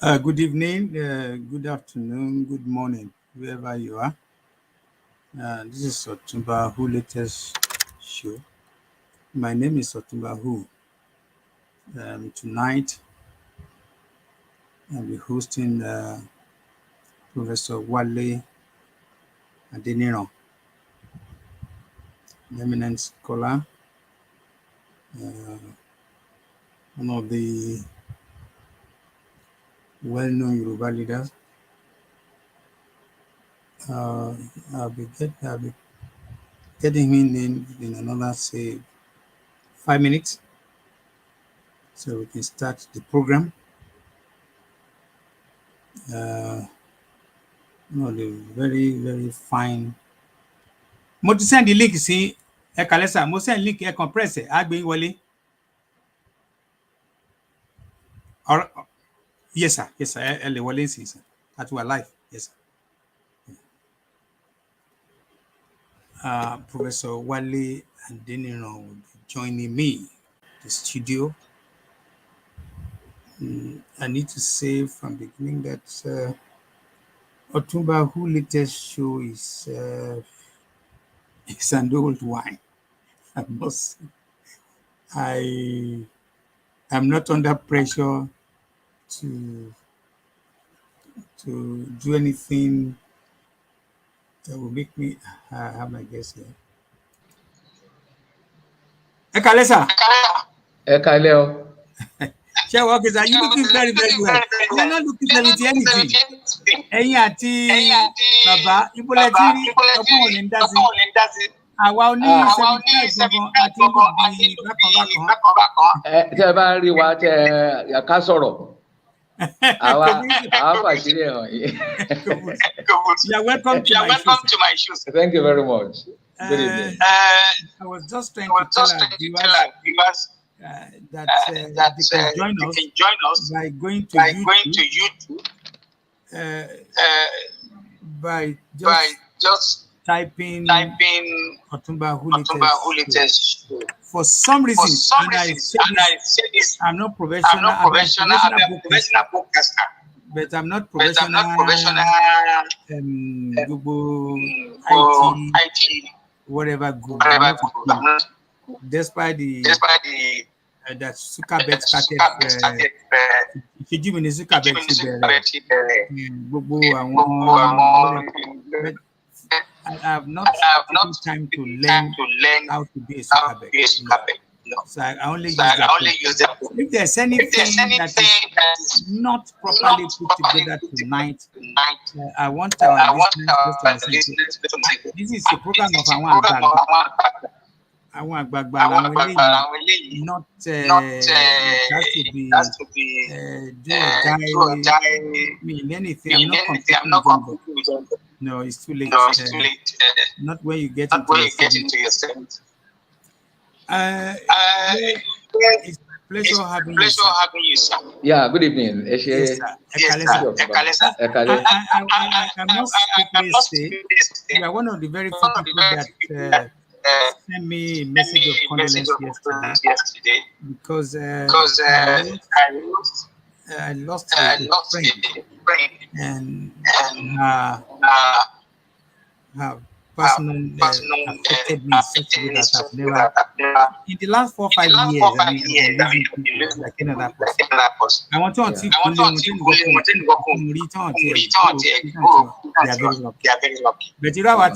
Good evening, good afternoon, good morning, wherever you are. This is Otumba Who Latest Show. My name is Otumba Who. Tonight, I'll be hosting Professor Wale ADENIRAN, an eminent scholar, one of the well-known Yoruba leaders. I'll be getting him in another, say, 5 minutes, so we can start the program. One of the very, very fine. Mo ti send the link sí ẹ kàlẹ́ sà, mo send link ẹ compress ẹ̀ á gbé yín wọlé. Yes sir, ẹ lè wọlé sí sir, àti wà live, yes sir. Professor Wale ADENIRAN will be joining me in the studio. I need to say from the beginning that Otumba Who Latest Show is an old wine. I must say. I am not under pressure to do anything that will make me have my guess here. Ẹ kálẹ́ sà. Ẹ kálẹ́ o. Ṣé okay sir, you looking very very well. You are not looking 70 anything. Ẹ̀yin àti bàbá ìbọ̀lẹ̀ tí ọgbọ́n ò lè ń dá sí. Àwa oní 75 gbọ̀ngàn àti ìbí bákan. Tẹ́ ẹ bá ń rí wa tẹ́ ẹ ká sọ̀rọ̀. Àwa fàṣírí ẹ̀ hàn yìí. You are welcome to my show. Thank you very much. Good evening. I was just trying to tell our viewers that they can join us by going to YouTube, by just typing Otumba Who Latest Show. For some reason, and I say this, I'm not professional. I'm a professional podcaster, but I'm not professional. Google IT, whatever Google. Despite the that Zuckerberg started. If you mean Zuckerberg, I have not time to learn how to be a Zuckerberg. So I only use that. If there's anything that is not properly put together tonight, I want our listeners to listen. This is a program of àwọn àgbààgbà làwọn eléyìí, not has to be do or die mean anything. I'm not competing with them. No, it's too late. Not when you get into your 70s. It's a pleasure having you, sir. Yeah, good evening. Yes, sir. I must quickly say you are one of the very few people that sent me a message of condolence yesterday because I lost a friend and her personal affected me in such a way that I've never in the last 4 or 5 years. I mean, like another person. I want to they are very lucky. But you know what?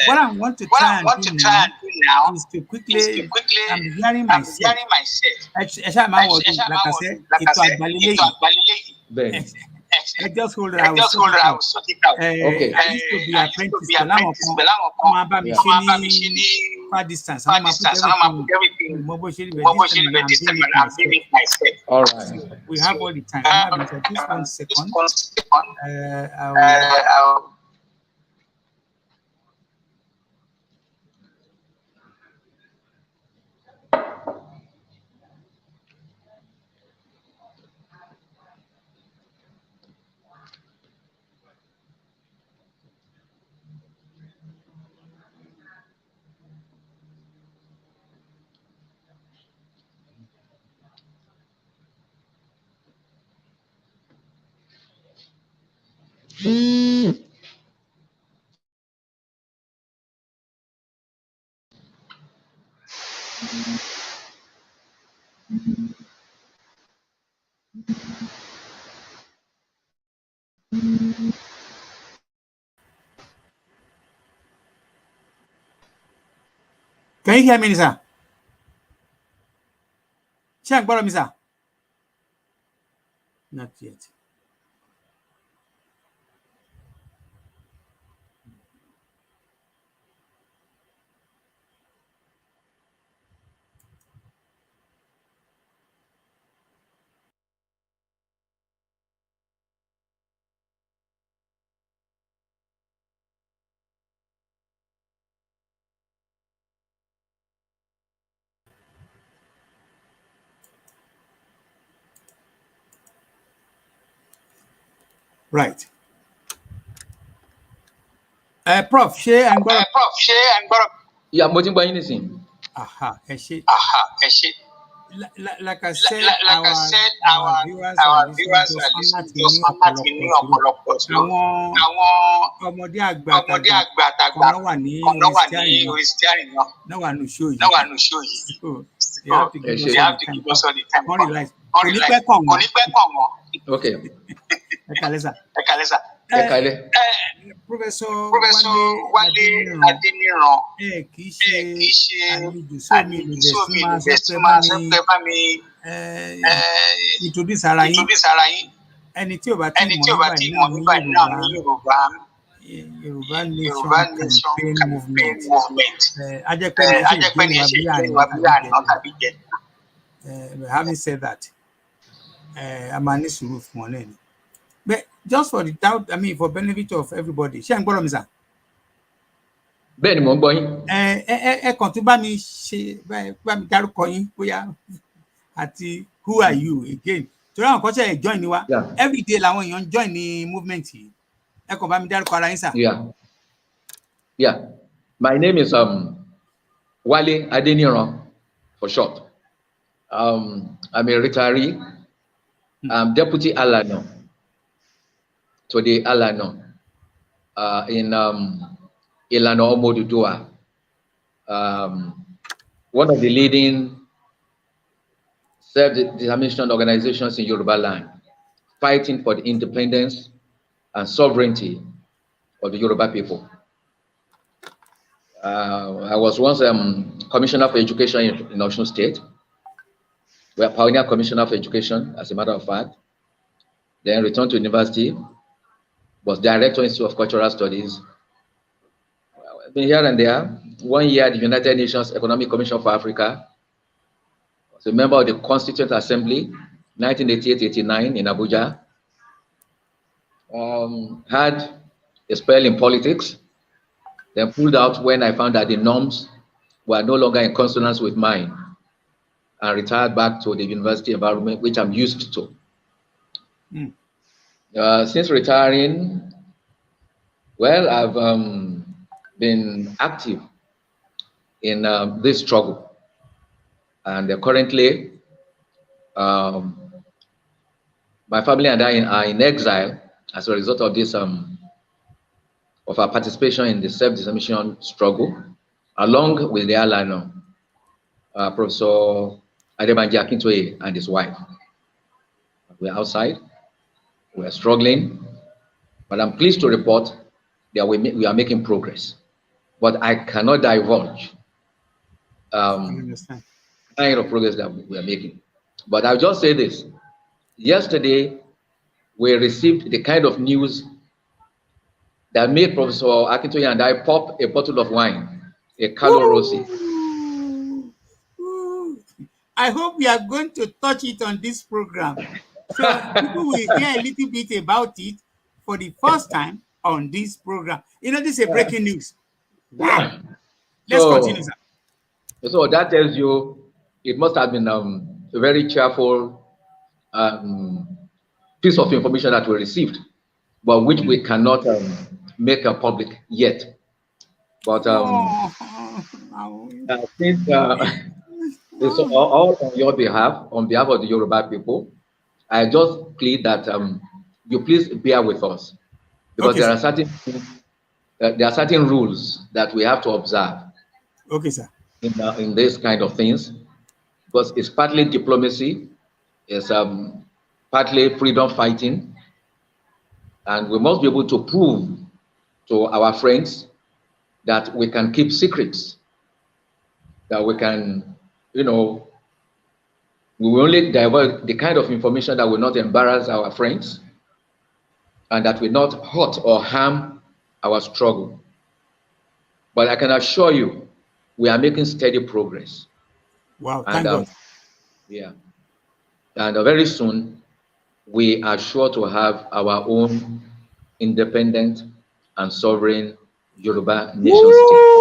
What I want to try and do now is to quickly, I'm hearing myself. I just hold it. I will sort it out. Okay. I used to be apprentice. Far distance. I'm everything. All right. We have all the time. Just 1 second. Can you hear me, sir? Check, me, sir. Not yet. Right. Prof, share and borrow. Yeah, mo ti ń gbọ́ yín nísìnyí. Aha, like I said, our viewers are listening to just ọ̀pọ̀lọpọ̀ àwọn ọmọdé àgbà kan wà ní orí steering náà wà ní show yìí. So they have to give us all the time. Don't realize. Kò ní pẹ́ kàn wọ́n. Okay. Ẹ kálẹ́ sà. Ẹ kálẹ́. Professor Wale Adeniran kì í ṣe àlejò sómi ìlúdẹ̀ sí máa sọ pé bá mi introduce ara yín. Ẹni tí ò bá tí mọ̀ nígbà náà ní Yorùbá Nation Campaign Movement. Ajẹ́pẹ́ ní ṣe ìgbéyàwó bí àná tàbí jẹta. Having said that, a máa ní sùúrù fún ọ lẹ́nu. But just for the doubt, I mean, for benefit of everybody, ṣé ń gbọ́dọ̀ mi sà? Bẹ́ẹ̀ ni mò ń gbọ́ yín. Ẹ kàn tún bá mi dárúkọ yín bóyá àti who are you again? Torí àwọn kan ṣe join ni wa. Every day làwọn èèyàn join ní movement yìí. Ẹ kàn bá mi dárúkọ ara yín sà. Yeah. My name is Wale Adeniran for short. I'm a retiree. I'm Deputy ALANA to the ALANA in Ilana Omodudua, one of the leading self-determination organizations in Yoruba land, fighting for the independence and sovereignty of the Yoruba people. I was once Commissioner for Education in Osun State. We are Pioneer Commissioner for Education, as a matter of fact. Then returned to university, was Director Institute of Cultural Studies. I've been here and there. 1 year at the United Nations Economic Commission for Africa. Was a member of the Constituent Assembly, 1988-89 in Abuja. Had a spell in politics, then pulled out when I found that the norms were no longer in consonance with mine, and retired back to the university environment, which I'm used to. Since retiring, well, I've been active in this struggle. And currently, my family and I are in exile as a result of this, of our participation in the self-determination struggle, along with the ALANA, Professor Adewale and his wife. We're outside, we're struggling, but I'm pleased to report that we are making progress. But I cannot divulge the kind of progress that we are making. But I'll just say this. Yesterday, we received the kind of news that made Professor Akintoye and I pop a bottle of wine, a Carlo Rossi. I hope we are going to touch it on this program. So people will hear a little bit about it for the first time on this program. You know, this is a breaking news. Wow. Let's continue, sir. So that tells you it must have been a very cheerful piece of information that we received, but which we cannot make public yet. But I think it's all on your behalf, on behalf of the Yoruba people. I just plead that you please bear with us, because there are certain rules that we have to observe. Okay, sir. in this kind of things, because it's partly diplomacy, it's partly freedom fighting, and we must be able to prove to our friends that we can keep secrets, that we can, we will only divulge the kind of information that will not embarrass our friends and that will not hurt or harm our struggle. But I can assure you, we are making steady progress. Wow, thank God. Yeah. And very soon, we are sure to have our own independent and sovereign Yoruba nation state.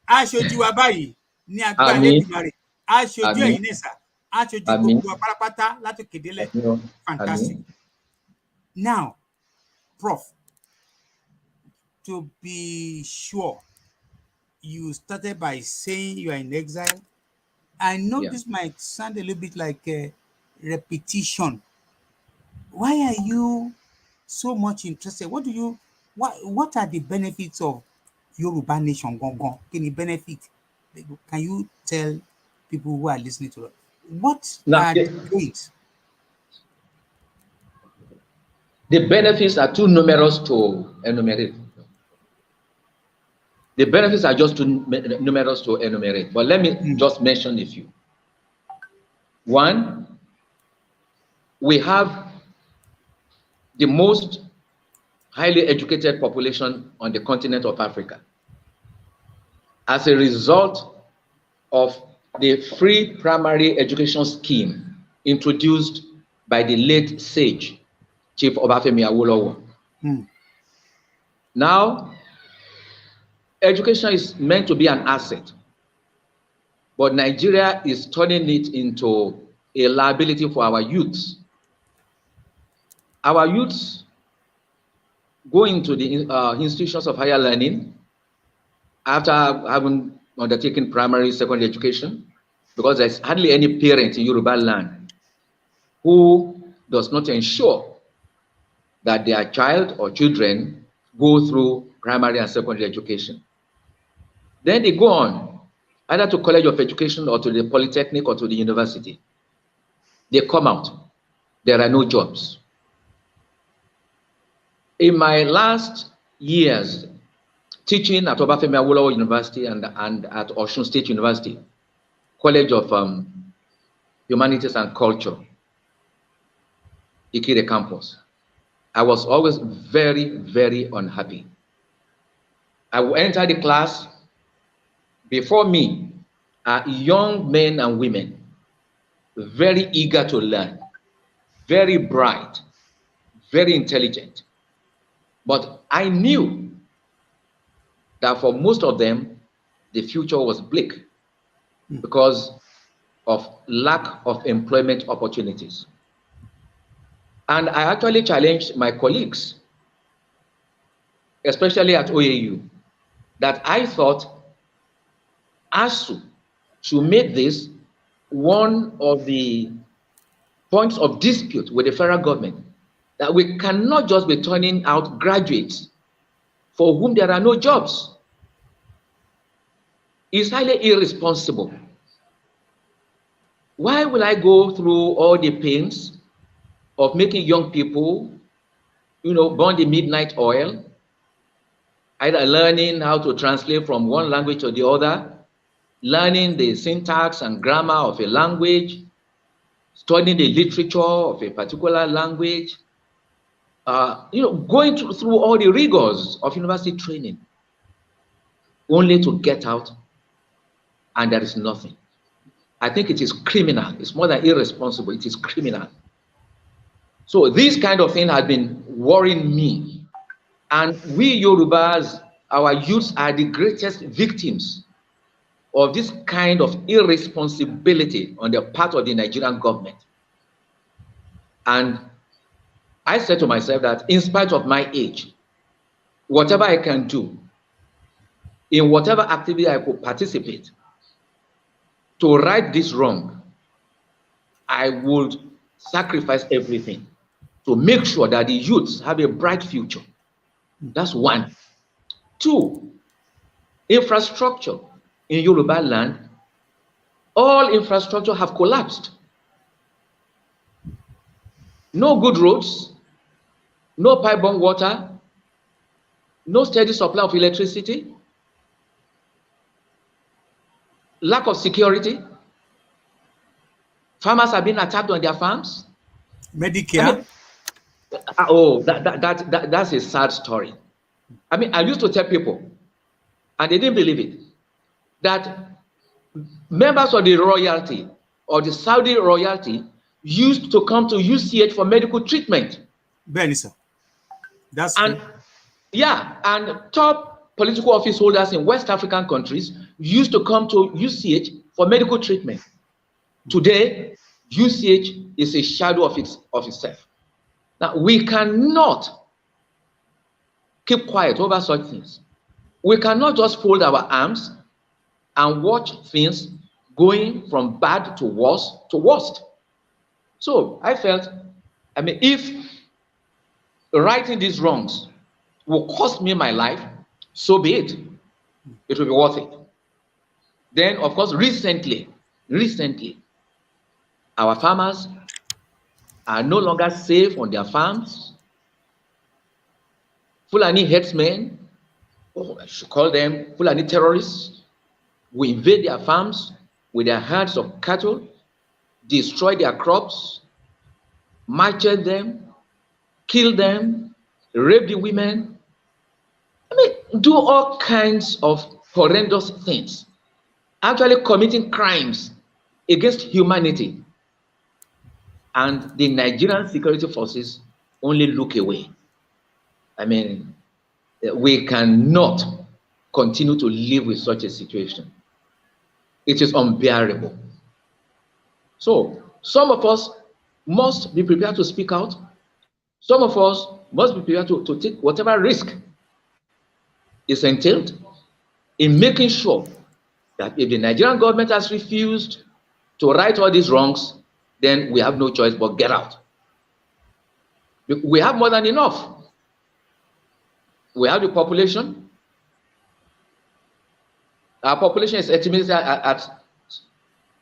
Aṣojú wa báyìí ní agbára Elédùmarè, aṣojú ẹ̀yin nìsà, aṣojú gbogbo apárápátá láti kédélẹ̀. Fantastic. Now, Prof, to be sure, you started by saying you are in exile. I know this might sound a little bit like a repetition. Why are you so much interested? What are the benefits of Yoruba nation? Any benefit? Can you tell people who are listening to us? What are the gains? The benefits are too numerous to enumerate. The benefits are just too numerous to enumerate. But let me just mention a few. One, we have the most highly educated population on the continent of Africa. As a result of the free primary education scheme introduced by the late sage, Chief Obafemi Awolowo. Now, education is meant to be an asset, but Nigeria is turning it into a liability for our youths. Our youths go into the institutions of higher learning after having undertaken primary, secondary education, because there's hardly any parent in Yoruba land who does not ensure that their child or children go through primary and secondary education. Then they go on, either to College of Education or to the Polytechnic or to the university. They come out, there are no jobs. In my last years teaching at Obafemi Awolowo University and at Osun State University, College of Humanities and Culture, Ikire campus, I was always very, very unhappy. I would enter the class. Before me are young men and women, very eager to learn, very bright, very intelligent. But I knew that for most of them, the future was bleak because of lack of employment opportunities. And I actually challenged my colleagues, especially at OAU, that I thought ASU should make this one of the points of dispute with the federal government, that we cannot just be turning out graduates for whom there are no jobs. It's highly irresponsible. Why will I go through all the pains of making young people, burn the midnight oil, either learning how to translate from one language to the other, learning the syntax and grammar of a language, studying the literature of a particular language, going through all the rigors of university training, only to get out and there is nothing. I think it is criminal. It's more than irresponsible. It is criminal. So this kind of thing has been worrying me. And we Yorubas, our youths are the greatest victims of this kind of irresponsibility on the part of the Nigerian government. And I said to myself that in spite of my age, whatever I can do, in whatever activity I could participate to right this wrong, I would sacrifice everything to make sure that the youths have a bright future. That's one. Two, Infrastructure in Yoruba land, all infrastructure have collapsed. No good roads, no pipe-borne water, no steady supply of electricity, lack of security. Farmers have been attacked on their farms. Medicare. That's a sad story. I mean, I used to tell people, and they didn't believe it, that members of the royalty or the Saudi royalty used to come to UCH for medical treatment. Benisa. That's and true. Yeah, and top political office holders in West African countries used to come to UCH for medical treatment. Today, UCH is a shadow of itself. Now, we cannot keep quiet over such things. We cannot just fold our arms and watch things going from bad to worst. So I felt, I mean, if righting these wrongs will cost me my life, so be it. It will be worth it. Then, of course, recently, our farmers are no longer safe on their farms. Fulani headsmen, or I should call them Fulani terrorists, will invade their farms with their herds of cattle, destroy their crops, machete them, kill them, rape the women. I mean, do all kinds of horrendous things, actually committing crimes against humanity. And the Nigerian security forces only look away. I mean, we cannot continue to live with such a situation. It is unbearable. So, some of us must be prepared to speak out. Some of us must be prepared to take whatever risk is entailed in making sure that if the Nigerian government has refused to right all these wrongs, then we have no choice but get out. We have more than enough. We have the population. Our population is estimated at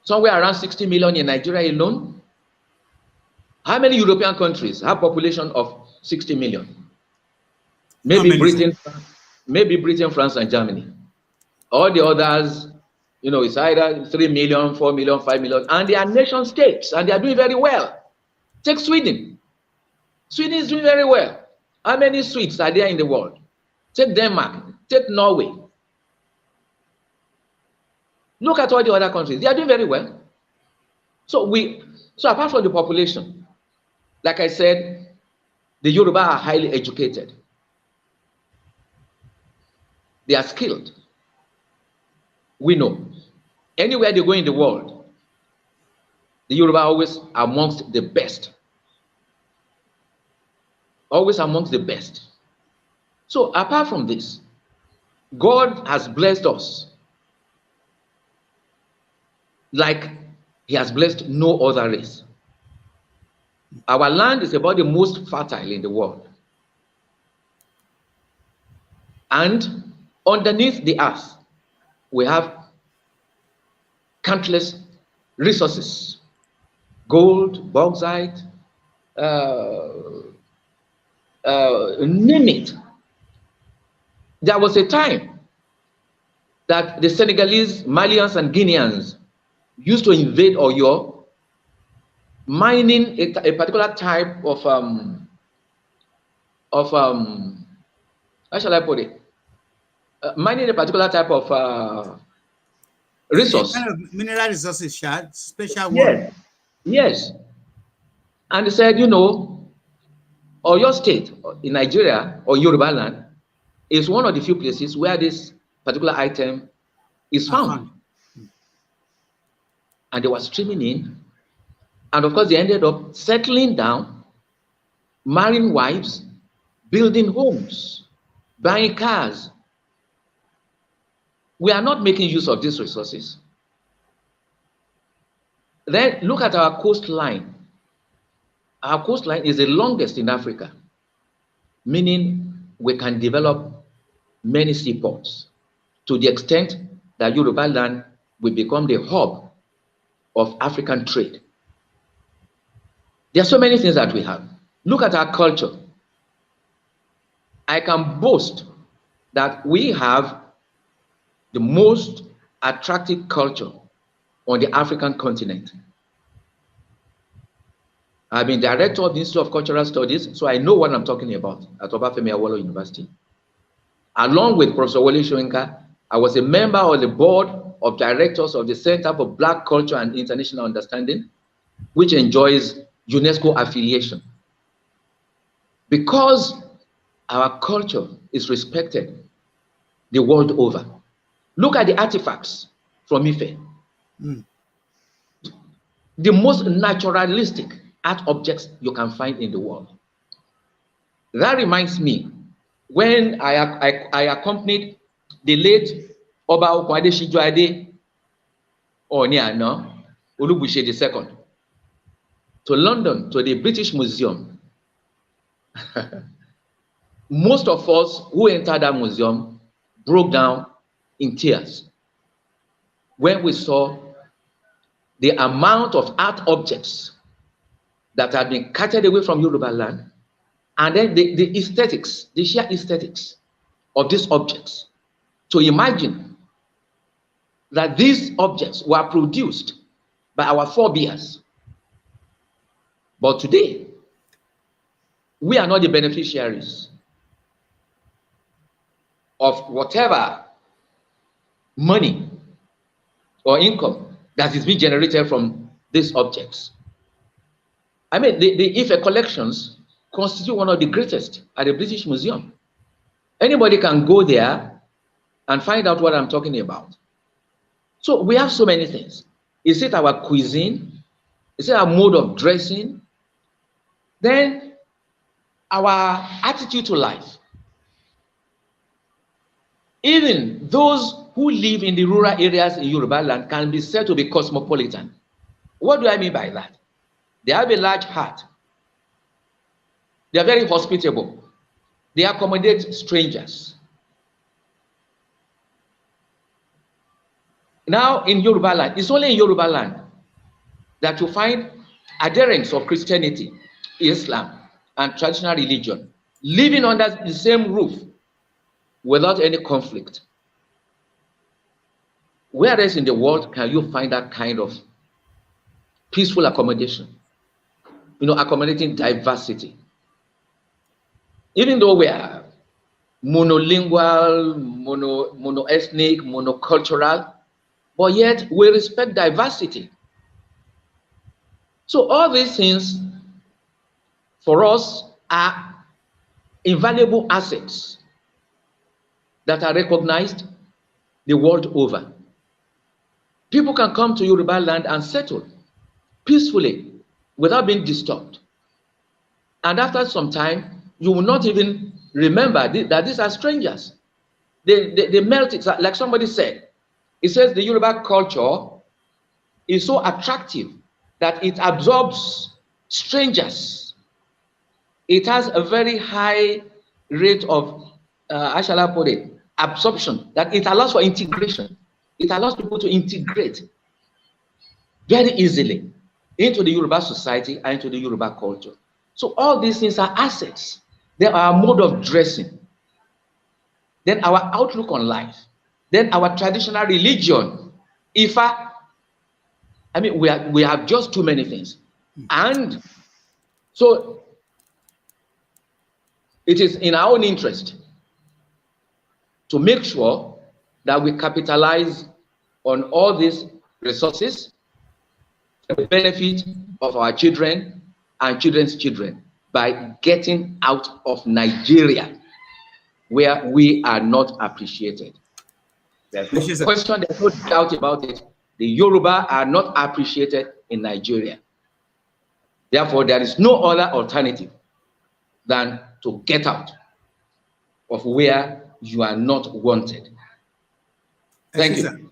somewhere around 60 million in Nigeria alone. How many European countries have population of 60 million? Maybe Britain, France, and Germany. All the others, you know, it's either 3 million, 4 million, 5 million, and they are nation states, and they are doing very well. Take Sweden. Sweden is doing very well. How many Swedes are there in the world? Take Denmark, take Norway. Look at all the other countries. They are doing very well. So apart from the population, like I said, the Yoruba are highly educated. They are skilled. We know. Anywhere they go in the world, the Yoruba are always amongst the best. Always amongst the best. So apart from this, God has blessed us like he has blessed no other race. Our land is about the most fertile in the world. And underneath the earth, we have countless resources. Gold, bauxite, name it. There was a time that the Senegalese, Malians, and Guineans used to invade Oyo, mining a particular type of how shall I put it? Mining a particular type of resource. Kind of mineral resources, special one. Yes, yes. And they said, you know, Oyo State in Nigeria or Yoruba land is one of the few places where this particular item is found. And they were streaming in. And of course, they ended up settling down, marrying wives, building homes, buying cars. We are not making use of these resources. Then look at our coastline. Our coastline is the longest in Africa, meaning we can develop many seaports. to the extent that Yoruba land will become the hub of African trade. There are so many things that we have. Look at our culture. I can boast that we have the most attractive culture on the African continent. I've been director of the Institute of Cultural Studies, so I know what I'm talking about at Obafemi Awolowo University. Along with Professor Wole Soyinka, I was a member of the board of directors of the Center for Black Culture and International Understanding, which enjoys UNESCO affiliation. Because our culture is respected the world over. Look at the artifacts from Ife. The most naturalistic art objects you can find in the world. That reminds me, when I accompanied the late Oba Okwade Shijuade Oniana Olubushe II to London, to the British Museum. Most of us who entered that museum broke down in tears when we saw the amount of art objects that had been carted away from Yoruba land, and then the aesthetics, the sheer aesthetics of these objects. To imagine that these objects were produced by our forebears. But today, we are not the beneficiaries of whatever money or income that is being generated from these objects. I mean, the Ife collections constitute one of the greatest at the British Museum. Anybody can go there and find out what I'm talking about. So we have so many things. Is it our cuisine? Is it our mode of dressing? Then our attitude to life. Even those who live in the rural areas in Yoruba land can be said to be cosmopolitan. What do I mean by that? They have a large heart. They are very hospitable. They accommodate strangers. Now in Yoruba land, it's only in Yoruba land that you find adherents of Christianity, Islam, and traditional religion living under the same roof without any conflict. Where else in the world can you find that kind of peaceful accommodation? You know, accommodating diversity. Even though we are monolingual, mono-ethnic, monocultural, but yet we respect diversity. So all these things for us are invaluable assets that are recognized the world over. People can come to Yoruba land and settle peacefully without being disturbed. And after some time, you will not even remember that these are strangers. They melt it, like somebody said. It says the Yoruba culture is so attractive that it absorbs strangers. It has a very high rate of, how shall I put it, absorption, that it allows for integration. It allows people to integrate very easily into the Yoruba society and into the Yoruba culture. So all these things are assets. They are our mode of dressing. Then our outlook on life. Then our traditional religion. Ifa. I mean, we have just too many things. And so it is in our own interest to make sure that we capitalize on all these resources for the benefit of our children and children's children by getting out of Nigeria, where we are not appreciated. There's no question, there's no doubt about it. The Yoruba are not appreciated in Nigeria. Therefore, there is no other alternative than to get out of where you are not wanted. Thank you.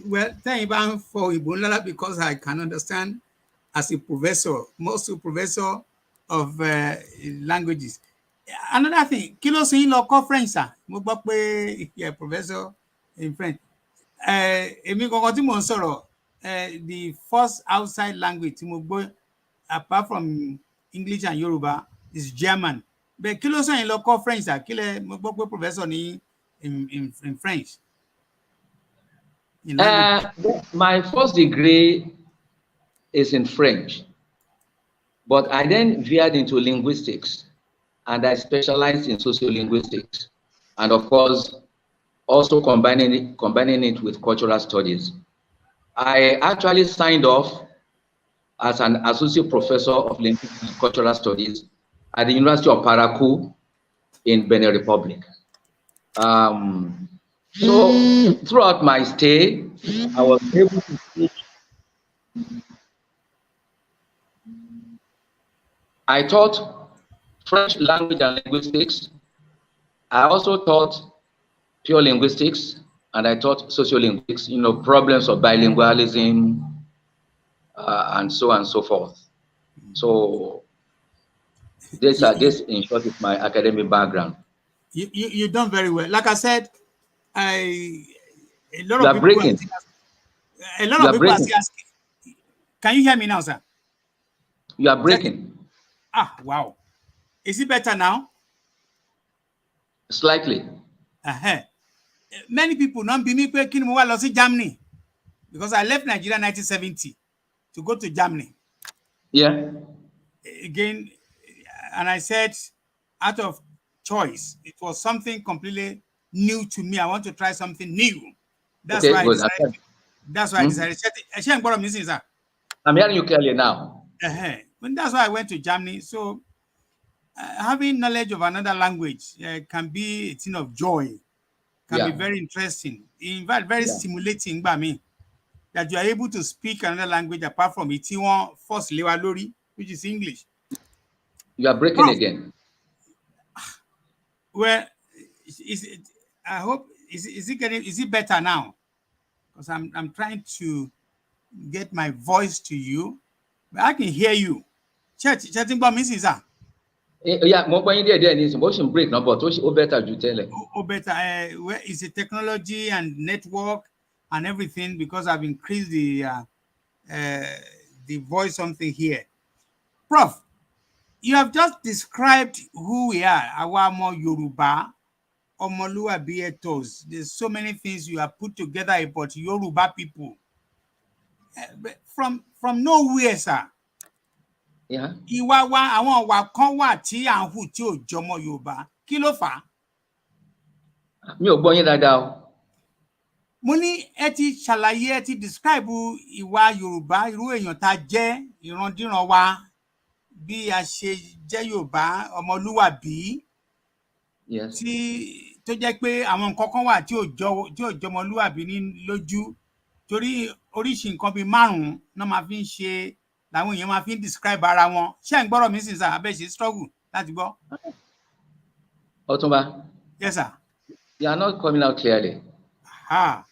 Well, thank you for Ibunlala, because I can understand as a professor, most professor of languages, Another thing, kí ló sì ń lọ kọ́ French sir? Mo gbọ́ pé you're a professor in French. Èmi kankan tí mò ń sọ̀rọ̀, the first outside language tí mo gbọ́ apart from English and Yoruba is German. But kí ló sì ń lọ kọ́ French sir? Kí lẹ mo gbọ́ pé professor ní in French. In language. My first degree is in French, but I then veered into linguistics, and I specialized in sociolinguistics, and of course, also combining it with cultural studies. I actually signed off as an associate professor of linguistics and cultural studies at the University of Parakou in Benin Republic. So throughout my stay, I was able to teach. I taught French language and linguistics. I also taught pure linguistics, and I taught sociolinguistics, problems of bilingualism, and so on and so forth. So this in short is my academic background. You've done very well. Like I said, a lot You of are breaking. A lot of people are asking. Can you hear me now, sir? You are breaking. Wow. Is it better now? Slightly. Many people don't believe me kí ni mo wá lọ sí Germany because I left Nigeria in 1970 to go to Germany. Yeah. Again, and I said, out of choice, it was something completely new to me. I want to try something new. That's why I decided. That's why I decided. I'm hearing you clearly now. That's why I went to Germany. So having knowledge of another language can be a thing of joy. Can be very interesting. In fact, very stimulating by me. That you are able to speak another language apart from it, first lewa lori, which is English. You are breaking again. Well, I hope is it better now? Because I'm trying to get my voice to you, but I can hear you. Chatting about Mrs. Yeah, more motion break no, but better you tell it. Better. Where is the technology and network and everything? Because I've increased the voice something here. Prof, you have just described who we are. Our Yoruba, Omoluabi ethos. There's so many things you have put together about Yoruba people. From nowhere, sir. Yeah. Ìwà wa àwọn ìwà kan wà tí à ń hù tí ò jọmọ Yorùbá. Kí ló fà á? Mi ò gbọ́ yín dáadáa o. Mo ní ẹ ti ṣàlàyé, ẹ ti describe ìwà Yorùbá, irú èèyàn tá jẹ́, ìrandíran wa, bí a ṣe jẹ́ Yorùbá, ọmọlúwàbí. Yes. Tí tó jẹ́ pé àwọn nǹkan kan wà tí ò jọmọlúwàbí ní lójú. Torí oríṣi nǹkan bíi 5 náà máa fi ń ṣe làwọn èèyàn máa fi ń describe ara wọn. Ṣé ń gbọ́rọ̀ mi sì sà abẹ́ ṣe struggle láti gbọ́? Ọ̀túnba. Yes, sir. You are not coming out clearly. Hold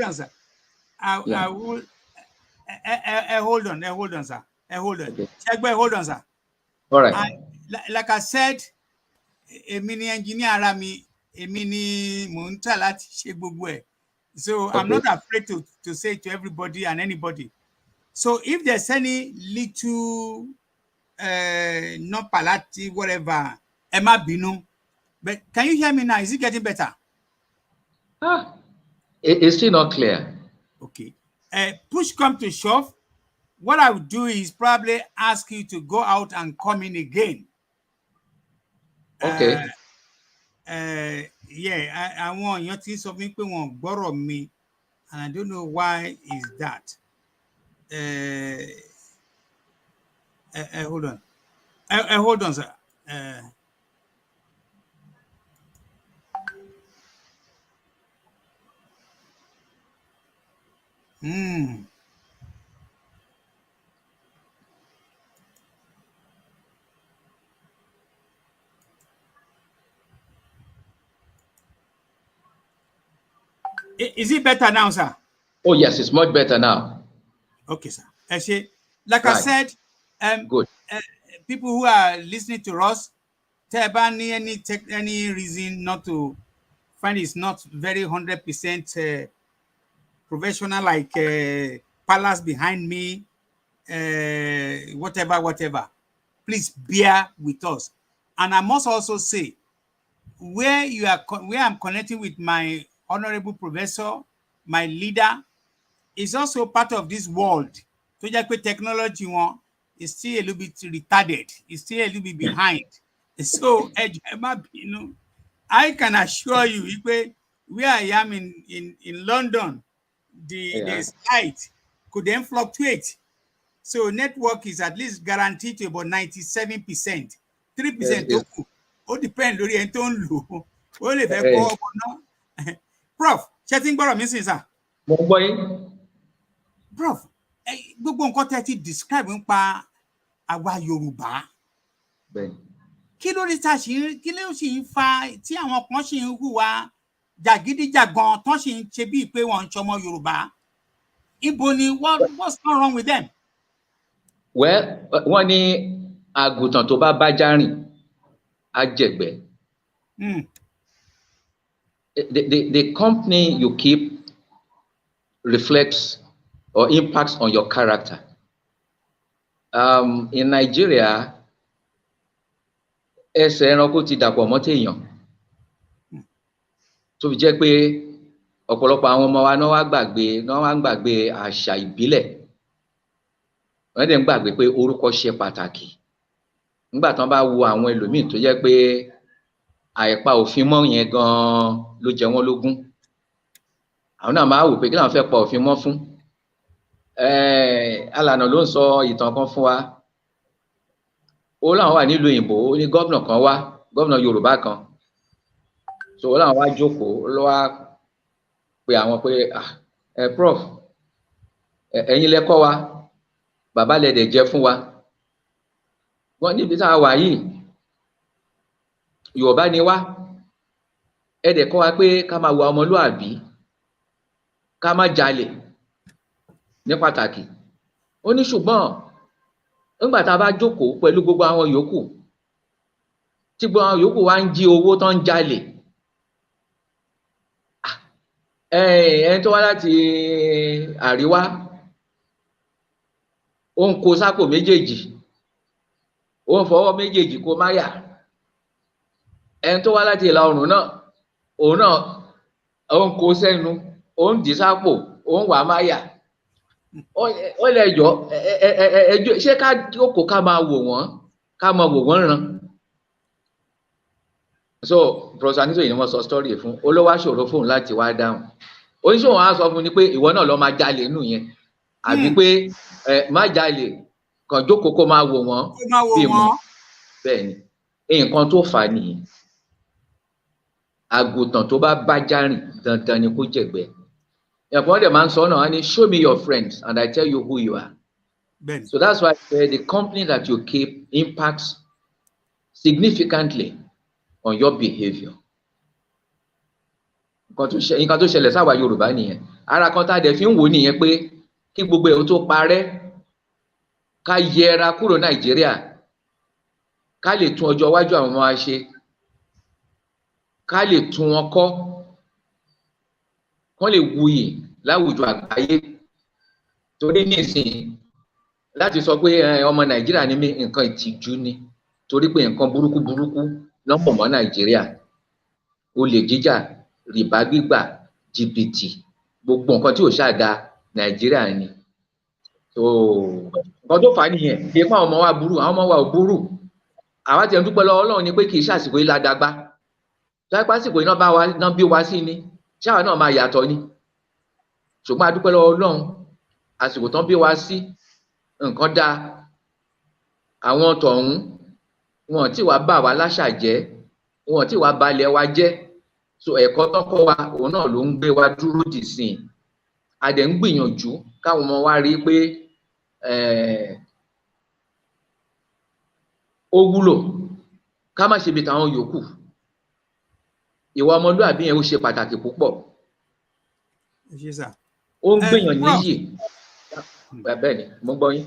on, sir. I will. Hold on, sir. Hold on. Okay. Hold on, sir. All right. Like I said, èmi ni engineer ara mi, èmi ni mò ń tà láti ṣe gbogbo ẹ̀. So I'm not afraid to say to everybody and anybody. So if there's any little not palati, whatever, ẹ má bínú. But can you hear me now? Is it getting better? It's still not clear. Okay. Push come to shove. What I would do is probably ask you to go out and come in again. Okay. Yeah, I want you to sọ fún pé wọ́n gbọ́rọ̀ mi, and I don't know why is that. Hold on. Hold on, sir. Is it better now, sir? Oh, yes, it's much better now. Okay, sir. Like I said, Good. People who are listening to us, tell any reason not to find it's not very 100% professional, like palace behind me, whatever. Please bear with us. And I must also say, where I'm connecting with my honorable professor, my leader, is also part of this world. So technology one is still a little bit retarded. It's still a little bit behind. So I can assure you, where I am in London, the site could then fluctuate. So network is at least guaranteed to about 97%. 3% ó depend lórí ẹni tó ń lò ó lè fẹ́ kọ́ ọmọ náà. Prof, ṣé tí ń gbọ́rọ̀ mi sìn sà? Mo gbọ́ yín. Prof, gbogbo nǹkan tẹ́ ti describe nípa àwa Yorùbá. Kí ló sì ń fa tí àwọn kan sì ń hùwà jàgídíjàgan tán sì ń ṣe bíi pé wọ́n ń ṣọmọ Yorùbá? Ibo ni what's not wrong with them? Well, wọ́n ní àgùntàn tó bá bájá rìn á jẹ̀gbẹ́. The company you keep reflects or impacts on your character. In Nigeria, ẹsẹ̀ ẹranko ti dàpọ̀ mọ́ téèyàn. Tó fi jẹ́ pé ọ̀pọ̀lọpọ̀ àwọn ọmọ wa náà wá ń gbàgbé àṣà ìbílẹ̀. Wọ́n dẹ̀ ń gbàgbé pé orúkọ ṣe pàtàkì. Nígbà tán bá wo àwọn ẹlòmíì tó jẹ́ pé àìpa òfin mọ́ yẹn gan-an ló jẹ wọ́n lógún. Àwọn náà máa wò pé kí làwọn fẹ́ pa òfin mọ́ fún. Alànà ló ń sọ ìtàn kan fún wa. Ó láwọn wà nílùú òyìnbó, ó ní gómìnà kan wá, gómìnà Yorùbá kan. So ó láwọn wá jókòó, ló wá pe àwọn pé Prof, ẹ̀yin lẹ kọ́ wa, bàbá lẹ dẹ̀ jẹ́ fún wa. Wọ́n níbi tá a wà yìí, Yorùbá ni wá. Ẹ dẹ̀ kọ́ wa pé ká máa wà ọmọlúàbí, ká má jalè ní pàtàkì. Ó ní ṣùgbọ́n nígbà tá a bá jókòó pẹ̀lú gbogbo àwọn yòókù, tí gbogbo àwọn yòókù wá ń jí owó tán ń jalè. Ẹni tó wá láti àríwá, ó ń kó sápò méjèèjì, ó ń fọwọ́ méjèèjì kó máyà. Ẹni tó wá láti ìlà oòrùn náà, òun náà ó ń kó sẹ́nu, ó ń dì sápò, ó ń wà máyà. Ó lè yọ ẹjọ́ ṣé ká jókòó ká máa wò wọ́n ràn. So Prof Anito yìí ni wọ́n sọ story fún, olówó aṣòro fóun láti wá dáhùn. Oníṣòwò á sọ fún ni pé ìwọ náà lọ máa jalè nù yẹn, àbí pé má jalè kàn jókòó kó máa wò wọ́n bí mọ́. Bẹ́ẹ̀ ni nǹkan tó fà á nìyẹn. Àgùntàn tó bá bájá rìn dandan ni kó jẹ̀gbẹ́. Ẹ̀pọ̀ dẹ̀ máa ń sọ náà, ní show me your friends and I tell you who you are. So that's why the company that you keep impacts significantly on your behavior. Nǹkan tó ṣẹlẹ̀ sáwà Yorùbá nìyẹn. Ara kan tá a dẹ̀ fi ń wò nìyẹn pé kí gbogbo ẹ̀ tó parẹ́, ká yẹra kúrò Nàìjíríà, ká lè tún ọjọ́ iwájú àwọn ọmọ wa ṣe, ká lè tún wọn kọ́, kán lè wuyì láwùjọ àgbáyé. Torí nísìnyí láti sọ pé ọmọ Nàìjíríà ni mí, nǹkan ìtìjú ni, torí pé nǹkan burúkú lọ́pọ̀ mọ́ Nàìjíríà. Olè jíjà, rìbá gbígbà, jìbìtì, gbogbo nǹkan tí ò ṣáàdá Nàìjíríà ni. So nǹkan tó fà á nìyẹn. Kì í pa àwọn ọmọ wa burú, àwọn ọmọ wa ò burú. Àwa ti ń dúpẹ́ lọ́wọ́ Ọlọ́run ni pé kì í ṣàsìkò yìí ládàgbà. Táyipá àsìkò yìí náà bí wa sí ni, ṣáà náà máa yàtọ̀ ni. Ṣùgbọ́n a dúpẹ́ lọ́wọ́ Ọlọ́run, àsìkò tán bí wa sí nǹkan dáa. Àwọn tọ̀hún wọn tí wàá bà wá láṣà jẹ́, wọn tí wàá balẹ̀ wa jẹ́. So ẹ̀kọ́ tán kọ́ wa, òun náà ló ń gbé wa dúró dì sí i. A dẹ̀ ń gbìyànjú káwọn ọmọ wa rí pé ó wúlò, ká má ṣe bí tàwọn yòókù. Ìwà ọmọlúàbí yẹn ó ṣe pàtàkì púpọ̀. Ó ń gbìyànjú níyì. Bẹ́ẹ̀ ni mo gbọ́ yín.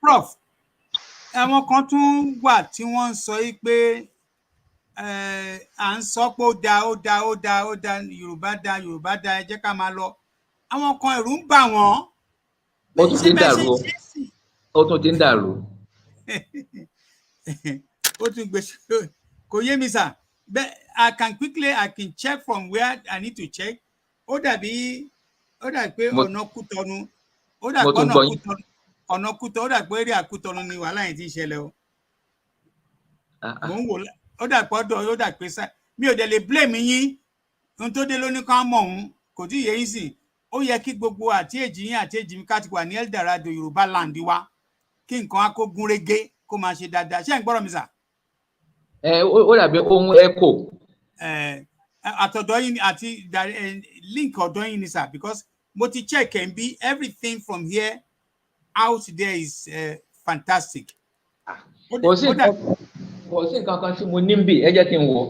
Prof, àwọn kan tún wà tí wọ́n ń sọ pé à ń sọ pé ó da Yorùbá da ẹ jẹ́ ká máa lọ àwọn kan ẹ̀rù ń bà wọ́n. ó tún ti ń dàrú o ó tún ti ń dàrú. ó tún gbé kò yé mi sà but I can check from where I need to check. Ó dàbí pé ọ̀nà Kútọ̀nù ó dàbí ọ̀nà Kútọ̀nù ó dàbí pé eré Kútọ̀nù ni wàhálà yìí ti ń ṣẹlẹ̀ o. mò ń wò ó dàbí ọ̀dọ̀ ó dàbí pé mi ò dẹ̀ lè blame yín ohun tó dé lóní kan mọ̀ òun kò tí ì yé yín sìn. Ó yẹ kí gbogbo àti èjì yín àti èjì mi ká ti wà ní Eldorado Yorùbá land wa kí nǹkan á kó gún régé kó máa ṣe dáadáa. Ṣé ẹ̀ ń gbọ́rọ̀ mi sà? Ó dàbí ohun echo. Àtọ̀dọ̀ yín àti link ọ̀dọ̀ yín ni sà because mo ti check ẹ̀ ń bí everything from here out there is fantastic. Kò sí nǹkan kan tí mo ní bí ẹ jẹ́ kí n wò.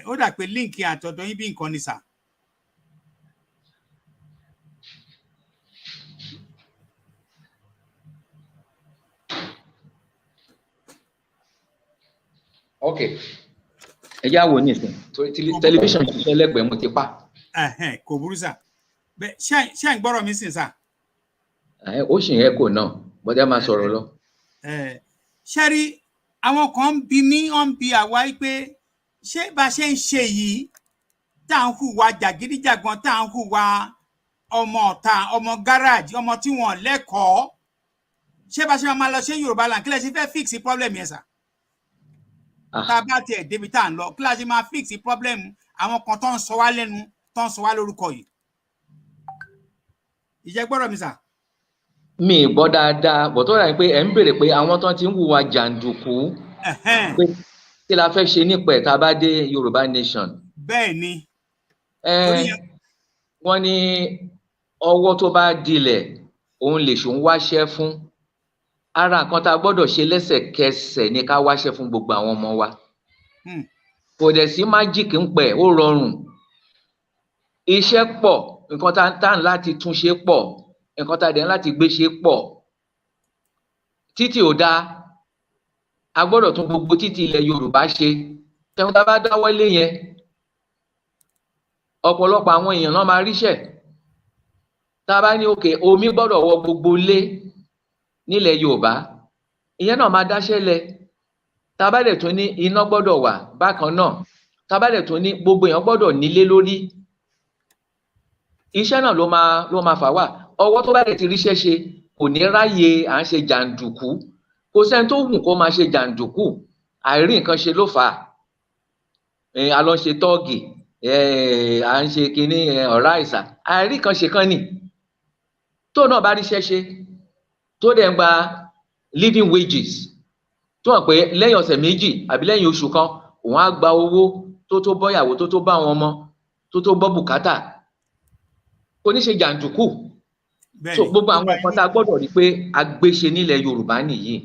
Ó dà pé link àtọ̀dọ̀ yín bí nǹkan ni sà. Ok, ẹ já wo nísìn tẹlifíṣàn ṣiṣẹ́ lẹ́gbẹ̀ẹ́ mo ti pa. Kò burú sà ṣé ń gbọ́rọ̀ mi sìn sà. Ó ṣì ń echo náà bọ́dá máa sọ̀rọ̀ lọ. Ṣé rí àwọn kan ń bi mí wọ́n ń bi àwa pé ṣé bá ṣe ń ṣe yìí tá à ń hùwà jàgídíjàgan tá à ń hùwà ọmọ ọ̀tá ọmọ gáràjì ọmọ tí wọ́n lẹ́kọ̀ọ́ ṣé bá ṣe máa lọ ṣe Yorùbá land kí lẹ ṣe fẹ́ fix problem yẹn sà. Tá a bá tiẹ̀ débi tá à ń lọ kí la ṣe máa fix problem àwọn kan tó ń sọ wá lẹ́nu tó ń sọ wá lórúkọ yìí. Ìjẹ́ gbọ́dọ̀ mi sà. Mi ì gbọ́ dáadáa bọ̀ tó rà pé ẹ̀ ń béèrè pé àwọn tó ti ń hùwà jàǹdùkú pé kí la fẹ́ ṣe nípa ẹ̀ tá a bá dé Yorùbá nation. Bẹ́ẹ̀ ni. Wọ́n ní ọwọ́ tó bá dilẹ̀ òun lè ṣòun wáṣẹ́ fún. Ara nǹkan tá a gbọ́dọ̀ ṣe lẹ́sẹ̀kẹsẹ̀ ni ká wáṣẹ́ fún gbogbo àwọn ọmọ wa. Kò dẹ̀ sí májíìkì ń pẹ̀ ó rọrùn. Iṣẹ́ pọ̀ nǹkan tá ń láti tún ṣe pọ̀ nǹkan tá a dẹ̀ ń láti gbé ṣe pọ̀. Títì ò dáa a gbọ́dọ̀ tún gbogbo títì ilẹ̀ Yorùbá ṣe. Tẹ̀wọ́n tá a bá dáwọ́ lé yẹn ọ̀pọ̀lọpọ̀ àwọn èèyàn náà máa ríṣẹ́. Tá a bá ní òkè omi gbọ́dọ̀ wọ gbogbo ilé nílẹ̀ Yorùbá ìyẹn náà máa dáṣẹ́ lẹ̀. Tá a bá dẹ̀ tún ní iná gbọ́dọ̀ wà bákan náà tá a bá dẹ̀ tún ní gbogbo èèyàn gbọ́dọ̀ nílé lórí iṣẹ́ náà ló máa fà wá. Ọwọ́ tó bá dẹ̀ ti ríṣẹ́ ṣe kò ní ráyè à ń ṣe jàǹdùkú. Kò sẹ́ni tó wù kó máa ṣe jàǹdùkú àìrí nǹkan ṣe ló fà á. A lọ ṣe tọ́ọ̀gì à ń ṣe kinní ọ̀rá ìsà àìrí nǹkan ṣe kan nì. Tó náà bá ríṣẹ́ ṣe tó dẹ̀ ń gba living wages tó hàn pé lẹ́yìn ọ̀sẹ̀ méjì àbí lẹ́yìn oṣù kan òun á gba owó tó tó bọ́yàwó tó tó bá àwọn ọmọ tó tó bọ́ bùkátà kò ní ṣe jàǹdùkú. So gbogbo àwọn nǹkan tá a gbọ́dọ̀ rí pé a gbé ṣe nílẹ̀ Yorùbá nìyí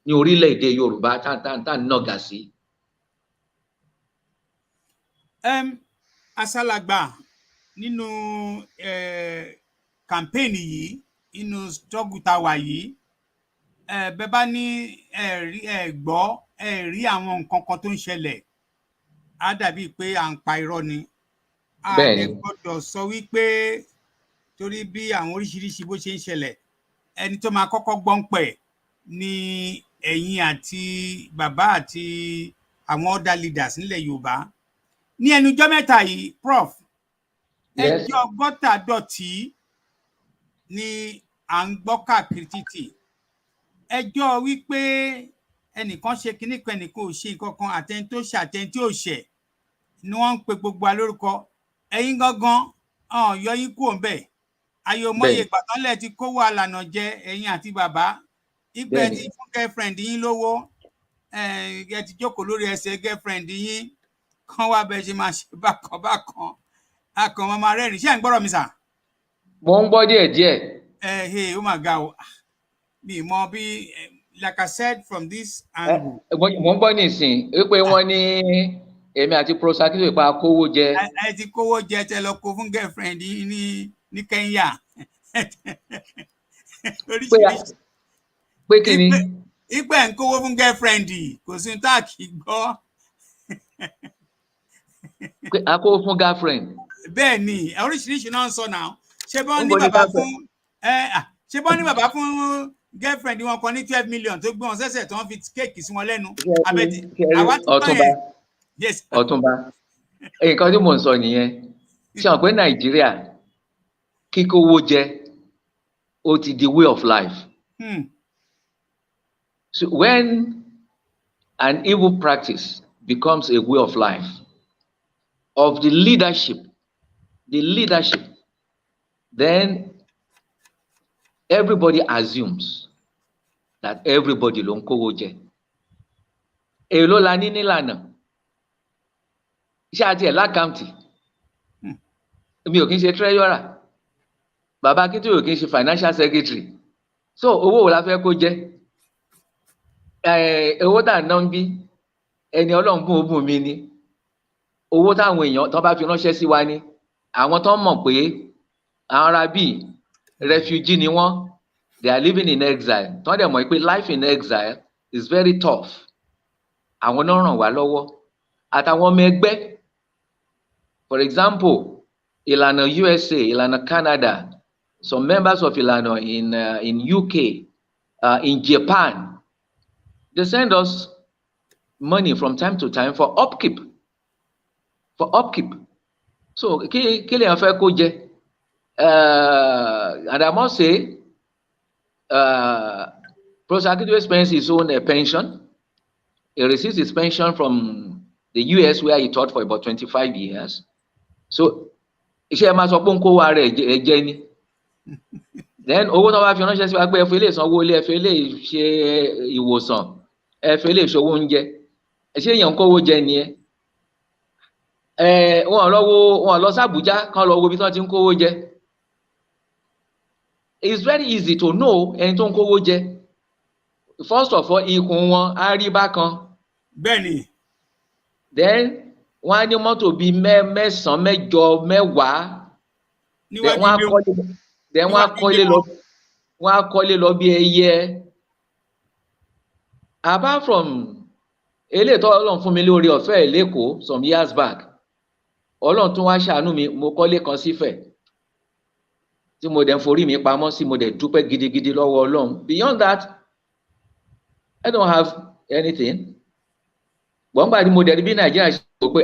ní orílẹ̀-èdè Yorùbá tá ń nàgà sí. Asálàgbà nínú kàmpéènì yìí inú struggle tá a wà yìí bẹ́ẹ̀ bá ní gbọ́ rí àwọn nǹkan kan tó ń ṣẹlẹ̀ á dàbí pé à ń pa irọ́ ni. A lè gbọ́dọ̀ sọ wípé torí bí àwọn oríṣiríṣi bó ṣe ń ṣẹlẹ̀ ẹni tó máa kọ́kọ́ gbọ́ ń pẹ̀ ni ẹ̀yin àti bàbá àti àwọn other leaders nílẹ̀ Yorùbá. Ní ẹnujọ́ mẹ́ta yìí Prof ẹjọ́ gọ́tà dọ̀tí ni à ń gbọ́ káàkiri títì. Ẹjọ́ wípé ẹnìkan ṣe kinní kan ẹnìkan ò ṣe nǹkan kan àtẹni tó ṣe àtẹni tí ò ṣẹ̀ ni wọ́n ń pe gbogbo wa lórúkọ. Ẹ̀yin gangan yọ yín kúrò ńbẹ̀. Ayọ̀mọye ìgbà tán lẹ̀ ti kówó àlànà jẹ ẹ̀yin àti bàbá. Ìgbẹ́ ti fún girlfriend yín lówó ẹ ti jókòó lórí ẹsẹ̀ girlfriend yín kán wá bẹ́ẹ̀ ṣe máa ṣe bákan akàn máa rẹ́rìn. Ṣé ẹ̀ ń gbọ́rọ̀ mi sà? Mo ń gbọ́ díẹ̀. Ó mà ga o. Mi mọ bí like I said from this angle. Mo ń gbọ́ nísìn wípé wọ́n ní èmi àti Prof ipa kówó jẹ. Ẹ ti kówó jẹ tẹ lọ kó fún girlfriend yín ní Kenya. Pé kí ni? Ipe ń kówó fún girlfriend kò sí tá kì í gbọ́. A kówó fún girlfriend. Bẹ́ẹ̀ ni oríṣiríṣi náà ń sọ náà. Ṣé bọ́n ní Níbo ni bàbá girlfriend? fún ṣé bọ́n ní bàbá fún girlfriend wọn kan ní 12 million tó gbé wọn sẹ́sẹ̀ tó ń fi kéèkì sí wọn lẹ́nu. Abẹ́tí àwa ti gbọ́ yẹn. Yes. Ọ̀túnba. Nǹkan tí mò ń sọ nìyẹn. Ṣé o pé Nàìjíríà kíkówó jẹ ó ti di way of life. So when an evil practice becomes a way of life of the leadership, then everybody assumes that everybody ló ń kówó jẹ. Èló la ní nílànà. Iṣẹ́ àti ẹ̀ lákàntì. Mi ò kí ń ṣe treasurer. Bàbá Akíntóyè ò kí ń ṣe financial secretary. So owó wo la fẹ́ kó jẹ́? Owó tá à ń ná ń bí ẹni Ọlọ́run bùn ó bùn mi ni. Owó táwọn èèyàn tó bá fi ránṣẹ́ sí wa ni. Àwọn tó mọ̀ pé àwọn ará bíi refugee ni wọ́n. They are living in exile. Tó dẹ̀ mọ̀ pé life in exile is very tough. Àwọn náà ràn wá lọ́wọ́. Àtàwọn ọmọ ẹgbẹ́. For example, Ìlànà USA, Ìlànà Canada, some members of Ìlànà in UK, in Japan, they send us money from time to time for upkeep. So, kí lèèyàn fẹ́ kó jẹ? And I must say, Prof. Akíntóyè spends his own pension. He receives his pension from the US where he taught for about 25 years. So, iṣẹ́ máa sọ pé ń kó wa rẹ̀ jẹ ni. Then owó tó bá fi ránṣẹ́ sí wa pé ẹ fi lè sanwó ilé, ẹ fi lè ṣe ìwòsàn, ẹ fi lè ṣòwò oúnjẹ. Ṣé èèyàn ń kówó jẹ nìyẹn? Wọ́n lọ sí Àbújá kán lọ wo ibi tí wọ́n ti ń kówó jẹ. It's very easy to know ẹni tó ń kówó jẹ. First of all, ikùn wọn á rí bákan. Bẹ́ẹ̀ni. Then wọ́n á ní mọ́tò bíi mẹ́sàn-án, mẹ́jọ, mẹ́wàá. Wọ́n á kọ́lé lọ bí ẹyẹ. Apart from eléyìí tó Ọlọ́run fún mi lórí ọ̀fẹ́ l'Ékòó some years back, Ọlọ́run tún wá ṣàánú mi, mo kọ́lé kan sífẹ̀ tí mo dẹ̀ ń forí mi pamọ́ sí, mo dẹ̀ dúpẹ́ gidigidi lọ́wọ́ Ọlọ́run. Beyond that, I don't have anything. Gbọ̀ngbà tí mo dẹ̀ rí bí Nàìjíríà ṣe wò pé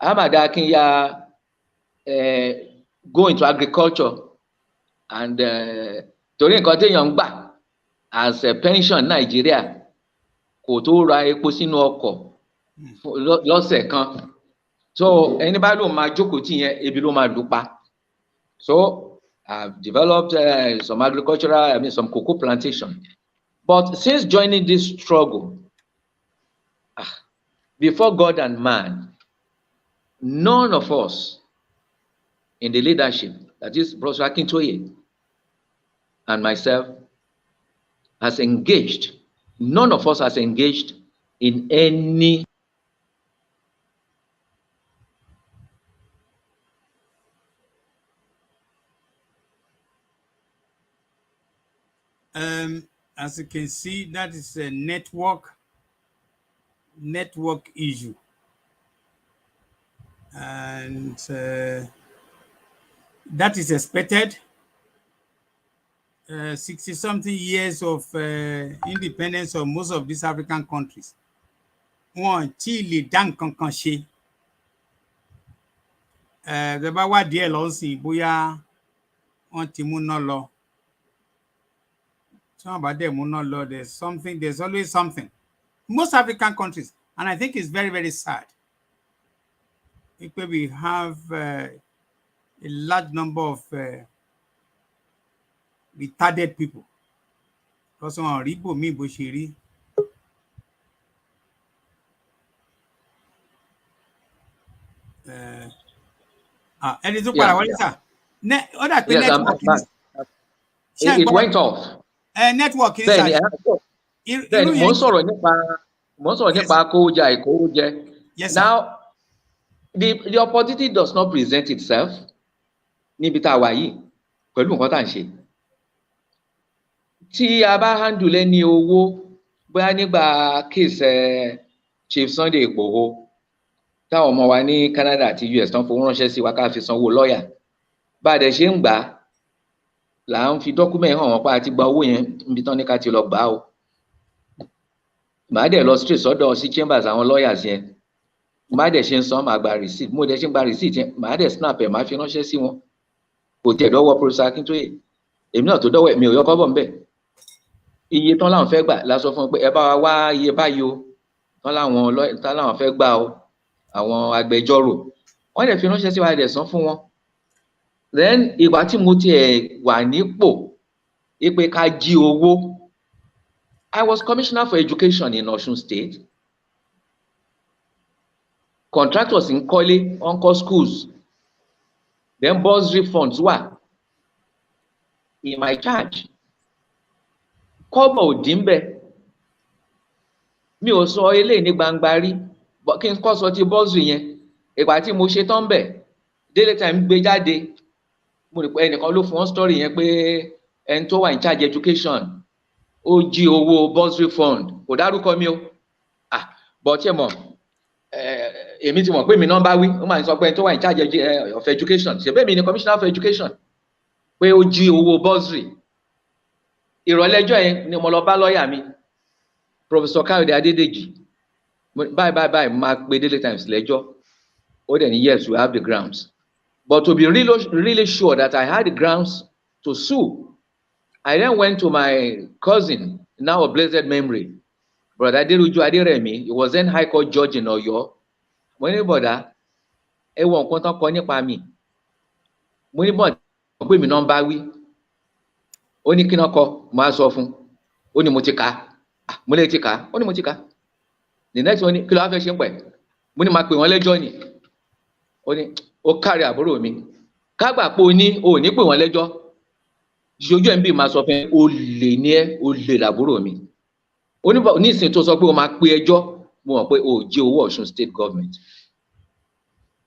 àmàdá kí n ya go into agriculture and torí nǹkan téèyàn ń gbà as a pension Nàìjíríà kò tó ra epo sínú ọkọ̀ lọ́sẹ̀ kan. So ẹni bá lóun máa jókòó tì yẹn ebi ló máa lù pa. So I've developed some cocoa plantation. But since joining this struggle, before God and man, none of us in the leadership, that is Prof. Akíntóyè and myself, has engaged. None of us has engaged in any as you can see, that is a network issue, and that is expected. 60-something years of independence of most of these African countries. Wọ́n tí lè dá nǹkan kan ṣe. Bẹ́ẹ̀ bá wá díẹ̀ lọ sí bóyá wọ́n ti múná lọ. Tí wọ́n bá dẹ̀ múná lọ, there's always something. Most African countries, and I think it's very, very sad. We have a large number of retarded people. Because on Ribo mi bó ṣe rí. Ẹni tó padà wọlé sá. Ó dà pé network it went off. Network is Bẹ́ẹ̀ni mo ń sọ̀rọ̀ nípa kówójẹ. Yes, now the opportunity does not present itself níbi tá a wà yìí pẹ̀lú nǹkan tá à ń ṣe. Tí a bá handle ẹni owó bóyá nígbà case Chief Sunday Igboho táwọn ọmọ wa ní Canada àti US tán fowó ránṣẹ́ sí wa ká fi sanwó lọ́ọ̀yà bá a dẹ̀ ṣe ń gbà á là ń fi document hàn wọ́n pa àti gba owó yẹn níbi tán ní ká ti lọ gbà á o màá dẹ̀ lọ straight sọ́dọ̀ sí chambers àwọn lawyers yẹn màá dẹ̀ ṣe ń san màá gba receipt mo dẹ̀ ṣe ń gba receipt yẹn màá dẹ̀ snap ẹ̀ màá fi ránṣẹ́ sí wọn kò tẹ̀ dọ́wọ́ Professor Akintoye èmi náà tó dọ́wọ́ mi ò yọ kọ́bọ̀ ńbẹ̀ iye tán láwọn fẹ́ gbà la sọ fún wọn pé ẹ bá wa wá iye báyìí o tán láwọn fẹ́ gbà o àwọn agbẹjọ́rò wọ́n dẹ̀ fi ránṣẹ́ sí wa dẹ̀ san fún wọn then ìgbà tí mo tiẹ̀ wà nípò pé ká jí owó I was Commissioner for Education in Osun State. Contractors in Kole, on-call schools. Then bursary funds were in my charge. Kọ́bọ̀ òdìmbẹ̀. Mi ò sọ eléyìí ní gbangba rí, kí n kọ́ sọ ti bursary yẹn. Ìgbà tí mo ṣe tán bẹ̀, Daily Time gbé jáde. Mo rí pé ẹnìkan ló fún wọn story yẹn pé ẹni tó wà in charge education ó jí owó bursary fund kò dárúkọ mi o but ẹ mọ̀ èmi ti mọ̀ pé mi náà bá wí ó máa ń sọ pé ẹni tó wà in charge of education ṣe bẹ́ẹ̀ mi ni Commissioner for Education pé ó jí owó bursary ìrọ̀lẹ́jọ́ yẹn ni mo lọ bá lọ́ọ̀yà mi Professor Kayode Adedeji báyìí máa pe Daily Times lẹ́jọ́ ó dẹ̀ ní yes we have the grounds but to be really sure that I had the grounds to sue I then went to my cousin, now of blessed memory, Brother Aderuju Aderemi. He was then High Court judge in Oyo. Mo ní bọ̀dá, ẹ wọ nǹkan tán kọ nípa mi. Mo ní bọ̀dá, pé mi náà ń bá wí. Ó ní kí náà kọ, mo á sọ fún. Ó ní mo ti kà. Mo lè ti kà. Ó ní mo ti kà. The next one ní kí ló wá fẹ́ ṣe ń pẹ̀. Mo ní máa pè wọ́n lẹ́jọ́ ni. Ó ní ó kárí àbúrò mi. Kágbà pé o ní pè wọ́n lẹ́jọ́. Ṣojú ẹ̀ ń bí máa sọ fún olè ní ẹ́ olè làbúrò mi ní ìsìn tó sọ pé o máa pe ẹjọ́ mo mọ̀ pé o jí owó Ọ̀ṣun state government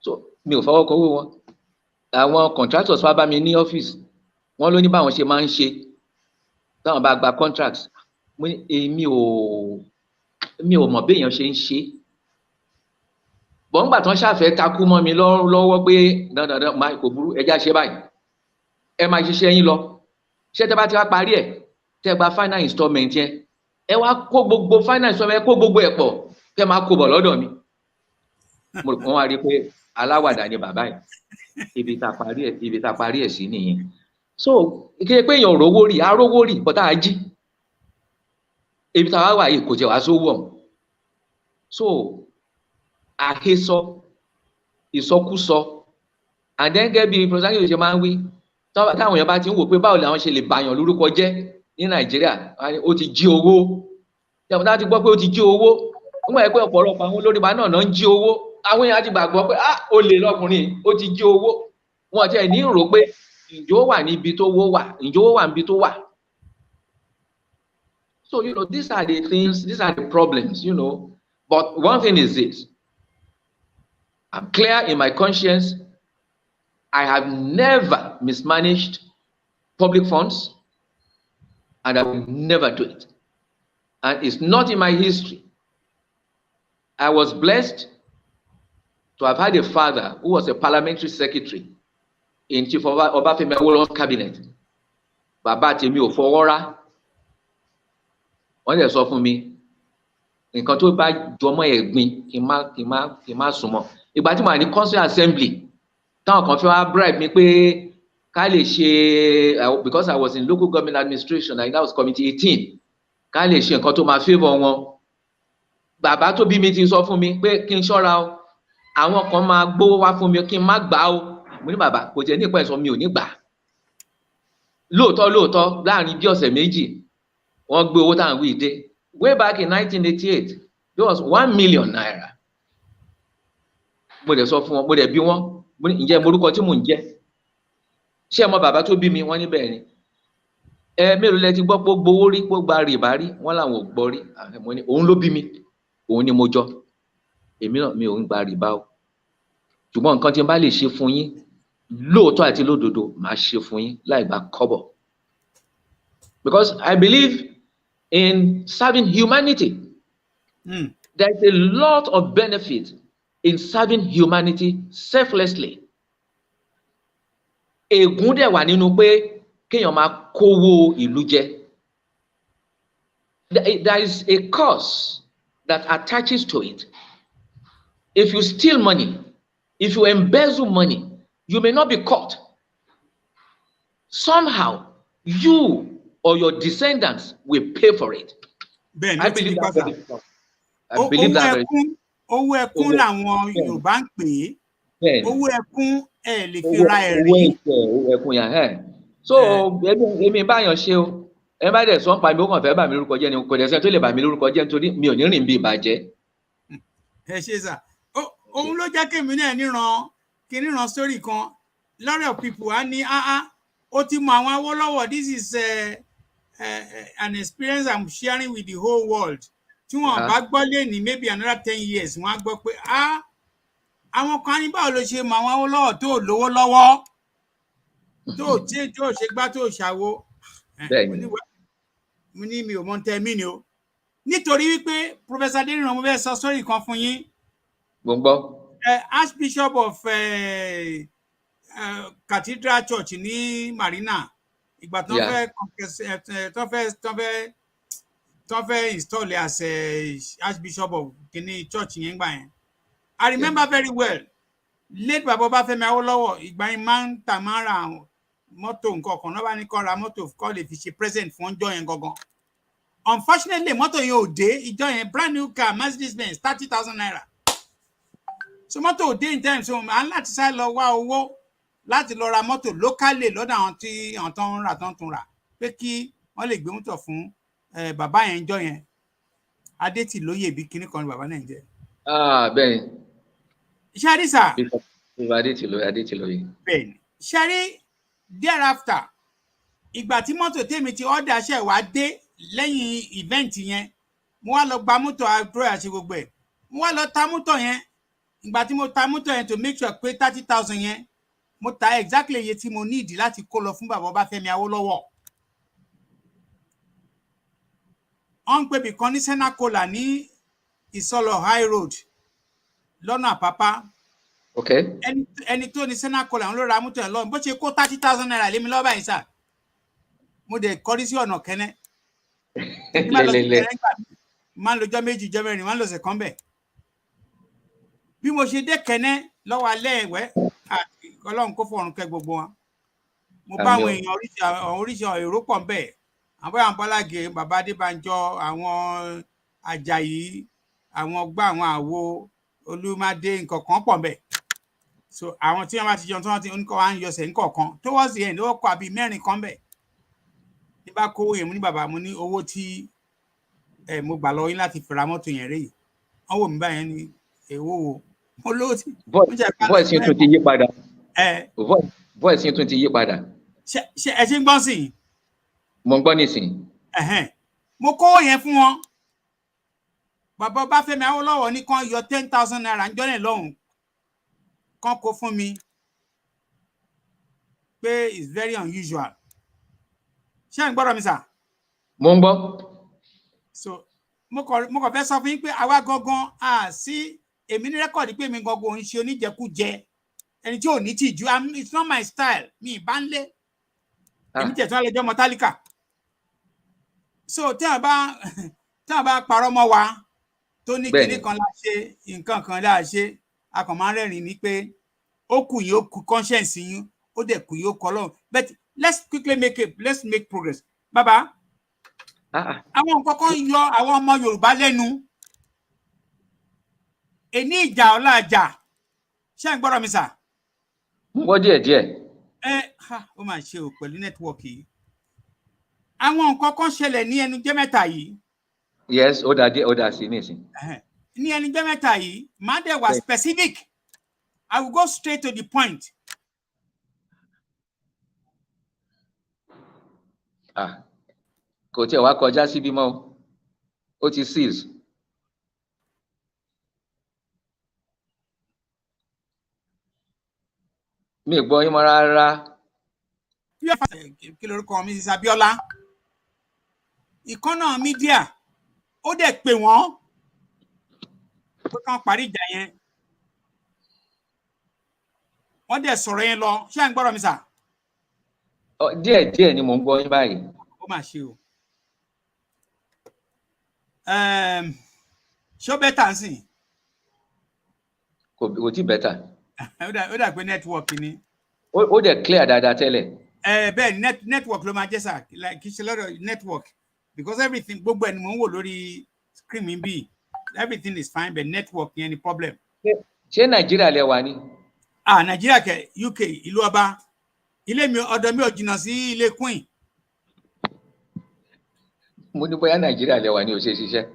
so mi ò fọwọ́ kọ́wọ́ wọn àwọn contractors wá bá mi ní ọ́fíìsì wọ́n ló ní báwọn ṣe máa ń ṣe táwọn bá gba contracts mi ò mọ̀ béèyàn ṣe ń ṣe bọ́ǹgbà tán ṣàfẹ́ takú mọ́ mi lọ́wọ́ pé dandan máa kò burú ẹjá ṣe báyìí ẹ máa ṣiṣẹ́ yín lọ ṣé tẹ́ bá ti wá parí ẹ̀ tẹ́ gba final installment yẹn ẹ wá kó gbogbo final installment ẹ kó gbogbo ẹ̀ pọ̀ kẹ́ máa kó bọ̀ lọ́dọ̀ mi mo rò pé wọ́n wá rí i pé aláwàdà ni bàbá yìí ibi tá a parí ẹ̀ sí nìyẹn so ìkéde pé èèyàn rówó rí arówó rí bọ́tà á jí ibi tá a wá wà yìí kò jẹ́ wá sówó ọ̀hún so àhesọ ìsọkúsọ àdẹ́gẹ́ bíi Professor Akintoye ṣe máa ń wí táwọn èèyàn bá ti ń wò pé báwo làwọn ṣe lè bàyàn lórúkọ jẹ́ ní Nàìjíríà ó ti jí owó ìjọba tá a ti gbọ́ pé ó ti jí owó wọ́n mọ̀ pé ọ̀pọ̀lọpọ̀ àwọn olórí wa náà ń jí owó àwọn èèyàn á ti gbàgbọ́ pé ó lè lọkùnrin ó ti jí owó wọn ti ẹ̀ ní rò pé ǹjẹ́ ó wà níbi tó wó wà ǹjẹ́ ó wà níbi tó wà. So these are the things, these are the problems, but one thing is this, I'm clear in my conscience. I have never mismanaged public funds, and I will never do it. And it's not in my history. I was blessed to have had a father who was a parliamentary secretary in Chief Obafemi Awólọ́wọ́'s cabinet. Bàbá tèmi ò fọwọ́ rá. Wọ́n lè sọ fún mi, nǹkan tó bá jọmọ́ ẹ̀gbin kí n má súnmọ́. Ìgbà tí mo wà ní council assembly, táwọn kan fẹ́ wá bribe mi pé ká lè ṣe because I was in local government administration and that was committee 18 ká lè ṣe nǹkan tó máa favour wọn. Bàbá tó bí mi ti sọ fún mi pé kí n ṣọ́ra o àwọn kan máa gbówó wá fún mi kí n má gbà o mo ní bàbá kò jẹ́ nípa ẹ̀sọ́ mi ò ní gbà. Lóòótọ́ láàrin bí ọ̀sẹ̀ méjì wọ́n gbé owó táwọn wí dé. Way back in 1988 there was 1 million naira. Mo dẹ̀ sọ fún wọn mo dẹ̀ bí wọn mo ní ǹjẹ́ morúkọ tí mò ń jẹ́ ṣé ẹ mọ bàbá tó bí mi wọ́n ní bẹ́ẹ̀ ni mélòó lẹ ti gbọ́ pé ó gbowó rí pé ó gba rìbá rí wọ́n làwọn ò gbọ́ rí mo ní òun ló bí mi òun ni mo jọ èmi náà mi ò ń gba rìbá o ṣùgbọ́n nǹkan tí n bá lè ṣe fún yín lóòótọ́ àti lódodo màá ṣe fún yín láì gba kọ́bọ̀ because I believe in serving humanity. There's a lot of benefit in serving humanity selflessly. Ègún dẹ̀ wà nínú pé kéèyàn máa kówó ìlú jẹ. There is a cost that attaches to it. If you steal money, if you embezzle money, you may not be caught. Somehow, you or your descendants will pay for it. I believe that very strong. I believe that very strong. Owó ẹkún làwọn Yorùbá ń pè é. Owó ẹkún ẹ lè fi ra ẹ̀rí. Owó ẹkún yẹn. So èmi báyọ̀ ṣe o. Ẹ bá dẹ̀ sọ ń pa mi, ó kàn fẹ́ bà mí lórúkọ jẹ́ ni, kò dẹ̀ sẹ́ni tó lè bà mí lórúkọ jẹ́ nítorí mi ò ní rìn bí ìbàjẹ́. Ẹ ṣe sà. Òun ló jẹ́ kémi náà níran story kan. Lot of people á ní ó ti mọ àwọn Awólọ́wọ̀. This is an experience I'm sharing with the whole world. Tí wọ́n bá gbọ́ lé ní maybe another 10 years, wọ́n á gbọ́ pé àwọn kan ní báwo ló ṣe mọ àwọn Awólọ́wọ̀ tó lówó lọ́wọ́, tó ṣe gbá tó ṣàwo. Mo ní mi ò mọ̀ tẹ́ mí ni o. Nítorí wípé Professor Adeniran mo fẹ́ sọ story kan fún yín. Mo gbọ́. Archbishop of Cathedral Church ní Marina, ìgbà tó fẹ́ install as Archbishop of Kini Church yẹn gbà yẹn. I remember very well. Late Baba Ọbáfẹ́mi Awólọ́wọ̀, ìgbà yẹn máa ń ra mọ́tò nǹkan kan, náà bá ní kó ra mọ́tò kó lè fi ṣe present fún ọjọ́ yẹn gangan. Unfortunately, mọ́tò yẹn ò dé ìjọ yẹn, brand new car, Mercedes-Benz, 30,000 naira. So mọ́tò ò dé in time, so à ń láti sáré lọ wá owó láti lọ ra mọ́tò locally lọ́dọ̀ àwọn tí àwọn tó ń rà tó ń tún rà, pé kí wọ́n lè gbé mọ́tò fún bàbá yẹn ìjọ yẹn. Adétìlóyè bí kinní kan ni bàbá náà ń jẹ́. Bẹ́ẹ̀ni. Ṣárí sà. Adétìlóyè. Bẹ́ẹ̀ni. Ṣárí thereafter, ìgbà tí mọ́tò tèmi ti order ṣe wá dé lẹ́yìn event yẹn, mo wá lọ gba mọ́tò àdúrà àti gbogbo ẹ̀. Mo wá lọ ta mọ́tò yẹn. Ìgbà tí mo ta mọ́tò yẹn to make sure pé 30,000 yẹn, mo ta exactly iye tí mo need láti kó lọ fún bàbá Ọbáfẹ́mi Awólọ́wọ̀. Wọ́n ń pè bí kan ní Senacola ní Ìsọlọ̀ High Road lọ́nà Àpápá. Okay. Ẹni tó ní Senacola ń lọ ra mọ́tò yẹn lọ́wọ́, bó ṣe kó 30,000 naira lé mi lọ́wọ́ báyìí sà. Mo dẹ̀ kọrí sí ọ̀nà Kẹ́nẹ́. Máa ń lọ́jọ́ méjì jọ́ mẹ́rin, máa ń lọ́sẹ̀ kan bẹ̀. Bí mo ṣe dé Kẹ́nẹ́ lọ́wọ́ alẹ́ ẹ̀wẹ́, Ọlọ́run kó fọ̀run kẹ́ gbogbo wọn. Mo bá àwọn èèyàn oríṣi èrò pọ̀ ń bẹ̀. Àwọn Bọ́lágé, bàbá Adébánjọ, àwọn Àjàyí, àwọn gbá àwọn àwo Olúmádé, nǹkan kan pọ̀ ń bẹ̀. So àwọn tí wọ́n bá ti jẹun tí wọ́n ti ń kọ́ wá ń yọsẹ̀ nǹkan kan. Towards the end, ó kọ́ àbí mẹ́rin kan bẹ̀. Ní bá kówó yẹn, mo ní bàbá, mo ní owó tí mo gbà lọ yín láti fi ra mọ́tò yẹn rèé. Wọ́n wò mí báyẹn ní èwo wo. Mo lówó tí. Voice yẹn tún ti yí padà. Voice yẹn tún ti yí padà. Ṣé ẹ ṣe ń gbọ́ sí i? Mo ń gbọ́ nísìnyí. Mo kówó yẹn fún wọn. Bàbá Ọbáfẹ́mi Awólọ́wọ̀ ní kán yọ 10,000 naira ń jọ́nà lọ́hùn. Kán kó fún mi. Pé it's very unusual. Ṣé ń gbọ́dọ̀ mi sà? Mo ń gbọ́. So mo kàn fẹ́ sọ fún yín pé àwa gangan sí èmi ní rẹ́kọ̀dì pé mi gangan ò ń ṣe oníjẹkújẹ, ẹni tí ò ní tìjú. It's not my style. Mi ìbá ń lé. Èmi tẹ̀ tí wọ́n lè jẹ́ mọ́tálíkà. So tí a bá parọ́ mọ́ wa tó ní kinní kan la ṣe, nǹkan kan la ṣe, a kàn máa ń rẹ́rìn-ín ní pé ó kù yín, ó kù conscience yín, ó dẹ̀ kù yín, ó kọ́ lọ́run. But let's make progress. Bàbá, àwọn nǹkan kan yọ àwọn ọmọ Yorùbá lẹ́nu. Èní ìjà ọ̀la àjà. Ṣé ń gbọ́dọ̀ mi sà? Mo gbọ́ díẹ̀. Ó máa ṣe o pẹ̀lú nẹ́tíwọ̀kì yìí. Àwọn nǹkan kan ṣẹlẹ̀ ní ẹnu jẹ́ mẹ́ta yìí. Yes, ó dà sí nísìn. Ní ẹnu jẹ́ mẹ́ta yìí, máa dẹ̀ wá specific. I will go straight to the point. Kò tiẹ̀ wá kọjá síbí mọ́, ó ti seize. Mi ò gbọ́ yín mọ́ rárá. Kí lorúkọ mi sí Abíọ́lá? ìkànnà media ó dẹ̀ pè wọ́n pé kán parí ìjà yẹn wọ́n dẹ̀ sọ̀rọ̀ yẹn lọ ṣé à ń gbọ́rọ̀ mi sà. díẹ̀ ni mò ń gbọ́ yín báyìí. ó mà ṣe o ṣó bẹ́tà ń sìn. kò tí bẹ́tà. ó dà pé network ni. ó dẹ̀ clear dáadáa tẹ́lẹ̀. bẹ́ẹ̀ ni network ló máa jẹ́ sà kì í ṣe lọ́dọ̀ network because everything gbogbo ẹni mò ń wò lórí screen mi bí everything is fine but network yẹn ni problem. ṣé nàìjíríà lẹ wà ní. nàìjíríà kẹ UK ìlú ọba ilé mi ọ̀dọ̀ mi ò jìnnà sí ilé queen. mo ní bóyá nàìjíríà lẹ wà ní ó ṣe ṣiṣẹ́.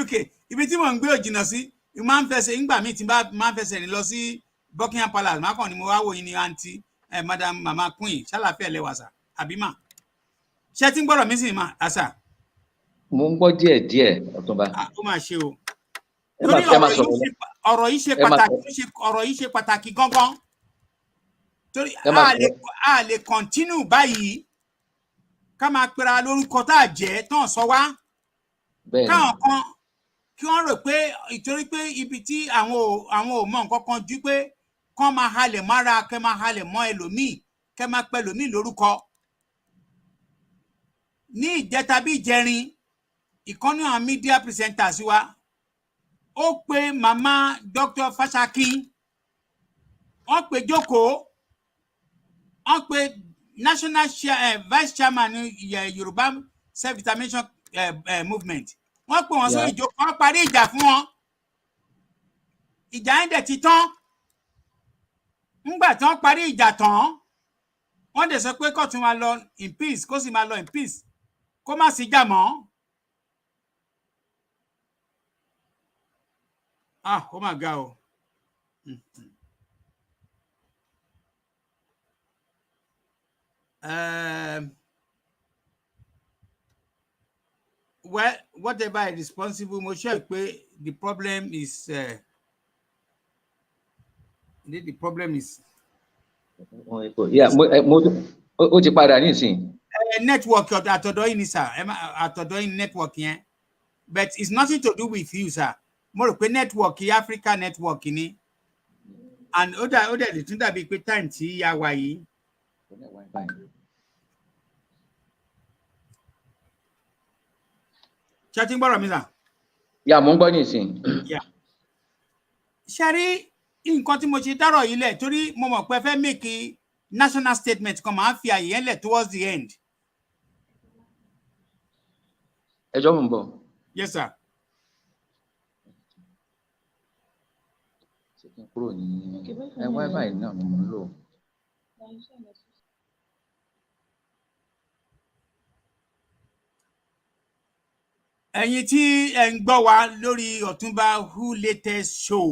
UK ibi tí mò ń gbé ò jìnnà sí máa ń fẹsẹ̀ ńgbà míì tí máa ń fẹsẹ̀ rìn lọ sí Buckingham Palace máa kàn ní mo wá wò yín ní àǹtí madam mama queen ṣàlàfẹ́ lẹ́wà sà àbí mà ṣé tí ń gbọ́dọ̀ mí sì mà àṣà. mo ń gbọ́ díẹ̀ Ọ̀túnba. ó máa ṣe o torí ọ̀rọ̀ yìí ṣe pàtàkì gangan torí a lè continue báyìí ká máa pera lórúkọ tá a jẹ́ tán sọ wá káwọn kan kí wọ́n rò pé ìtorí pé ibi tí àwọn ò mọ nǹkan kan ju pé kán máa halẹ̀ mára kẹ́ máa halẹ̀ mọ́ ẹlòmíì kẹ́ máa pẹ́ ẹlòmíì lórúkọ. ní ìjẹta bí ìjẹrin ìkànnì àwọn media presenters wa ó pe màmá Dr. Fashakin wọ́n pe jókòó wọ́n pe national vice chairman Yoruba self-determination movement wọ́n pè wọ́n sórí ìjókòó wọ́n parí ìjà fún wọn ìjà yẹn dẹ̀ ti tán ńgbà tí wọ́n parí ìjà tán wọ́n dẹ̀ sọ pé kó tún máa lọ in peace kó sì máa lọ in peace kó má sí jà mọ́. ó mà ga o. Well, whatever is responsible, mo sure pé the problem is yeah, ó ti padà nísìnyí. Network àtọ̀dọ̀ yín ni sir àtọ̀dọ̀ yín network yẹn but it's nothing to do with you sir mo rò pé network Africa network ni and ó dẹ̀ lè tún dàbí pé time tí a wà yìí. ṣé tí ń gbọ́rọ̀ mi sà. yà mo ń gbọ́ nísìnyí. ṣe rí nǹkan tí mo ṣe dárọ̀ yìí lẹ̀ torí mo mọ̀ pé fẹ́ make national statement kan máa ń fi àyè yẹn lẹ̀ towards the end. ẹjọ́ mo ń bọ̀. Yes sir. ṣé kí n kúrò ní wifi náà mo ń lò. ẹ̀yin tí ẹ ń gbọ́ wa lórí Ọ̀túnba Who Latest show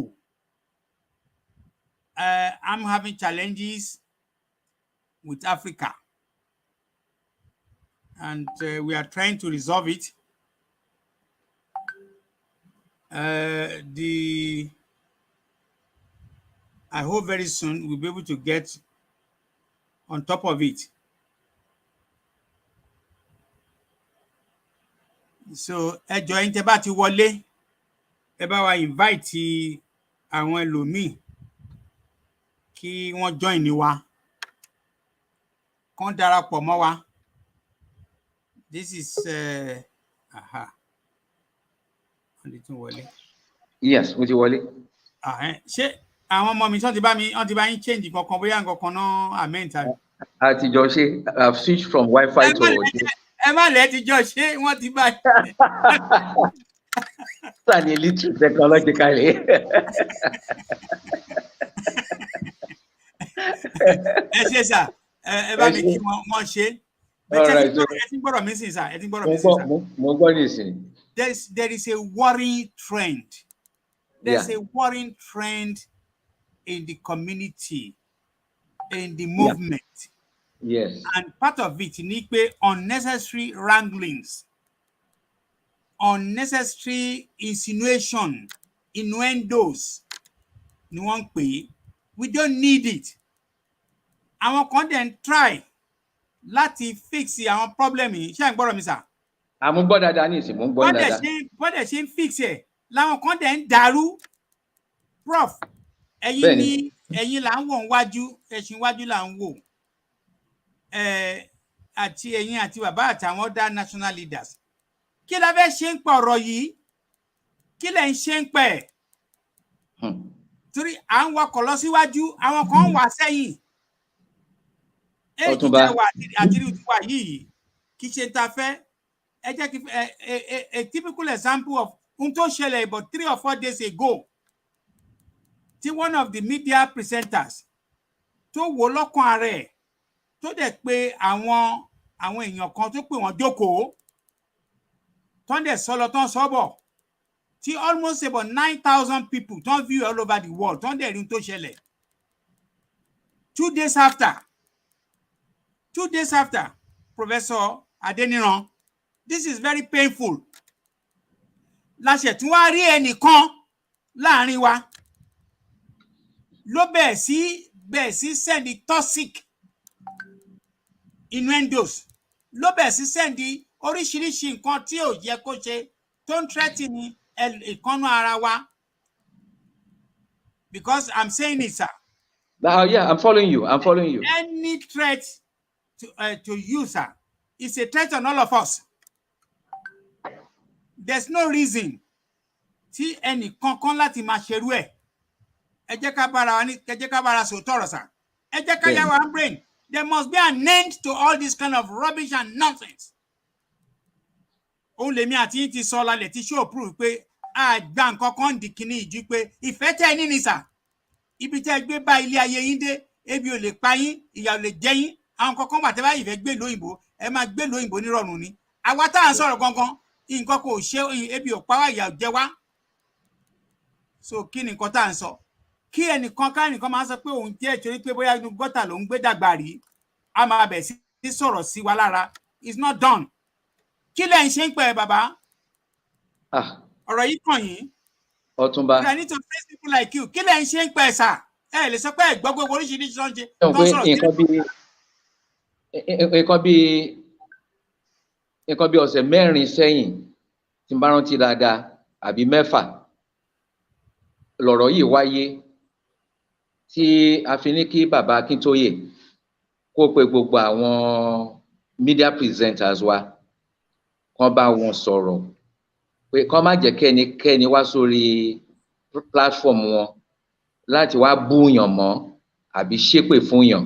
I'm having challenges with Africa and we are trying to resolve it. I hope very soon we'll be able to get on top of it. So ẹ jọ̀ọ́ ẹ̀yin tẹ́ bá ti wọlé ẹ bá wa invite àwọn ẹlòmíì kí wọ́n join ní wa kán darapọ̀ mọ́ wa. This is wọ́n lè tún wọlé. Yes, mo ti wọlé. Ṣé àwọn ọmọ mi tí wọ́n ti bá yín change kankan bóyá nǹkan náà amen tàbí. àtijọ́ ṣe I've switched from Wi-Fi to. ẹ má lẹ́ ti jọ ṣé wọ́n ti bá yín. An illiterate technologically. ẹ ṣe sà ẹ bá mi kí wọ́n ṣe. ẹ ti gbọ́dọ̀ mí sìn sà ẹ ti gbọ́dọ̀ mí sìn sà. mo gbọ́ nísìn. There is a worrying trend. There's a worrying trend in the community, in the movement. Yes. And part of it ni pé unnecessary wranglings, unnecessary insinuation, innuendos ni wọ́n pè. We don't need it. Àwọn kan dẹ̀ ń try láti fix àwọn problem yìí ṣé ń gbọ́rọ̀ mi sà. àmú gbọ́ dáadáa ní ìsìn mò ń gbọ́ dáadáa. bọ́dẹ̀ ṣe ń fix ẹ̀ làwọn kan dẹ̀ ń dàrú. Prof ẹ̀yin là ń wò wájú ẹ̀sìn wájú là ń wò àti ẹ̀yin àti bàbá àtàwọn other national leaders. Kí la fẹ́ ṣe ń pa ọ̀rọ̀ yìí? Kí lẹ̀ ń ṣe ń pẹ̀? Torí à ń wakọ̀ lọ síwájú àwọn kan ń wà sẹ́yìn. Èyí tẹ́ wà àtìrí ìtura yìí kì í ṣe ta fẹ́. Ẹ jẹ́ kí a typical example of ohun tó ṣẹlẹ̀ about 3 or 4 days ago. Tí one of the media presenters tó wò lọ́kàn ara ẹ̀ tó dẹ̀ pé àwọn èèyàn kan tó pè wọ́n jókòó tó ń dẹ̀ sọ́lọ tó ń sọ́bọ̀ tí almost about 9,000 people tó ń view all over the world tó ń dẹ̀ rí tó ṣẹlẹ̀. 2 days after Professor Adeniran, this is very painful. Láṣẹ tí wọ́n rí ẹnìkan láàrin wa ló bẹ̀ẹ̀ sí send toxic innuendos ló bẹ̀ẹ̀ sí send oríṣiríṣi nǹkan tí ò yẹ kó ṣe tó ń threaten ìkànnú ara wa. Because I'm saying it, sir. Yeah, I'm following you. Any threat to you, sir, is a threat on all of us. There's no reason tí ẹnì kankan láti máa ṣerú ẹ̀. Ẹ jẹ́ ká bára sòótọ́ ọ̀rọ̀ sà. Ẹ jẹ́ ká yá wa brain. There must be an end to all this kind of rubbish and nonsense. Òun lèmi àti yín ti sọ lálẹ́ tí show prove pé àgbà nǹkan kan di kíní ìjú pé ìfẹ́ tẹ́ ẹ ní ni sà. Ibi tẹ́ ẹ gbé bá ilé ayé yín dé, ebi ò lè pa yín, ìyà ò lè jẹ yín. Àwọn kankan wà tẹ́ bá ìfẹ́ gbé lóyìnbó, ẹ máa gbé lóyìnbó nírọ̀rùn ni. Àwa tá à ń sọ̀rọ̀ gangan, nǹkan kò ṣe ebi ò pa wá, ìyà ò jẹ wá. So kí ni nǹkan tá à ń sọ? Kí ẹnìkan máa sọ pé òun jẹ́ ìtorí pé bóyá inú gọ́tà ló ń gbé dàgbà rí, a máa bẹ̀ sí sọ̀rọ̀ sí wa lára. It's not done. Kí lẹ̀ ń ṣe ń pẹ́ bàbá? Ọ̀rọ̀ yìí kàn yín. Ọ̀túnba. I need to face people like you. Kí lẹ̀ ń ṣe ń pẹ́ sà? Ẹ lè sọ pé ẹ gbọ́ gbogbo oríṣiríṣi tó ń ṣe. Nǹkan bí ọ̀sẹ̀ 4 sẹ́yìn tí n bá rántí dáadáa àbí 6 lọ̀rọ̀ yìí wáyé tí a fi ní kí bàbá Akíntóyè kó pe gbogbo àwọn media presenters wa kán bá wọn sọ̀rọ̀ pé kán má jẹ́ kẹ́nikẹ́ni wá sórí platform wọn láti wá búyàn mọ́ àbí ṣépè fún yàn.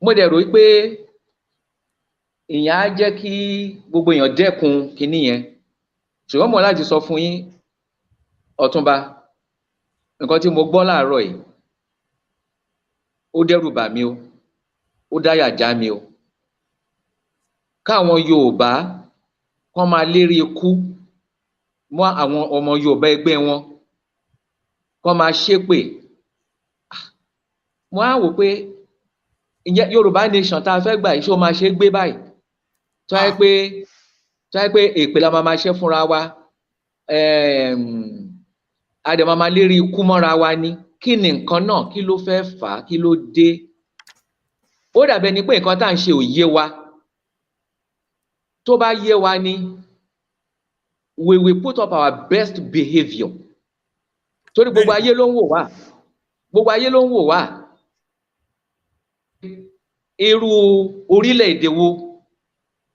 Mo dẹ̀ rò pé ìyẹn á jẹ́ kí gbogbo èèyàn dẹ́kun kinní yẹn. Ṣùgbọ́n mo láti sọ fún yín Ọ̀túnba, nǹkan tí mo gbọ́ láàárọ̀ yìí ó dẹ́rù bà mí o, ó dáyà já mi o. Káwọn Yorùbá kán máa lérí ikú mọ́ àwọn ọmọ Yorùbá ẹgbẹ́ wọn, kán máa ṣépè. Mo á wò pé ìyẹn Yorùbá nation tá a fẹ́ gbà iṣẹ́ ó máa ṣe gbé báyìí. Tó yẹ pé èpè la máa ṣe fúnra wa, a dẹ̀ máa lérí ikú mọ́ra wa ni. Kí ni nǹkan náà? Kí ló fẹ́ fà á? Kí ló dé? Ó dàbẹ̀ ni pé nǹkan tá à ń ṣe ò yé wa. Tó bá yé wa ni, we will put up our best behaviour. Torí gbogbo ayé ló ń wò wá. Gbogbo ayé ló ń wò wá. Irú orílẹ̀-èdè wo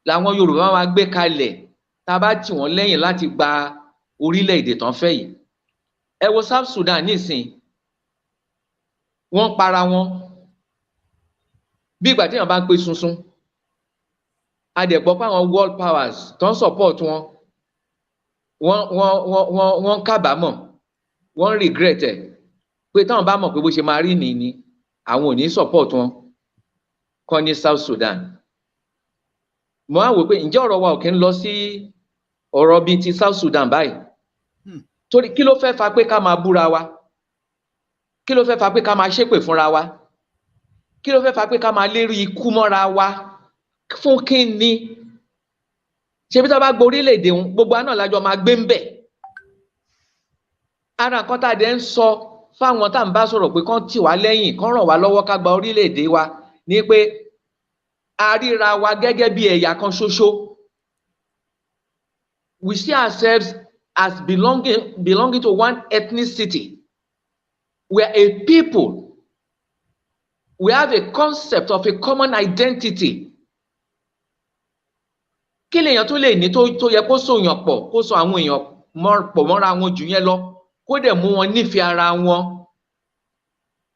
làwọn Yorùbá máa gbé kalẹ̀ tá a bá tì wọ́n lẹ́yìn láti gba orílẹ̀-èdè tán fẹ́ yìí? Ẹ wo South Sudan nísìn, wọ́n para wọn bí ìgbà tí èèyàn bá ń pe sunsun. A dẹ̀ gbọ́ pé àwọn world powers tó ń support wọ́n kábàámọ̀, wọ́n regret ẹ̀ pé táwọn bá mọ̀ pé bó ṣe máa rí nìyí ni àwọn ò ní support wọn kọ́ ní South Sudan. Mo á wò pé ǹjẹ́ ọ̀rọ̀ wa ò kí ń lọ sí ọ̀rọ̀ bíi ti South Sudan báyìí? Torí kí ló fẹ́ fa pé ká máa búra wa? Kí ló fẹ́ fa pé ká máa ṣépè fúnra wa? Kí ló fẹ́ fa pé ká máa lérí ikú mọ́ra wa? Fún kí ni? Ṣebí tá a bá gba orílẹ̀-èdè òun, gbogbo àná lájọ máa gbé ń bẹ̀. Ara nǹkan tá a dẹ̀ ń sọ fáwọn tá à ń bá sọ̀rọ̀ pé kán tì wá lẹ́yìn, kán ràn wá lọ́wọ́ ká gba orílẹ̀-èdè wa, ní pé a ríra wa gẹ́gẹ́ bí ẹ̀yà kan ṣoṣo. We see ourselves as belonging to one ethnicity. We are a people. We have a concept of a common identity. Kí lèèyàn tó lè ní tó yẹ kó so èèyàn pọ̀, kó so àwọn èèyàn pọ̀ mọ́ra wọn jù yẹn lọ, kó dẹ̀ mú wọn nífẹ̀ẹ́ ara wọn.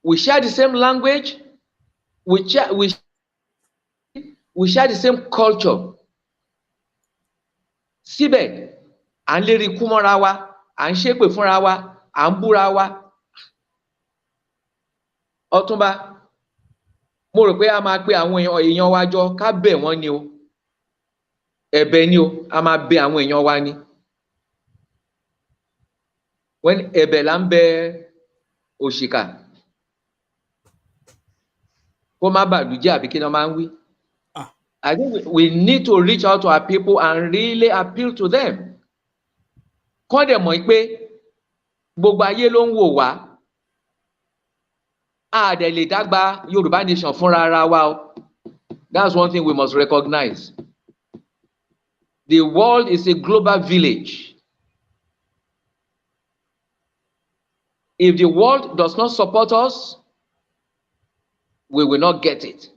We share the same language. We share the same culture. Síbẹ̀, à ń lérí ikú mọ́ra wa, à ń ṣépè fúnra wa, à ń búra wa. Ọ̀túnba, mo rò pé a máa pe àwọn èèyàn wa jọ ká bẹ̀ wọ́n ni o. Ẹ̀bẹ̀ ni o, a máa bẹ̀ àwọn èèyàn wa ni. Ẹ̀bẹ̀ là ń bẹ òṣìkà. Kó má bàlújẹ́ àbí kí ni wọ́n máa ń wí. I think we need to reach out to our people and really appeal to them. Kọ́ dẹ̀ mọ̀ pé gbogbo ayé ló ń wò wá. A dẹ̀ lè dágbà Yorùbá nation fúnra ara wa o. That's one thing we must recognize. The world is a global village. If the world does not support us, we will not get it.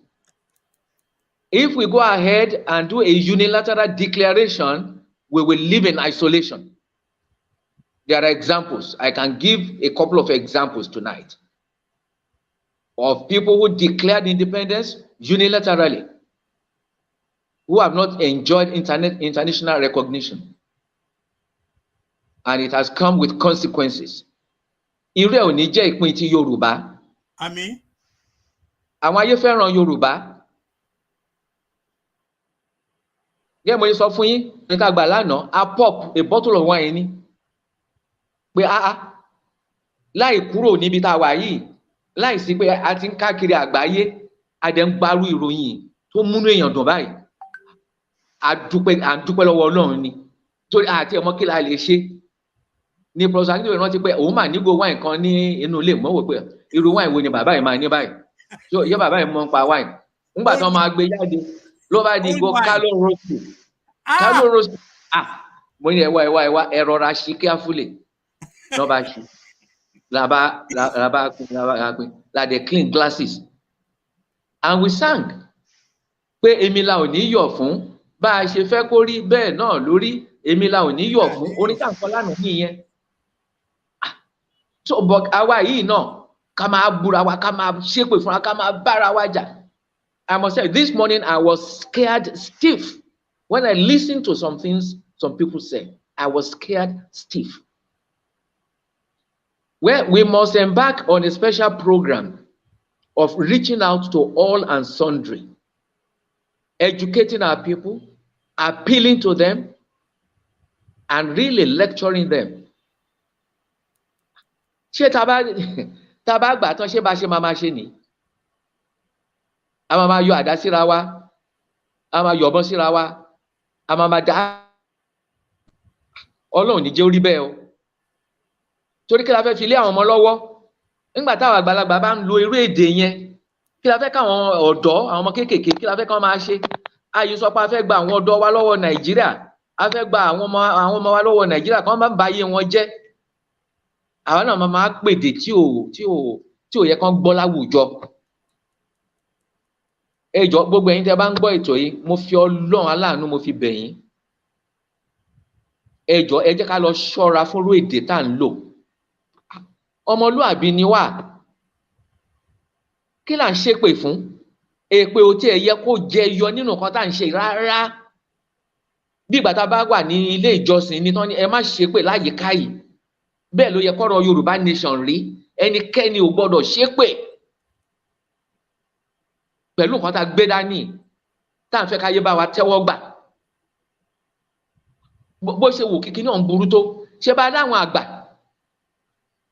If we go ahead and do a unilateral declaration, we will live in isolation. There are examples. I can give a couple of examples tonight of people who declared independence unilaterally, who have not enjoyed international recognition. And it has come with consequences. Irú ẹ̀ ò ní jẹ́ ìpín ti Yorùbá. Àmín. Àwọn ayé fẹ́ràn Yorùbá. Gẹ́gẹ́ mo sọ fún yín, nǹkan àgbà lánàá, a pop a bottle of wine ni. Pé láì kúrò níbi tá a wà yìí, láì sí pé a ti ń káàkiri àgbáyé, a dẹ̀ ń gbarú ìròyìn tó múnú èèyàn dùn báyìí. À ń dúpẹ́ lọ́wọ́ Ọlọ́run ni. Torí àti ẹ̀mọ́ kí la lè ṣe. Ní Prof Akíndélé rántí pé òun máa nígbò wáìn kan ní inú ilé mọ́wọ́ pé irú wáìn wo ni bàbá yìí máa ní báyìí. Yẹ bàbá yìí mọ́ ń pa wáìn. Nígbà tí wọ́n máa gbé jáde, ló bá di go Káló roast. Káló roast. Mo ní ẹwà ẹ rọra ṣí carefully. Lọ́ bá ṣí. La dey clean glasses. And we sang. Pé èmi la ò ní yọ̀ fún. Bá a ṣe fẹ́ kó rí bẹ́ẹ̀ náà lórí. Èmi la ò ní yọ̀ fún. Orin tá à ń kọ lánàá nìyẹn. So, but àwa yìí náà, ká máa búra wa, ká máa ṣépè fúnra, ká máa bára wa jà. I must say, this morning I was scared stiff. When I listened to some things some people say, I was scared stiff. Well, we must embark on a special program of reaching out to all and sundry, educating our people, appealing to them, and really lecturing them. Ṣé tá bá gbà tán ṣé bá ṣe máa ṣe ni? A máa yọ àdá síra wa, a máa yọ̀bọ̀n síra wa, a máa dá. Ọlọ́run ní jẹ́ orí bẹ́ẹ̀ o. Torí kí la fẹ́ fi lé àwọn ọmọ lọ́wọ́? Nígbà táwọn àgbàlagbà bá ń lo irú èdè yẹn, kí la fẹ́ káwọn ọ̀dọ́, àwọn ọmọ kéékèèké, kí la fẹ́ káwọn máa ṣe? Ayé sọ pé a fẹ́ gba àwọn ọ̀dọ́ wa lọ́wọ́ Nàìjíríà, a fẹ́ gba àwọn ọmọ wa lọ́wọ́ Nàìjíríà, kí wọ́n má bà ayé wọn jẹ́. Àwọn náà máa pèdè tí ò yẹ kán gbọ́ láwùjọ. Ẹ jọ̀ọ́ gbogbo ẹ̀yin tẹ́ bá ń gbọ́ ètò yìí, mo fi Ọlọ́run aláàánú mo fi bẹ̀ yín. Ẹ jọ̀ọ́ ẹ jẹ́ ká lọ ṣọ́ra fúnrú èdè tá à ń lò. Ọmọlúàbí ni wá. Kí là ń ṣépè fún? Èpè ò tí ẹ yẹ kó jẹyọ nínú nǹkan tá à ń ṣe rárá. Bí ìgbà tá a bá wà ní ilé ìjọsìn ní tán ni ẹ má ṣépè láyìíká yìí. Bẹ́ẹ̀ ló yẹ kọ́rọ̀ Yorùbá nation rí. Ẹnikẹ́ni ò gbọ́dọ̀ ṣépè pẹ̀lú nǹkan tá a gbé dání tá à ń fẹ́ káyé bá wa tẹ́wọ́ gbà. Bó ṣe wù kíkí náà ń burú tó, ṣe bá dáwọn àgbà.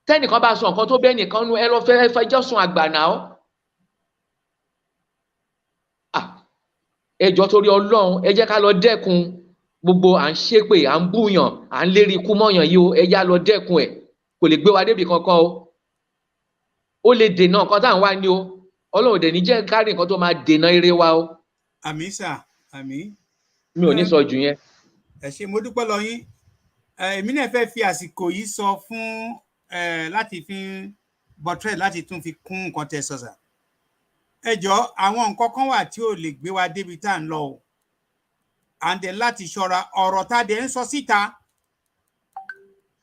Tẹ́nìkan bá sọ nǹkan tó bẹ́ẹ̀ nìkan nu ẹ lọ fẹjọ́ sùn àgbà náà. Ẹ jọ̀ọ́ torí Ọlọ́run, ẹ jẹ́ ká lọ dẹ́kun gbogbo à ń ṣépè, à ń búyàn, à ń lérí ikú mọ́yàn yìí o, ẹ já lọ dẹ́kun ẹ̀. Kò lè gbé wa débi kankan o. Ó lè dènà nǹkan tá à ń wá ní o. Ọlọ́run dẹ̀ ní jẹ́ kárí nǹkan tó máa dènà ire wa o. Àmín sà, àmín. Mi ò ní sọ jù yẹn. Ẹ ṣé, mo dúpẹ́ lọ yín. Èmi náà fẹ́ fi àsìkò yìí sọ fún láti fi bọ̀trẹ́ láti tún fi kún nǹkan tẹ́ sọ sà. Ẹ jọ̀ọ́, àwọn nǹkan kan wà tí ò lè gbé wa débi tá à ń lọ o. And then láti ṣọ́ra, ọ̀rọ̀ tá a dẹ̀ ń sọ síta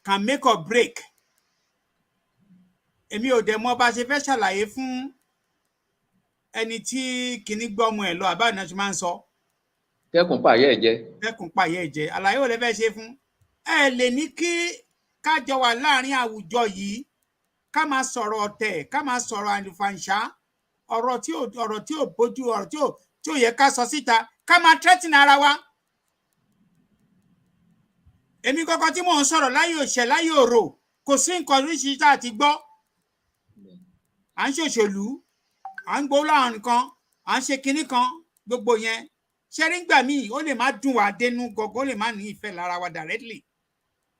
can make or break. Èmi ò dẹ̀ mọ̀ bá ṣe fẹ́ ṣàlàyé fún ẹni tí kìíní gbọ́ ọmọ ẹ̀ lọ àbá ìnáṣọ máa ń sọ. Kẹ́kùn pààyẹ́ ẹ̀ jẹ. Kẹ́kùn pààyẹ́ ẹ̀ jẹ. Àlàyé ò lè fẹ́ ṣe fún. Ẹ lè ní kí kájọ wà láàrin àwùjọ yìí ká máa sọ̀rọ̀ ọ̀tẹ̀, ká máa sọ̀rọ̀ àlùfàǹṣá, ọ̀rọ̀ tí ò bójú, ọ̀rọ̀ tí ò yẹ ká sọ síta, ká máa threaten ara wa. Èmi kọ́kọ́ tí mò ń sọ̀rọ̀ láyé òṣẹ̀ láyé òrò, kò sí nǹkan oríṣiríṣi tá a ti gbọ́. À ń ṣòṣèlú, à ń gbowó láwọn nǹkan, à ń ṣe kinní kan, gbogbo yẹn. Ṣẹ́rí ńgbà míì ó lè má dùn wá dénú gọ́gọ́, ó lè má ní ìfẹ́ lára wa directly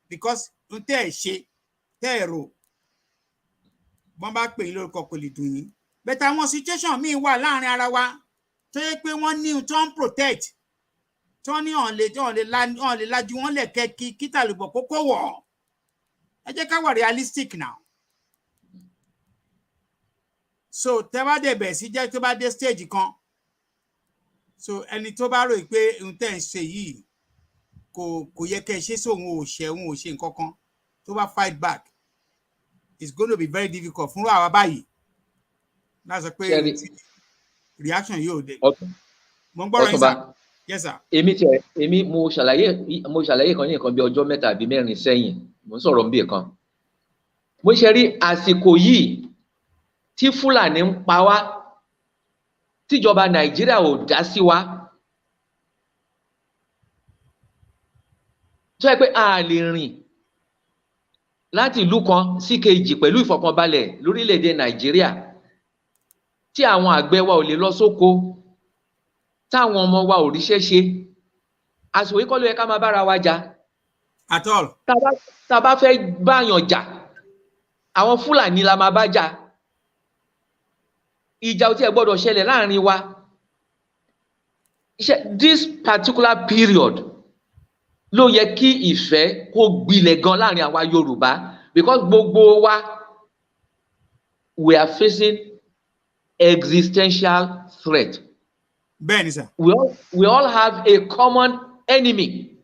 because n tẹ́ ẹ̀ ṣe, tẹ́ ẹ̀ rò, wọ́n bá pè yín lórúkọ kò lè dùn yín. But àwọn situation míì wà láàrin ara wa tó yẹ pé wọ́n ní tó ń protect, tí wọ́n ní ọ̀n lè lajú wọn lẹ̀kẹ́ kí tàlùbọ̀ kókó wọ̀. Ẹ jẹ́ ká wà realistic now. So tẹ́ bá dẹ̀ bẹ̀ sí jẹ́ tó bá dé stage kan, so ẹni tó bá rò pé ohun tẹ́ ń ṣe yìí kò yẹ kẹ́ ẹ ṣe sí òun ò ṣe nǹkan kan, tó bá fight back, it's going to be very difficult fún àwa báyìí láti sọ pé reaction yóò dé. Mo ń gbọ́rọ̀ yín sà. Yes sir. Èmi mo ṣàlàyé kan ní nǹkan bí ọjọ́ 3 àbí 4 sẹ́yìn, mo ń sọ̀rọ̀ níbì kan. Mo ṣe rí àsìkò yìí tí Fúlàní ń pa wá, tíjọba Nàìjíríà ò dá sí wa, tó yẹ pé a lè rìn láti ìlú kan sí kejì pẹ̀lú ìfọ̀kànbalẹ̀ lórílẹ̀‐èdè Nàìjíríà, tí àwọn àgbẹ̀ wa ò lè lọ sóko, táwọn ọmọ wa ò ríṣẹ́ ṣe. Àsìkò yìí kọ́ ló yẹ ká máa bára wa jà. At all. Tá a bá fẹ́ báyàn jà, àwọn Fúlàní la máa bá jà. Ìjà ò tiẹ̀ gbọ́dọ̀ ṣẹlẹ̀ láàrin wa. This particular period ló yẹ kí ìfẹ́ kó gbilẹ̀ gan láàrin àwa Yorùbá, because gbogbo wa we are facing existential threat. Bẹ́ẹ̀ni sà. We all have a common enemy.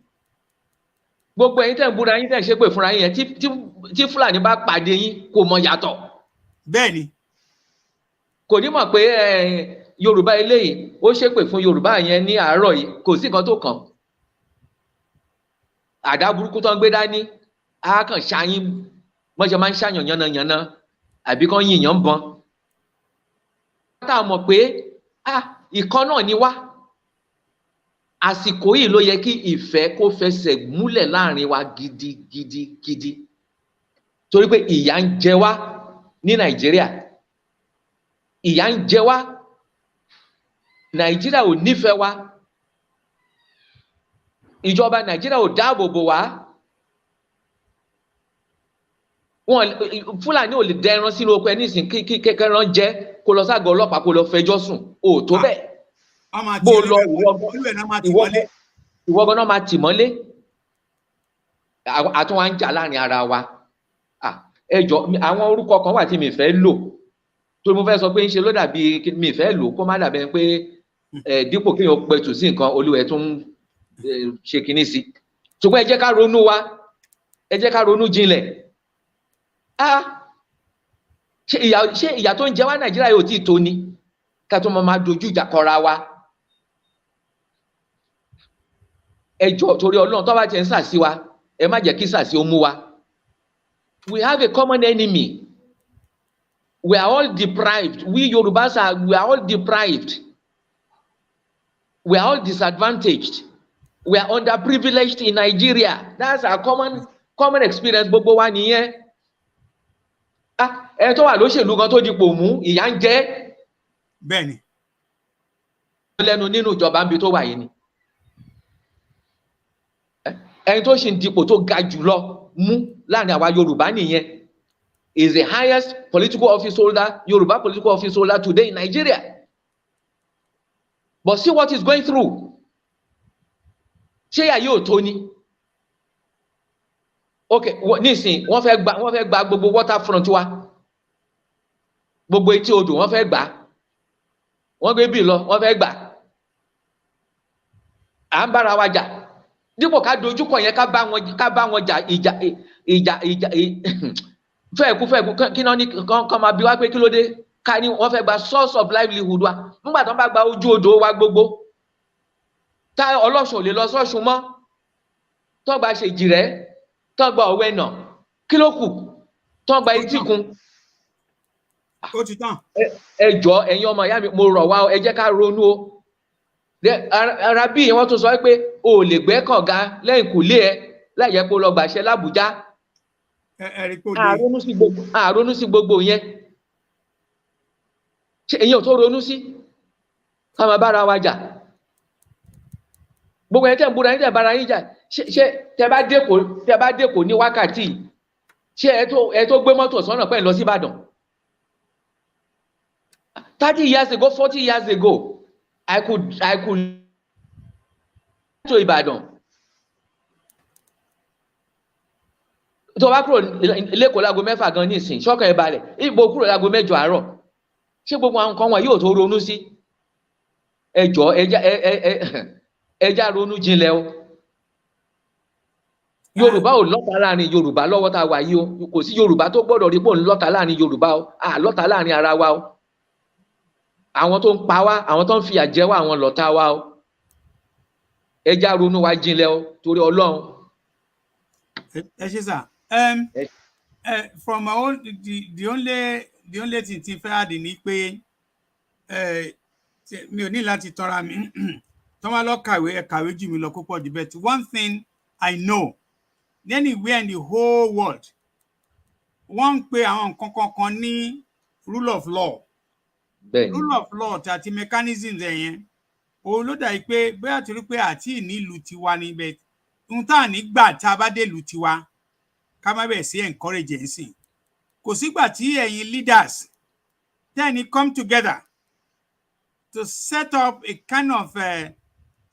Gbogbo ẹ̀yin tẹ́ ń búra yín tẹ́ ń ṣépè fúnra yín yẹn, tí Fúlàní bá pàdé yín kò mọ yàtọ̀. Bẹ́ẹ̀ni. Kò ní mọ̀ pé Yorùbá eléyìí ó ṣépè fún Yorùbá yẹn ní àárọ̀ yìí, kò sí nǹkan tó kàn. Àdá burúkú tó ń gbé dání á kàn ṣáyín, wọ́n ṣe máa ń ṣàyàn yánnayànna àbí kán yìnyàn ń bọn. Tá a mọ̀ pé ìkan náà ni wá. Àsìkò yìí ló yẹ kí ìfẹ́ kó fẹsẹ̀ múlẹ̀ láàrin wa gidigidi. Torí pé ìyà ń jẹ wá ní Nàìjíríà. Ìyà ń jẹ wá. Nàìjíríà ò nífẹ̀ẹ́ wa. Ìjọba Nàìjíríà ò dáàbò bò wá. Fúlàní ò lè dẹ ẹran sínú oko ẹ nísìn kí kẹran jẹ kó lọ ságọ́ ọlọ́pàá kó lọ fẹjọ́ sùn. Ò tó bẹ́ẹ̀. Bó lọ ìwọ gan náà máa tì mọ́lé. Àtún wa ń jà láàrin ara wa. Ẹ jọ̀ọ́, àwọn orúkọ kan wà tí mi fẹ́ lò, tó mo fẹ́ sọ pé ń ṣe ló dàbí mi fẹ́ lò kó má dàbí pé dípò kéèyàn pẹ̀tù sí nǹkan olúwẹ̀ tó ń ṣe kinní sí. Ṣùgbọ́n ẹ jẹ́ ká ronú wa, ẹ jẹ́ ká ronú jinlẹ̀. Ṣé ìyà tó ń jẹ wá Nàìjíríà yóò tí ì tó ni ká tó máa dojú ìjà kọra wa? Ẹ jọ̀ọ́ torí Ọlọ́run, tó bá tiẹ̀ ń sàsí wa, ẹ má jẹ́ kí sàsí ó mú wa. We have a common enemy. We are all deprived. We Yorubas we are all deprived. We are all disadvantaged. We are underprivileged in Nigeria. That's our common experience. Gbogbo wa nìyẹn. Ẹ tó wà lóṣèlú gan tó dipò mú, ìyà ń jẹ. Bẹ́ẹ̀ni. Lẹ́nu nínú ìjọba ń bi tó wà yìí ni. Ẹni tó ṣì ń dipò tó ga jùlọ mú láàrin àwa Yorùbá nìyẹn. is the highest political office holder, Yoruba political office holder today in Nigeria. But see what he's going through. Ṣé àyè ò tó ni? Okay, nísìn wọ́n fẹ́ gba gbogbo waterfront wa. Gbogbo etí odò wọ́n fẹ́ gbà. Wọ́n gbé bí lọ, wọ́n fẹ́ gbà. À ń bára wa jà. Dípò ká dojúkọ yẹn ká bá wọn jà ìjà fẹ́ẹ̀kú kí náà ní kan máa bí wá pé kí ló dé ká ní wọ́n fẹ́ gba source of livelihood wa nígbà tó ń bá gba ojú odò wa gbogbo tá ọlọ́ṣun ò lè lọ sọ́ṣun mọ́ tó gba ṣèjì rẹ̀ tó gba ọ̀wẹ́ nà kí ló kù tó gba etíkun. Ó ti tán. Ẹ jọ̀ọ́ ẹ̀yin ọmọ ìyá mi mo rọ̀ wá ẹ jẹ́ ká ronú o. Ara bí wọ́n tún sọ pé o ò lè gbẹ́ kànga lẹ́yìn kùlé ẹ láì yẹ kó lọ gbàṣẹ l'Ábùjá. Àronú sí gbogbo yẹn. Ṣé èyí ò tó ronú sí? Ká máa bára wa jà. Gbogbo ẹ̀ tẹ́ ń búra yín tẹ́ bára yín jà. Ṣé tẹ́ bá dẹ́kọ̀ ní wákàtí ṣé ẹ tó gbé mọ́tò sọ́nà pẹ́ lọ sí Ìbàdàn? 30 years ago, 40 years ago, I could to Ìbàdàn. Tó bá kúrò lẹ́kọ̀ọ́ lágo 6 gan nísìn ṣọ́kàn ẹ balẹ̀ ìbò kúrò lágo 6 àárọ̀ ṣé gbogbo àwọn nǹkan wọn yóò tó ronú sí? Ẹ jọ̀ọ́ ẹjá ronú jinlẹ̀ o. Yorùbá ò lọ́ta láàrin Yorùbá lọ́wọ́ tá a wà yìí o. Kò sí Yorùbá tó gbọ́dọ̀ rí pò ń lọ́ta láàrin Yorùbá o. Lọ́ta láàrin ara wa o. Àwọn tó ń pa wá àwọn tó ń fi àjẹ wá àwọn lọ́ta wa o. Ẹjá ronú wa jinlẹ̀ o torí Ọlọ́run. Ẹ ṣé sà. From my own the only thing tí fẹ́ àdì ni pé mi ò ní láti tọ́ra mi tó máa lọ kàwé jù mí lọ púpọ̀ jù bẹ́ẹ̀. One thing I know anywhere in the whole world wọ́n ń pe àwọn nǹkan kankan ní rule of law. Rule of law àti mechanisms ẹ̀yẹn òun ló dàbí pé bóyá torí pé àti nílùú tiwa níbẹ̀ ohun tá à ní gbà tá a bá dé ìlú tiwa ká má bẹ̀rẹ̀ sí encourage ẹ̀ ń sìn. Kò sígbà tí ẹ̀yin leaders then you come together to set up a kind of a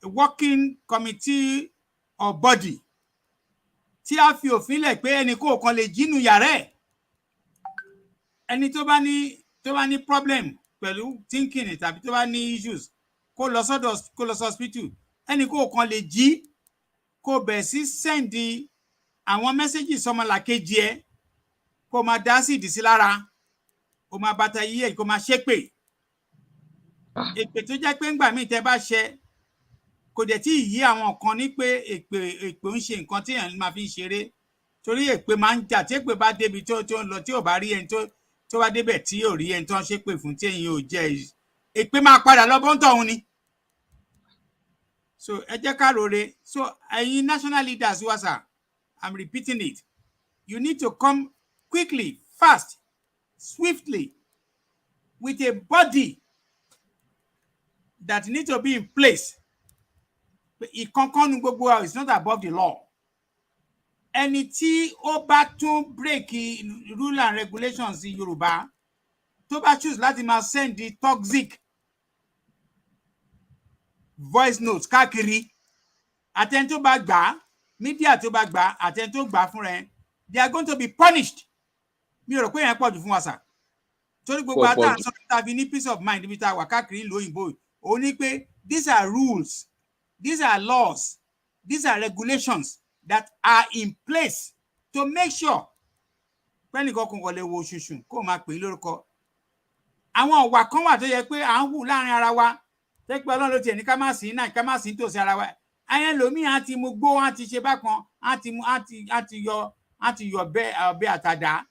working committee or body tí a fi òfin lẹ̀ pé ẹnì kọ̀ọ̀kan lè jínú yàrá ẹ̀. Ẹni tó bá ní problem pẹ̀lú thinking tàbí tó bá ní issues kó lọ sí hospital ẹnì kọ̀ọ̀kan lè jí kó bẹ̀ sí send àwọn messages sọmọlàkejì ẹ kó máa dá sí ìdí sí lára kó máa bàtà yí ẹ kó máa ṣépè. Èpè tó jẹ́ pé ńgbà míì tẹ́ bá ṣe kò dẹ̀ tí yí àwọn kan ní pé èpè ń ṣe nǹkan tí èèyàn máa fi ń ṣeré torí èpè máa ń jà tí èpè bá débi tó ń lọ tí ò bá rí ẹni tó bá débẹ̀ tí ò rí ẹni tó ń ṣépè fún tí èèyàn ò jẹ́ èpè máa padà lọ bó ń tọ̀hún ni. So ẹ jẹ́ ká rore. So ẹ̀yin national leaders wa sir, I'm repeating it. You need to come quickly, fast, swiftly with a body that need to be in place. Ìkankan gbogbo wa is not above the law. Ẹni tí ó bá tún break rule and regulations in Yorùbá tó bá choose láti máa send the toxic voice notes káàkiri àtẹni tó bá gbà media tó bá gbà àtẹni tó gbà fún rẹ̀ they are going to be punished. Mi ò rò pé yẹn pọ̀ jù fún wa sà torí gbogbo àtàwọn sọ ta fi ní peace of mind níbi tá a wà káàkiri ìlú òyìnbó òun ní pé these are rules, these are laws, these are regulations that are in place to make sure pẹ́nìkan kò lè wo ṣùṣù kó máa pè é lórúkọ. Àwọn ọ̀wà kan wà tó yẹ pé à ń hù láàrin ara wa tẹ́ pé Ọlọ́run ló tiẹ̀ ní ká má sí náà ká má sí tòsí ara wa. Ayé lòmíì á ti mú gbó á ti ṣe bákan á ti yọ ọ̀bẹ àtàdá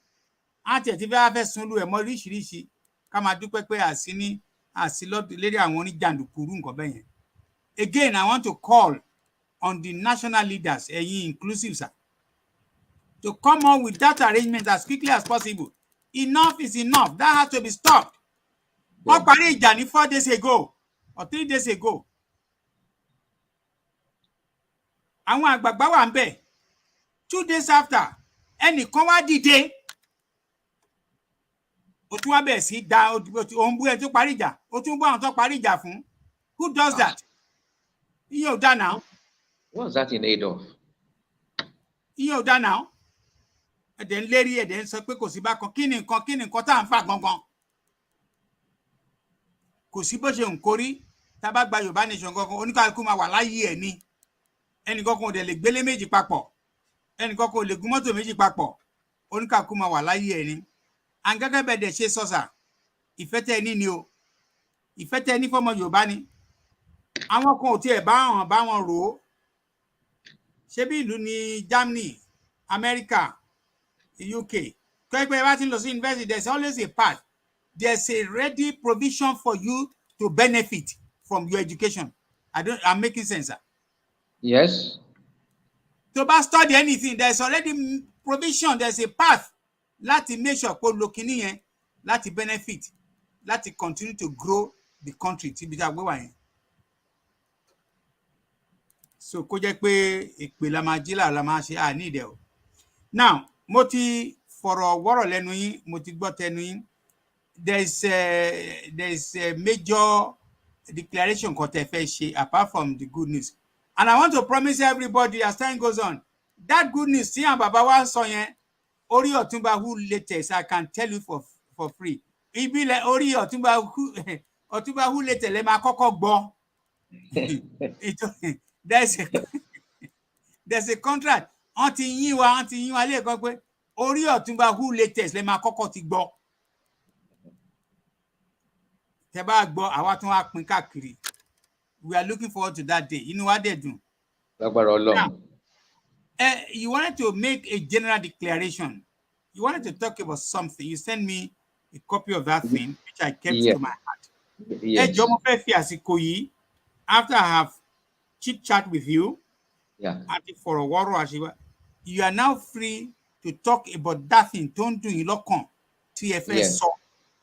á tiẹ̀ ti fẹ́ sun lù ẹ̀ mọ́ oríṣiríṣi ká máa dúpẹ́ pé àsí lérí àwọn oníjàǹdùkúrú nǹkan bẹ́ẹ̀ yẹn. Again, I want to call on the national leaders, inclusive, sir, to come on with that arrangement as quickly as possible. Enough is enough. That has to be stopped. Wọ́n parí ìjà ní 4 days ago or 3 days ago. Àwọn àgbààgbà wà ń bẹ̀. 2 days after, ẹnìkan wá dìde. o tún wá bẹ̀rẹ̀ sí da òun bú ẹ tó parí ìjà o tún bú àwọn tó parí ìjà fún. Who does that? Ìyẹn ò dá now. What's that in aid of? Ìyẹn ò dá now. Ẹ̀dẹ̀ ń lérí ẹ̀dẹ̀ ń sọ pé kò sí bákan kí ni nǹkan tá à ń fà gangan. Kò sí bó ṣe ń kórí tá a bá gba Yorùbá nation gangan oníkàlùkù máa wà láyé ẹ̀ ni. Ẹnìkan kan ò dẹ̀ lè gbélé méjì papọ̀. Ẹnìkan kan ò lè gún mọ́tò méjì papọ̀. Oníkàlùkù máa wà láyé ẹ̀ ni. Àǹgẹ́gẹ́ bẹ́ẹ̀ dẹ̀ ṣe sọ́sà ìfẹ́ tẹ́ ẹ ní ni o. Ìfẹ́ tẹ́ ẹ ní fọ́mọ Yorùbá ni. Àwọn kan ò tiẹ̀ bá wọn rò ó. Ṣé bí ìlú ni Germany, America, UK. Pẹ́pẹ́ bá ti lọ sí university, there's always a path. There's a ready provision for you to benefit from your education. I'm making sense, sir. Yes. To bá study anything, there's already provision, there's a path láti make sure pé lo kíní yẹn láti benefit, láti continue to grow the country tí bí tá gbé wà yẹn. So kó jẹ́ pé ìpè la máa jí la máa ṣe need ẹ̀ o. Now, mo ti fọ̀rọ̀ wọ́rọ̀ lẹ́nu yín, mo ti gbọ́ tẹnu yín. There's a major declaration kan tẹ́ fẹ́ ṣe apart from the good news. And I want to promise everybody as time goes on, that good news tí àwọn bàbá wa sọ yẹn, orí Ọ̀túnba who latest, I can tell you for free. Ibi lẹ orí Ọ̀túnba who latest lẹ máa kọ́kọ́ gbọ́. There's a contract. Wọ́n ti yín wa lẹ́ẹ̀kan pé orí Ọ̀túnba who latest lẹ máa kọ́kọ́ ti gbọ́. Tẹ́ bá gbọ́ àwa tún wá pín káàkiri. We are looking forward to that day. Inú wa dẹ̀ dùn. Lágbára Ọlọ́run. You wanted to make a general declaration. You wanted to talk about something. You sent me a copy of that thing, which I kept to my heart. Yes. After I have chit-chat with you, yeah, for a while, you are now free to talk about that thing. Don't do it. TFS so.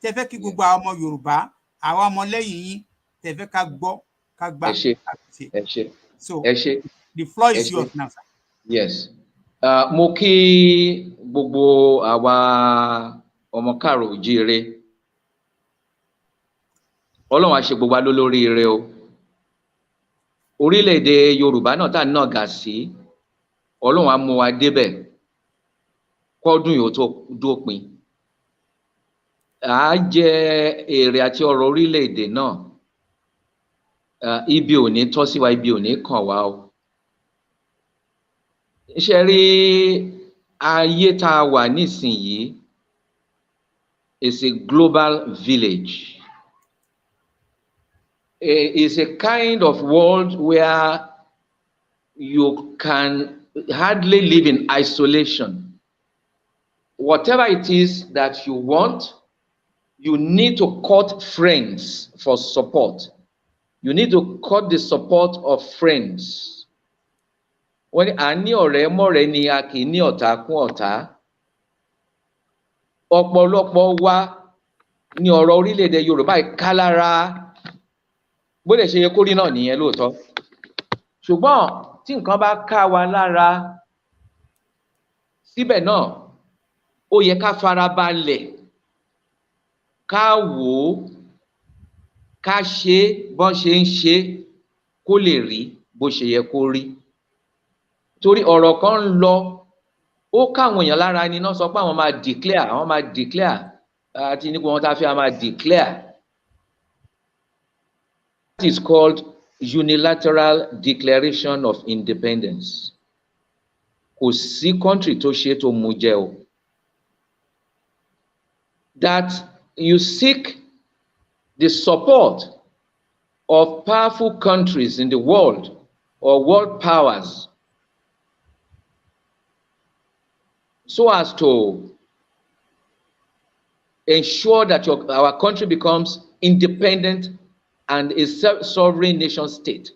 TFS ki gbogbo àwọn ọmọ Yorùbá, àwọn ọmọ lẹ́yìn yín, TFS ká gbọ́, ká gbà. So, the floor is yours now, sir. Yes. Mo kí gbogbo àwa ọmọ káàrọ̀ oòjíire. Ọlọ́run á ṣe gbogbo wa lólóríire o. Orílẹ̀-èdè Yorùbá náà tá náà gà sí. Ọlọ́run á mú wa débẹ̀. Kọ́dún yóò tó dópin. À jẹ èrè àti ọrọ̀ orílẹ̀-èdè náà. Ibi ò ní tọ́ sí wa, ibi ò ní kàn wá o. Ṣé rí ayé tá a wà nísìnyí is a global village. It's a kind of world where you can hardly live in isolation. Whatever it is that you want, you need to cut friends for support. You need to cut the support of friends. When a ní ọ̀rẹ́ mọ́rẹ́ ni a kì í ní ọ̀tá kún ọ̀tá. Ọ̀pọ̀lọpọ̀ wa ní ọ̀rọ̀ orílẹ̀-èdè Yorùbá ìkálára. Bó lè ṣe yẹ kó rí náà nìyẹn lóòótọ́. Ṣùgbọ́n tí nǹkan bá ká wa lára, síbẹ̀ náà ó yẹ ká farabalẹ̀, ká wò ó, ká ṣe bọ́n ṣe ń ṣe kó lè rí bó ṣe yẹ kó rí. Torí ọ̀rọ̀ kan ń lọ, ó káwọn èèyàn lára ni náà sọ pé àwọn máa declare, àti nípa wọn tá a fi máa declare. That is called unilateral declaration of independence. Kò sí country tó ṣe tó mú jẹ o. That you seek the support of powerful countries in the world or world powers so as to ensure that our country becomes independent and a sovereign nation state.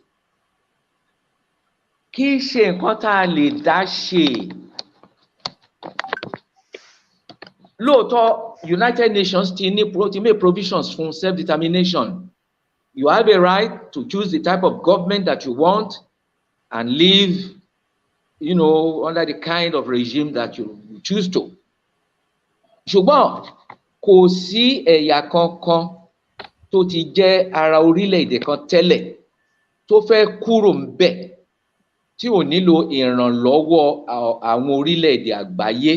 Kì í ṣe nǹkan tá a lè dá ṣe. Lóòótọ́, United Nations ti make provisions for self-determination. You have a right to choose the type of government that you want and live, under the kind of regime that you choose to. Ṣùgbọ́n kò sí ẹ̀yà kankan tó ti jẹ́ ara orílẹ̀-èdè kan tẹ́lẹ̀ tó fẹ́ kúrò ńbẹ̀ tí ò nílò ìrànlọ́wọ́ àwọn orílẹ̀-èdè àgbáyé.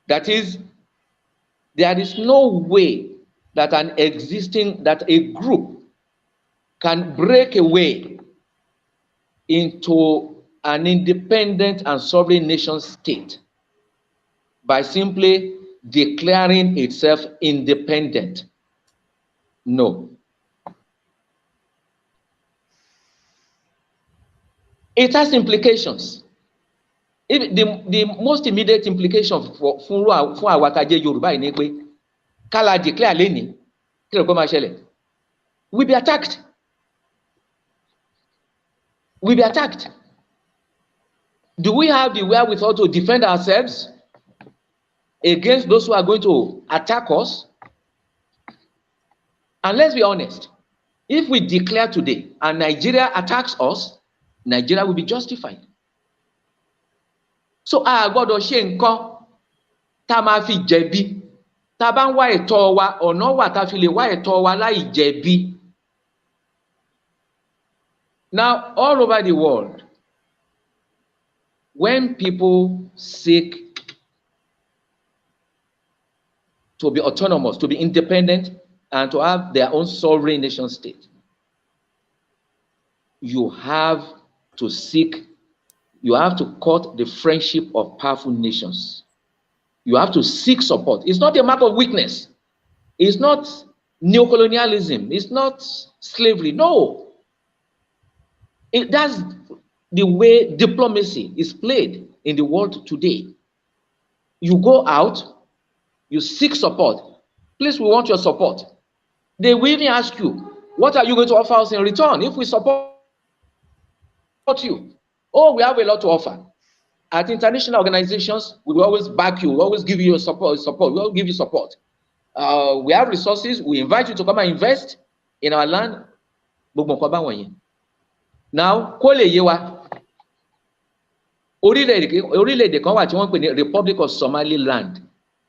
That is, there is no way that that a group can break away into an independent and sovereign nation state by simply declaring itself independent. No. It has implications. The most immediate implication fún àwa tá jẹ́ Yorùbá yìí ni pé ká la declare lẹ́ni kí ló kó máa ṣẹlẹ̀? We be attacked. We be attacked. Do we have the wherewithal to defend ourselves against those who are going to attack us? And let's be honest, if we declare today and Nigeria attacks us, Nigeria will be justified. So a gbọ́dọ̀ ṣe nǹkan tá máa fi jẹ̀bi. Tá bá ń wá ẹ̀tọ́ wa, ọ̀nà wà tá fi lè wá ẹ̀tọ́ wa láì jẹ̀bi. Now, all over the world, when people seek to be autonomous, to be independent, and to have their own sovereign nation state, you have to court the friendship of powerful nations. You have to seek support. It's not a matter of weakness. It's not neocolonialism. It's not slavery. No. That's the way diplomacy is played in the world today. You go out, you seek support. Please, we want your support. They will even ask you, what are you going to offer us in return if we support you? Oh, we have a lot to offer. At international organizations, we will always back you, we will always give you support, we will give you support. We have resources, we invite you to come and invest in our land. Now, kó lè yé wa, orílẹ̀-èdè kan wà tí wọ́n pè ní Republic of Somaliland.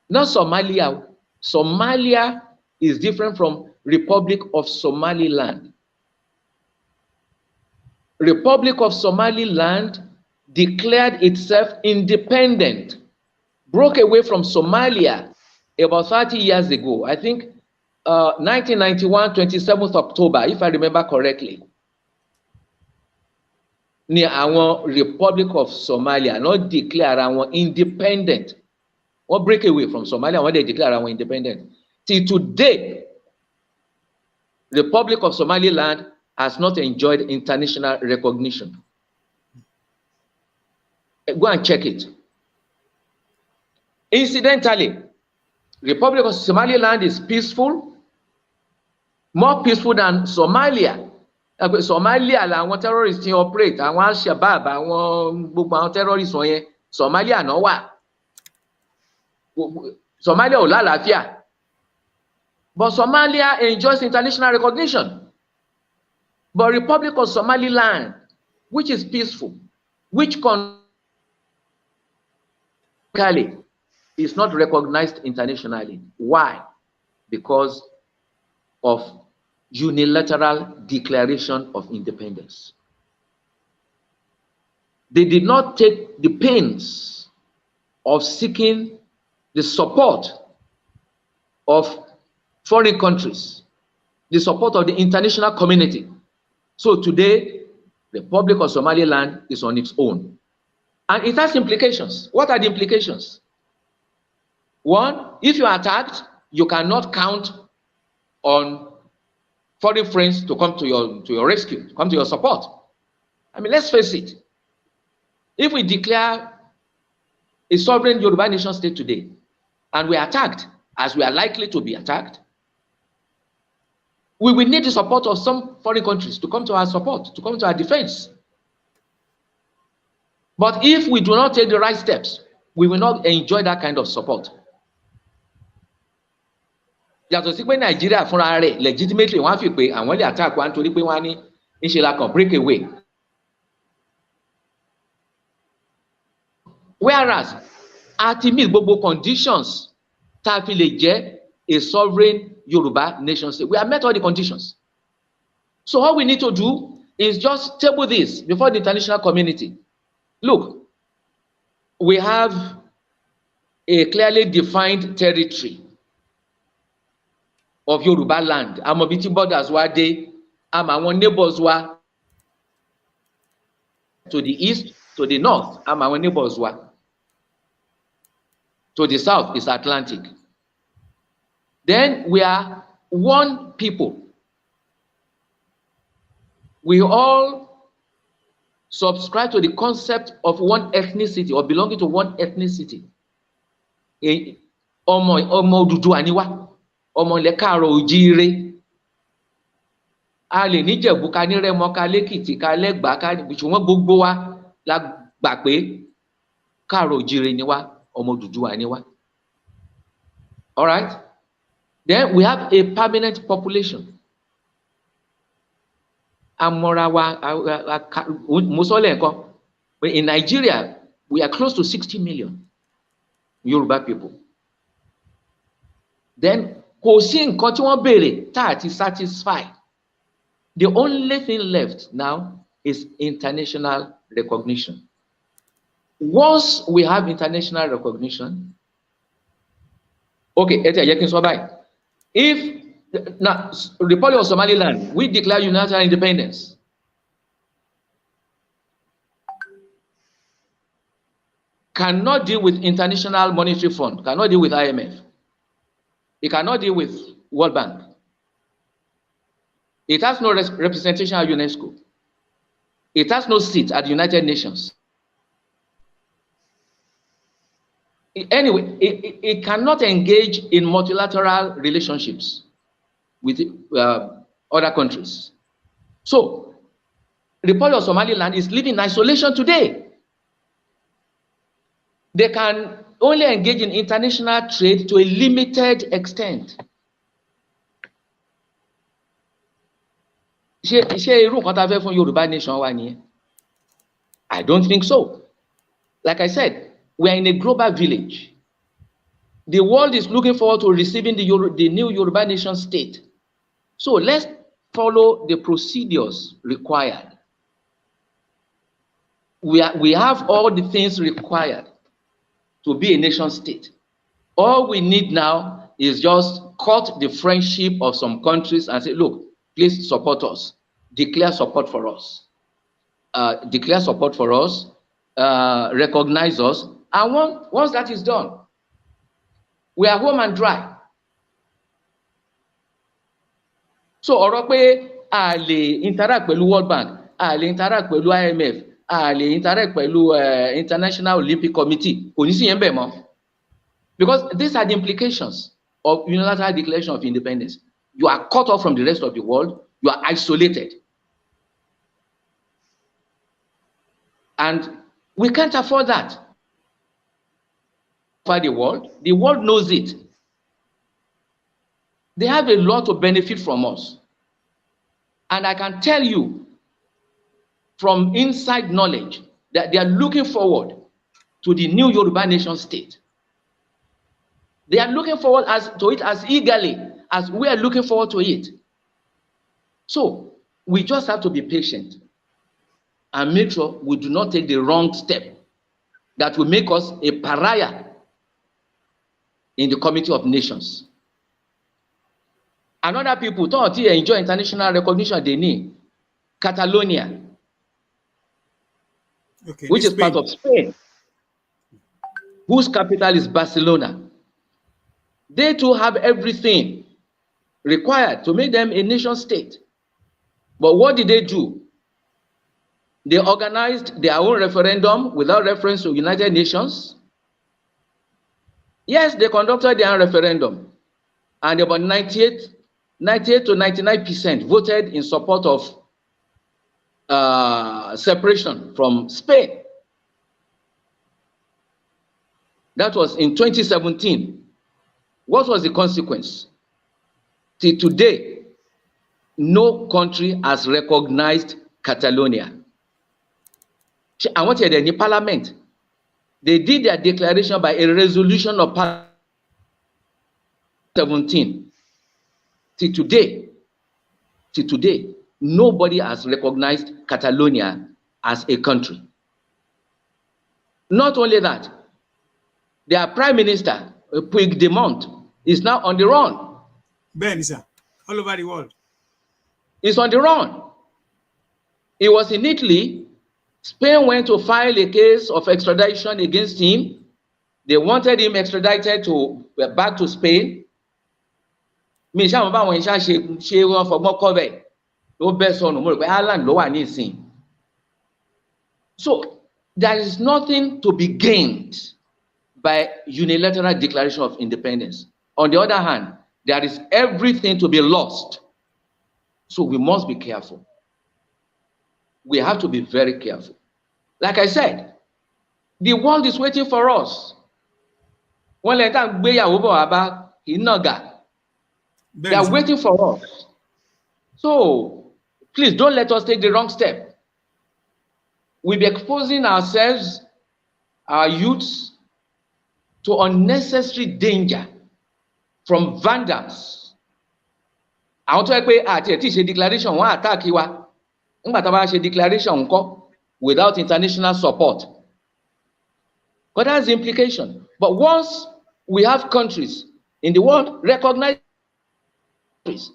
Not Somalia. Somalia is different from Republic of Somaliland. Republic of Somaliland declared itself independent, broke away from Somalia about 30 years ago. I think 1991, 27th October, if I remember correctly. Ní àwọn Republic of Somalia not declare àwọn independent. Wọ́n break away from Somalia, wọ́n dey declare àwọn independent. Till today, Republic of Somaliland has not enjoyed international recognition. Go and check it. Incidentally, Republic of Somaliland is peaceful, more peaceful than Somalia. Somalia làwọn terrorists ti operate, àwọn Al-Shabaab, àwọn gbogbo àwọn terrorists wọ̀nyẹn, Somalia náà wà. Somalia ò lálàáfíà. But Somalia enjoys international recognition. But Republic of Somaliland, which is peaceful, which is not recognized internationally. Why? Because of unilateral declaration of independence. They did not take the pains of seeking the support of foreign countries, the support of the international community. So today, the Republic of Somaliland is on its own. And it has implications. What are the implications? One, if you are attacked, you cannot count on foreign friends to come to your rescue, to come to your support. I mean, let's face it. If we declare a sovereign Yoruba nation state today, and we are attacked, as we are likely to be attacked, we will need the support of some foreign countries to come to our support, to come to our defense. But if we do not take the right steps, we will not enjoy that kind of support. Yàtọ̀ sí pé Nàìjíríà fúnra rẹ̀ legitimately wọ́n á fi pé àwọn lè attack wa nítorí pé wọ́n á ní ìṣe la kàn break away. Whereas at meet gbogbo conditions tá fi lè jẹ́ a sovereign Yoruba nation state. We have met all the conditions. So all we need to do is just table this before the international community. Look, we have a clearly defined territory of Yoruba land. Àmọ́ bí tí borders wa dé, àmọ́ àwọn neighbors wa to the east, to the north, àmọ́ àwọn neighbors wa. To the south is Atlantic. Then we are one people. We all subscribe to the concept of one ethnicity or belonging to one ethnicity. Ọmọ Odùduwà ni wá, ọmọ ilẹ̀ Káàárọ̀ Oòjíire. A lè ní Ìjẹ̀bú, ká ní Rẹ́mọ, ká l'Ékìtì, ká l'Ẹ́gbàá, ká ṣùgbọ́n gbogbo wa la gbà pé Káàárọ̀ Oòjíire ni wá, ọmọ Odùduwà ni wá. All right? Then we have a permanent population. In Nigeria, we are close to 60 million Yoruba people. Then, satisfy. The only thing left now is international recognition. Once we have international recognition, okay, if now Republic of Somaliland, we declare unilateral independence. Cannot deal with International Monetary Fund, cannot deal with IMF. It cannot deal with World Bank. It has no representation at UNESCO. It has no seat at the United Nations. Anyway, it cannot engage in multilateral relationships with other countries. So, the Republic of Somaliland is living in isolation today. They can only engage in international trade to a limited extent. I don't think so. Like I said, we are in a global village. The world is looking forward to receiving the new Yoruba nation state. So let's follow the procedures required. We have all the things required to be a nation state. All we need now is just cut the friendship of some countries and say, look, please support us. Declare support for us. Declare support for us. Recognize us. And once that is done, we are home and dry. So, ọ̀rọ̀ pé a lè interact pẹ̀lú World Bank, a lè interact pẹ̀lú IMF, a lè interact pẹ̀lú International Olympic Committee, kò ní sí yẹn bẹ́ẹ̀ mọ́. Because these are the implications of unilateral declaration of independence. You are cut off from the rest of the world. You are isolated. And we can't afford that. For the world knows it. They have a lot to benefit from us. And I can tell you from inside knowledge that they are looking forward to the new Yoruba nation state. They are looking forward to it as eagerly as we are looking forward to it. So we just have to be patient and make sure we do not take the wrong step that will make us a pariah in the Committee of Nations. And other people don't enjoy international recognition they need. Catalonia, okay, which is part of Spain, whose capital is Barcelona. They too have everything required to make them a nation state. But what did they do? They organized their own referendum without reference to United Nations. Yes, they conducted their own referendum, and about 98 to 99% voted in support of separation from Spain. That was in 2017. What was the consequence? Till today, no country has recognized Catalonia. I want to hear the parliament. They did their declaration by a resolution of parliament. 17 till today, nobody has recognized Catalonia as a country. Not only that, their prime minister, Puigdemont, is now on the run. Ben, sir, all over the world. He's on the run. He was in Italy. Spain went to file a case of extradition against him. They wanted him extradited back to Spain. So there is nothing to be gained by unilateral declaration of independence. On the other hand, there is everything to be lost. So we must be careful. We have to be very careful. Like I said, the world is waiting for us. They are waiting for us. So please don't let us take the wrong step. We'll be exposing ourselves, our youths, to unnecessary danger from vandals. I want to teach a declaration, one attack declaration without international support. But that's the implication. But once we have countries in the world recognize countries,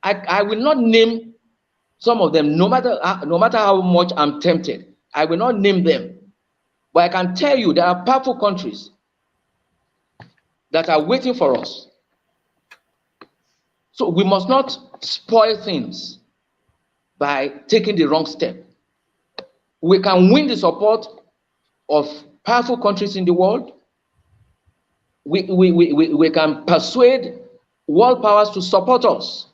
I will not name some of them, no matter how much I'm tempted. I will not name them. But I can tell you there are powerful countries that are waiting for us. So we must not spoil things by taking the wrong step. We can win the support of powerful countries in the world. We can persuade world powers to support us.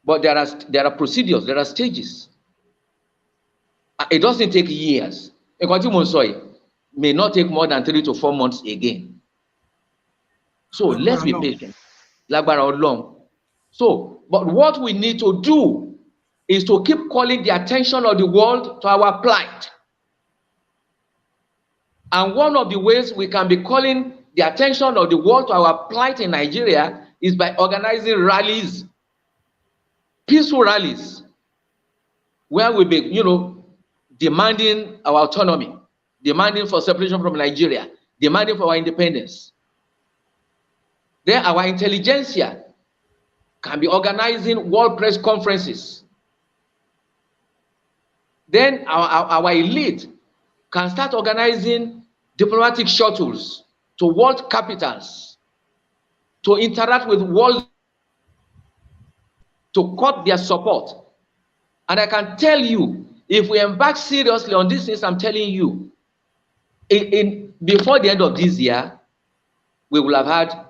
But there are procedures, there are stages. It doesn't take years. It may not take more than 3 to 4 months again. So let's be patient. So, but what we need to do is to keep calling the attention of the world to our plight. And one of the ways we can be calling the attention of the world to our plight in Nigeria is by organizing rallies, peaceful rallies, where we'll be, demanding our autonomy, demanding for separation from Nigeria, demanding for our independence. Then our intelligentsia can be organizing world press conferences. Then our elite can start organizing diplomatic shuttles to world capitals to interact with world, to cut their support. And I can tell you, if we embark seriously on these things I'm telling you, before the end of this year, we will have had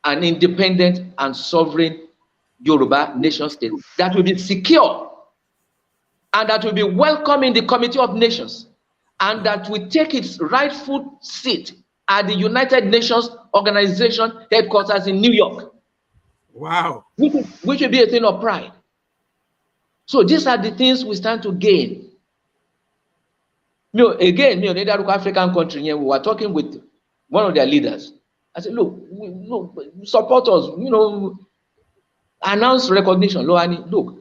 an independent and sovereign Yoruba nation state that will be secure and that will be welcome in the Committee of Nations and that will take its rightful seat at the United Nations Organization headquarters in New York. Wow. Which will be a thing of pride. So these are the things we stand to gain. Again, in the African country, we were talking with one of their leaders. I said, look, support us, announce recognition. Look,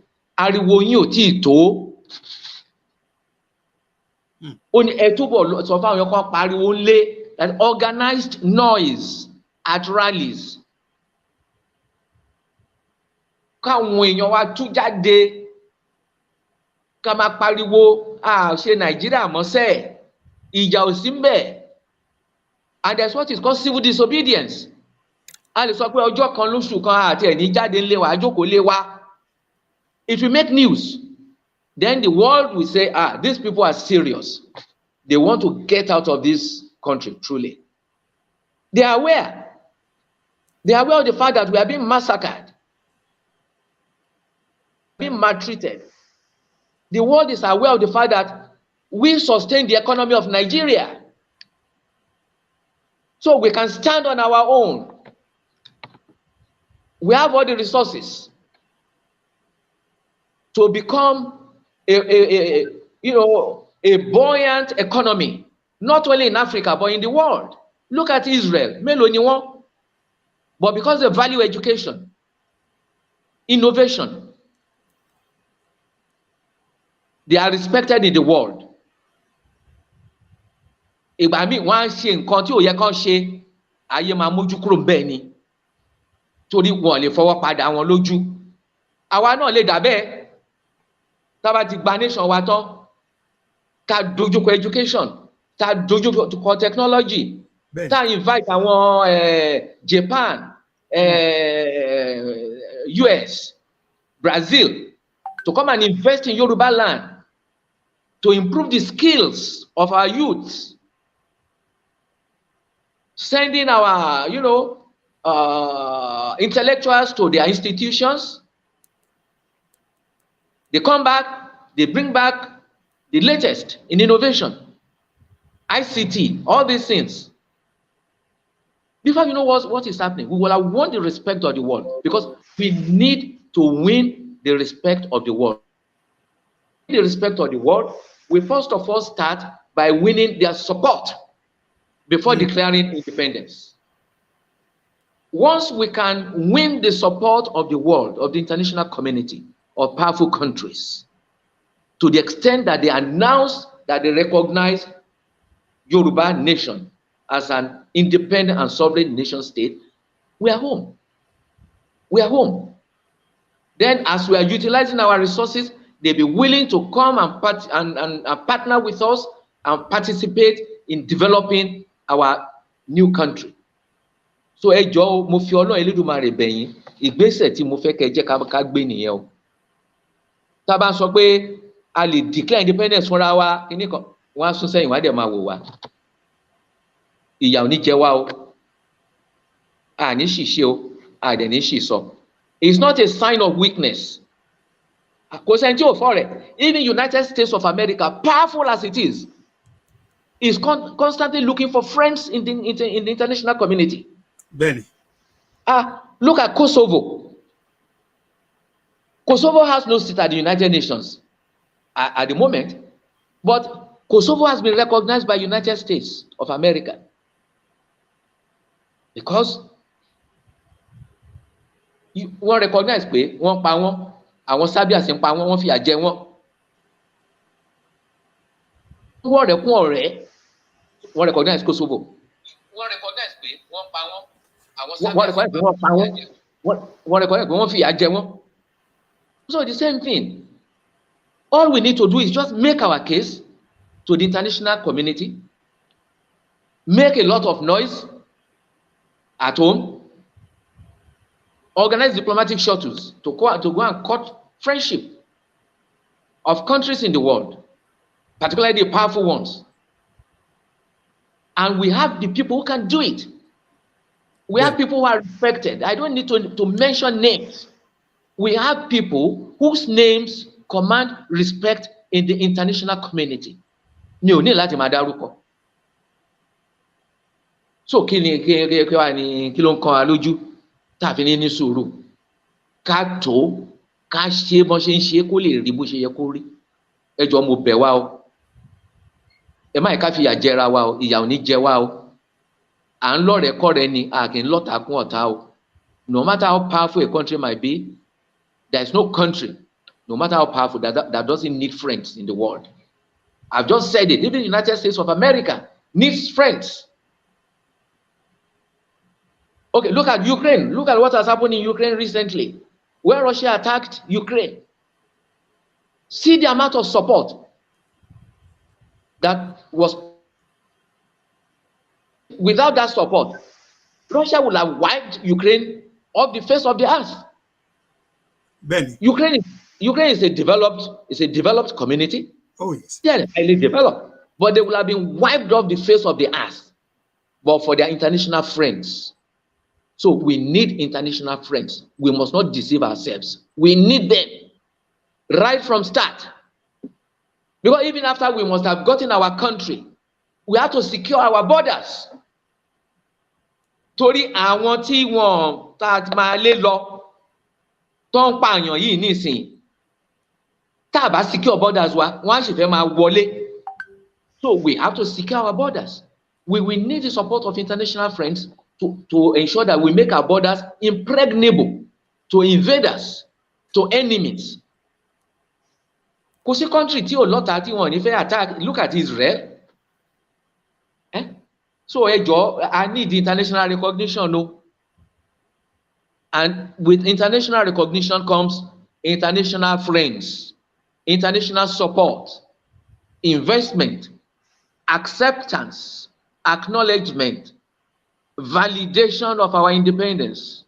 an organized noise at rallies. And that's what is called civil disobedience. It will make news. Then the world will say, these people are serious. They want to get out of this country, truly. They are aware. They are aware of the fact that we are being massacred, being maltreated. The world is aware of the fact that we sustain the economy of Nigeria. So we can stand on our own. We have all the resources to become a buoyant economy, not only in Africa, but in the world. Look at Israel. Mélòó ni wọ́n? But because they value education, innovation, they are respected in the world. Ìgbà míì wọ́n á ṣe nǹkan tí ò yẹ kán ṣe, ayé máa mójú kúrò bẹ́ẹ̀ ni. Torí wọn lè fọwọ́ padà wọn lójú. Àwa náà lè dà bẹ́ẹ̀. Tá bá ti gba nation wa tán, ká dojúkọ education, ká dojúkọ technology, tá invite àwọn Japan, US, Brazil to come and invest in Yoruba land to improve the skills of our youths. Sending our, intellectuals to their institutions. They come back, they bring back the latest in innovation, ICT, all these things. Before you know what is happening, we will have won the respect of the world, because we need to win the respect of the world. The respect of the world, we first of all start by winning their support before declaring independence. Once we can win the support of the world, of the international community, of powerful countries, to the extent that they announce that they recognize Yoruba nation as an independent and sovereign nation state, we are home. We are home. Then, as we are utilizing our resources, they'll be willing to come and partner with us and participate in developing our new country. So, ẹ jọ̀ọ́ mo fi Ọlọ́run Elédùmarè bẹ̀ yín, ìgbésẹ̀ tí mo fẹ́ kẹ́ jẹ́ ká gbé nìyẹn o. Tá bá sọ pé a lè declare independence fúnra wa, kíní kan, wọ́n á sún sẹ́yìn wá dẹ̀ máa wò wá. Ìyà ò ní jẹ wá o. A ní ṣìṣe o, a dẹ̀ ní ṣìsọ. It's not a sign of weakness. Kò sẹ́ni tí ò fọ́ rẹ̀. Even United States of America, powerful as it is constantly looking for friends in the international community. Benny. Look at Kosovo. Kosovo has no seat at the United Nations at the moment, but Kosovo has been recognized by United States of America because wọ́n recognize pé wọ́n pa wọ́n, àwọn Serbians ń pa wọ́n, wọ́n fìyà jẹ wọ́n. Wọ́n rẹ̀ kún ọ̀rẹ́, wọ́n recognize Kosovo. Wọ́n recognize pé wọ́n pa wọ́n, àwọn Serbians ń pa wọ́n, wọ́n recognize pé wọ́n fìyà jẹ wọ́n. So the same thing. All we need to do is just make our case to the international community, make a lot of noise at home, organize diplomatic shuttles to go and cut friendship of countries in the world, particularly the powerful ones. And we have the people who can do it. We have people who are respected. I don't need to mention names. We have people whose names command respect in the international community. Mi ò ní láti máa dárúkọ. So kí ló ń kan wa lójú tàbí ní sùúrù? Ká tó ká ṣe bọ́n ṣe ń ṣe kó lè rí bó ṣe yẹ kó rí. Ẹ jọ̀ọ́ mo bẹ̀ wá o. Ẹ má ká fi ìyà jẹra wa o, ìyà ò ní jẹ wá o. À ń lọ́rẹ̀ẹ́ kọ́rẹ́ ni, a kì í lọ́tà kún ọ̀tá o. No matter how powerful a country might be, there is no country, no matter how powerful, that doesn't need friends in the world. I've just said it. Even the United States of America needs friends. Okay, look at Ukraine. Look at what has happened in Ukraine recently, where Russia attacked Ukraine. See the amount of support that was. Without that support, Russia would have wiped Ukraine off the face of the earth. Benny. Ukraine is a developed community. Oh yes. Yeah, highly developed. But they will have been wiped off the face of the earth. But for their international friends. So we need international friends. We must not deceive ourselves. We need them right from start. Because even after we must have gotten our country, we have to secure our borders. Torí àwọn tí wọ́n tá máa lé lọ tó ń pààyàn yìí nísìn tá bá secure borders wa wọ́n á sì fẹ́ máa wọlé. So we have to secure our borders. we will need the support of international friends to ensure that we make our borders impregnable to invaders, to enemies. Kò sí country tí ò lọ́tà tí wọ́n ní fẹ́ attack. Look at Israel. So I need the international recognition. No? And with international recognition comes international friends, international support, investment, acceptance, acknowledgement, validation of our independence.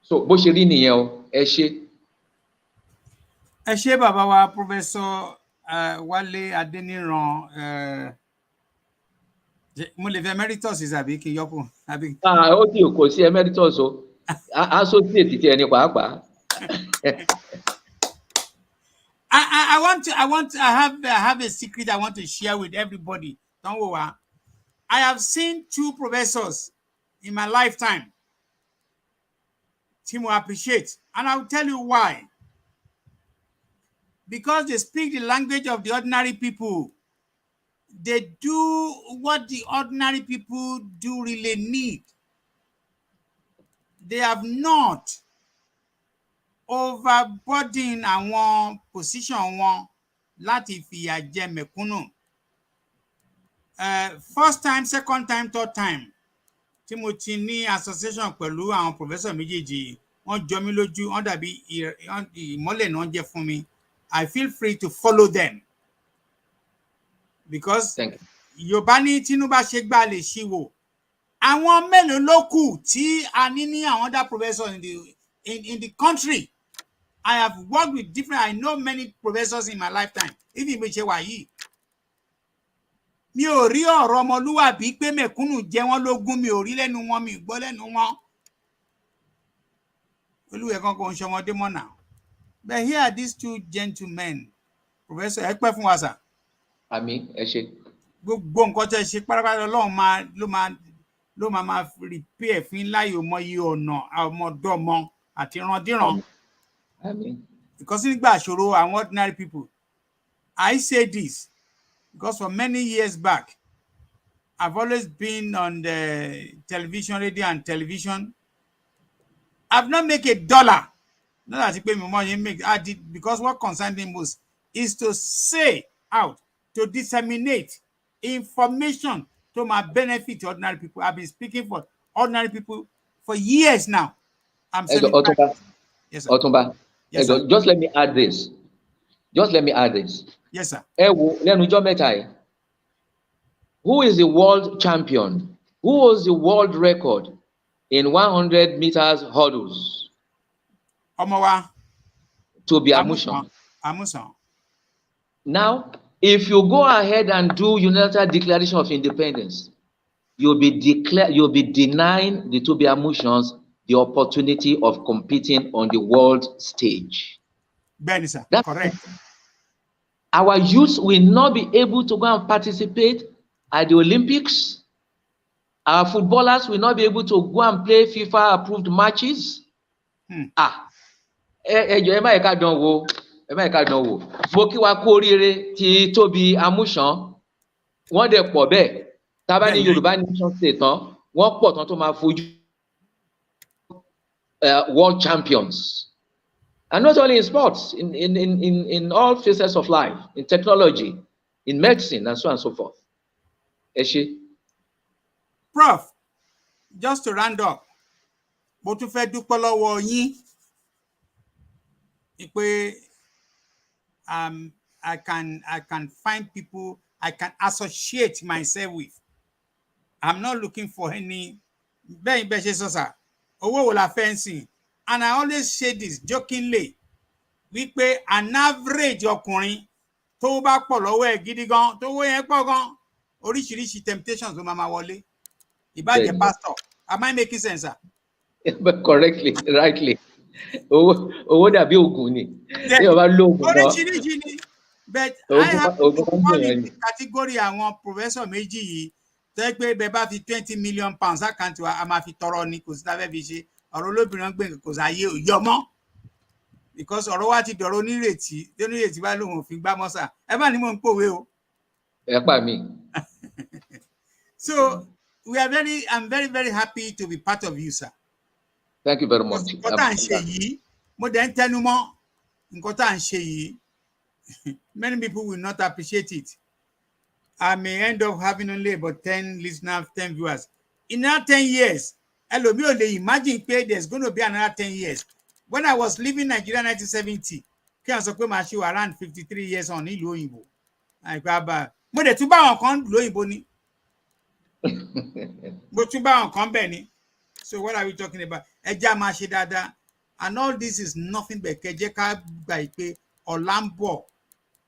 So bó ṣe rí nìyẹn o, ẹ ṣé. Ẹ ṣé bàbá wa Professor Wale Adeniran, mo lè fẹ́ emeritus àbí kí n yọkù àbí. Ó tí kò sí emeritus o, associate ti ẹni pàápàá. I have a secret I want to share with everybody. Don't worry. I have seen 2 professors in my lifetime. Tim will appreciate, and I'll tell you why. Because they speak the language of the ordinary people. They do what the ordinary people do really need. They have not overburden àwọn position wọn láti fìyà jẹ mẹ̀kúnnù. First time, second time, third time tí mo ti ní association pẹ̀lú àwọn professor méjèèjì, wọ́n jọ mí lójú, wọ́n dàbí ìmọ́lẹ̀ náà jẹ́ fún mi. I feel free to follow them because Yorùbá ní Tinubu ṣe gbà lè ṣíwò. Àwọn mélòó ló kù tí a ní àwọn other professors in the country. I have worked with I know many professors in my lifetime. Even bí ṣe wà yìí. Mi ò rí ọ̀rọ̀ ọmọlúwàbí pé mẹ̀kúnnù jẹ wọ́n lógún, mi ò rí lẹ́nu wọn, mi gbọ́ lẹ́nu wọn. Olúwẹ̀ kan kò ń ṣọmọdé mọ́ náà. But here are these 2 gentlemen. Professor, ẹ pẹ́ fún wa sà. Àmín, ẹ ṣé. Gbogbo nǹkan tẹ́ ṣe pátápátá Ọlọ́run ló máa repair fún láyò mọ iye ọ̀nà ọmọdọ́mọ àti ìrandíran. Àmín. Because nígbà àṣòro àwọn ordinary people, I say this because for many years back, I've always been on the television, radio and television. I've not made $1. Not that I pay me money, I did because what concerns me most is to say out, to disseminate information to my benefit to ordinary people. I've been speaking for ordinary people for years now. I'm saying yes, sir. Otumba. Yes, sir. Just let me add this. Yes, sir. Who is the world champion? Who was the world record in 100 meters hurdles? Tobi Amusan. Now, if you go ahead and do unilateral declaration of independence, you'll be denying the Tobi Amusans the opportunity of competing on the world stage. Ben, sir. That's correct. Our youth will not be able to go and participate at the Olympics. Our footballers will not be able to go and play FIFA-approved matches. Ẹ má ẹ̀ka dán wò. Mo kí wa kú oríire ti Tobi Amusan. Wọ́n dẹ̀ pọ̀ bẹ́ẹ̀. Tá bá ní Yorùbá nation state tán, wọ́n pọ̀ tán tó máa fojú world champions. And not only in sports, in all phases of life, in technology, in medicine, and so on and so forth. Ẹ ṣé. Prof, just to round up, mo tún fẹ́ dúpẹ́ lọ́wọ́ yín. I can find people I can associate myself with. I'm not looking for any owó la fancy. And I always say this jokingly. Wípé an average ọkùnrin tó bá pọ̀ lọ́wọ́ ẹ̀ gidi gan, tó wó yẹn pọ̀ gan, oríṣiríṣi temptations ló máa wọlé. Ìbàjẹ́ pastor. Am I making sense, sir? But correctly, rightly. Owó dàbí ògùn ni. Oríṣiríṣi ni. But I have to fall in the category àwọn professor méjì yìí. Tẹ́ pé bẹ́ẹ̀ bá fi £20 million àkáǹtì wa, a máa fi tọrọ ni kò sí tá fẹ́ fi ṣe. Ọ̀rọ̀ olóbìnrin gbé kò sáyé yọmọ́. Because ọ̀rọ̀ wa ti dọ̀rọ̀ onírètí, tí onírètí bá lóun òfin gbá mọ́sà. Ẹ bá ní mò ń pòwe o. So I'm very, very happy to be part of you, sir. Thank you very much. Many people will not appreciate it. I may end up having only about 10 listeners, 10 viewers. In another 10 years, imagine there's going to be another 10 years. When I was leaving Nigeria in 1970, I around 53 years on ìlú òyìnbó. So what are we talking about? And all this is nothing but Olambo.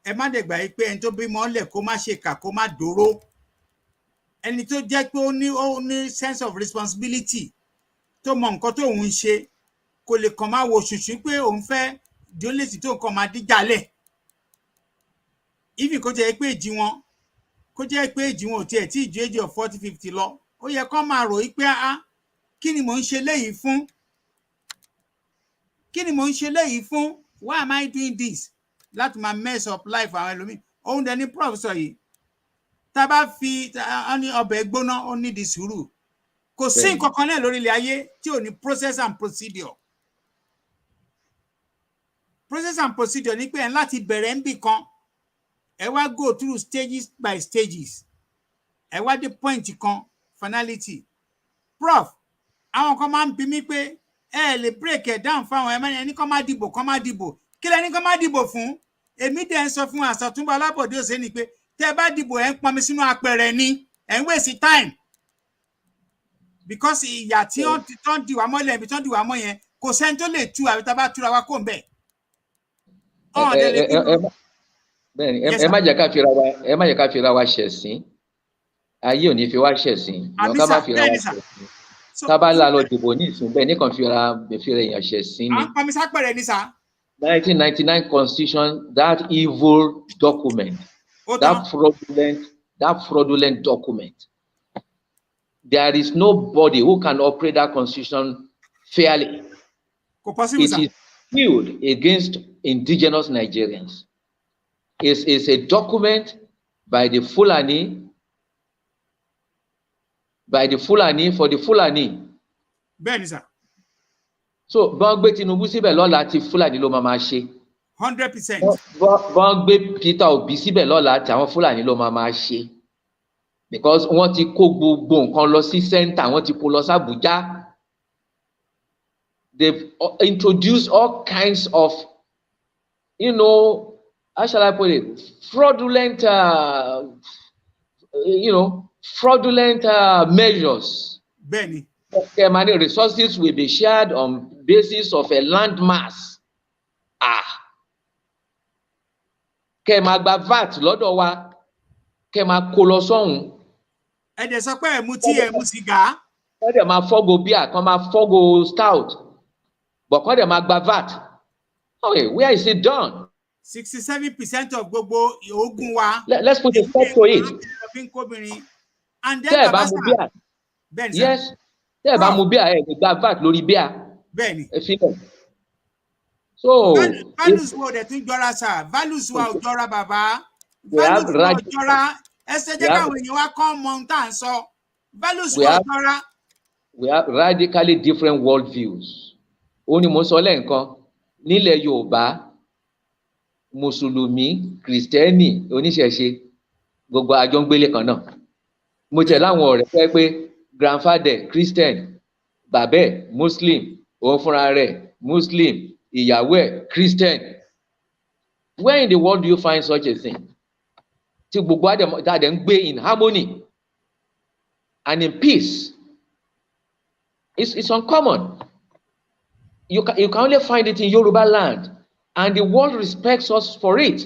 Ẹ má dẹ̀ gbà pé ẹni tó bímọ lẹ̀ kó má ṣe kà kó má dòró. Ẹni tó jẹ́ pé ó ní sense of responsibility tó mọ nǹkan tó ń ṣe kò lè kàn máa wo ṣùṣù pé òun fẹ́ díólèsì tó nǹkan máa díjàlẹ̀. Even kó jẹ́ pé èjì wọn ò tiẹ̀ tí ìjú èjì of 40, 50 lọ. Ó yẹ kó máa rò pé kí ni mò ń ṣe léyìí fún? Kí ni mò ń ṣe léyìí fún? Why am I doing this? Láti máa mess up life àwọn ẹlòmíì. Òun dẹ̀ ní Prof sọ yìí. Tá bá fi ní ọbẹ̀ gbóná ó ní di sùúrù. Kò sí nǹkan kan náà lórí ilẹ̀ ayé tí ò ní process and procedure. Process and procedure ní pé ẹ̀ láti bẹ̀rẹ̀ ń bì kan. Ẹ wá go through stages by stages. Ẹ wá dé point kan finality. Prof, àwọn kan máa ń bi mí pé ẹ lè break it down fáwọn ẹni kan má dìbò kan má dìbò. Kí lẹni kan má dìbò fún? Èmi dẹ̀ ń sọ fún Àsọtúnbọ̀ Alábọ̀dé Òsè ni pé tẹ́ bá dìbò ẹ̀ ń pọnmi sínú apẹ̀rẹ̀ ni ẹ̀ ń waste time. Because ìyà tí wọ́n dì wá mọ́lẹ̀ ibi tí wọ́n dì wá mọ́ yẹn kò sẹ́ni tó lè tú àbí tá bá túra wá kó ń bẹ̀. Ẹ má jẹ́ ká fira wa ṣẹ̀sín. Ayé ò ní fi wá ṣẹ̀sín. Ká má fira wa ṣẹ̀sín. Tá bá la lọ dìbò ní ìsìn bẹ́ẹ̀ nìkan fira èèyàn ṣẹ̀sín ni. 1999 Constitution, that evil document, that fraudulent document. There is nobody who can operate that Constitution fairly. It is skewed against indigenous Nigerians. It's a document by the Fulani for the Fulani. Benisa. So, bọ́n gbé Tinubu síbẹ̀ lọ́la ti Fúlàní ló máa ṣe. 100%. Bọ́n gbé Peter Obi síbẹ̀ lọ́la ti àwọn Fúlàní ló máa ṣe. Because wọ́n ti kó gbogbo nǹkan lọ sí center, wọ́n ti kó lọ sí Abuja. They've introduced all kinds of, how shall I put it, fraudulent, measures. Benny. Money resources will be shared on basis of a land mass. Kema gba VAT lọ́dọ̀ wa, kema kó lọ sọ́hùn. Ẹ dẹ̀ sọ pé ẹ mú tí ẹ mú sìgá. Kọ́ dẹ̀ máa fọ́go beer, kọ́ máa fọ́go stout. But kọ́ dẹ̀ máa gba VAT. Okay, where is it done? 67% of gbogbo oògùn wa. Let's put a stop to it. And then bá mú beer. Yes. Tẹ́ ẹ bá mú beer, ẹ gba VAT lórí beer. Bẹ́ẹ̀ni. So values wo dẹ̀ tún jọra sá, values wa ò jọra bàbá. Values wa ò jọra. Ẹsẹ̀ jẹ́ káwọn èèyàn wa kọ́ mọ ohun tá à ń sọ. Values wa ò jọra. We have radically different worldviews. Ó ní mo sọ lẹ́ǹkan nílẹ̀ Yorùbá, Mùsùlùmí, Kìrìsìtẹ́nì, oníṣẹ̀ṣe, gbogbo àjọ ń gbélé kan náà. Mo tẹ̀ láwọn ọ̀rẹ́ fẹ́ pé grandfather Christian, bàbẹ́ Muslim, òun fúnra rẹ̀ Muslim, ìyàwó ẹ̀ Christian. Where in the world do you find such a thing? Tí gbogbo àdè ń gbé in harmony and in peace. It's uncommon. You can only find it in Yoruba land, and the world respects us for it.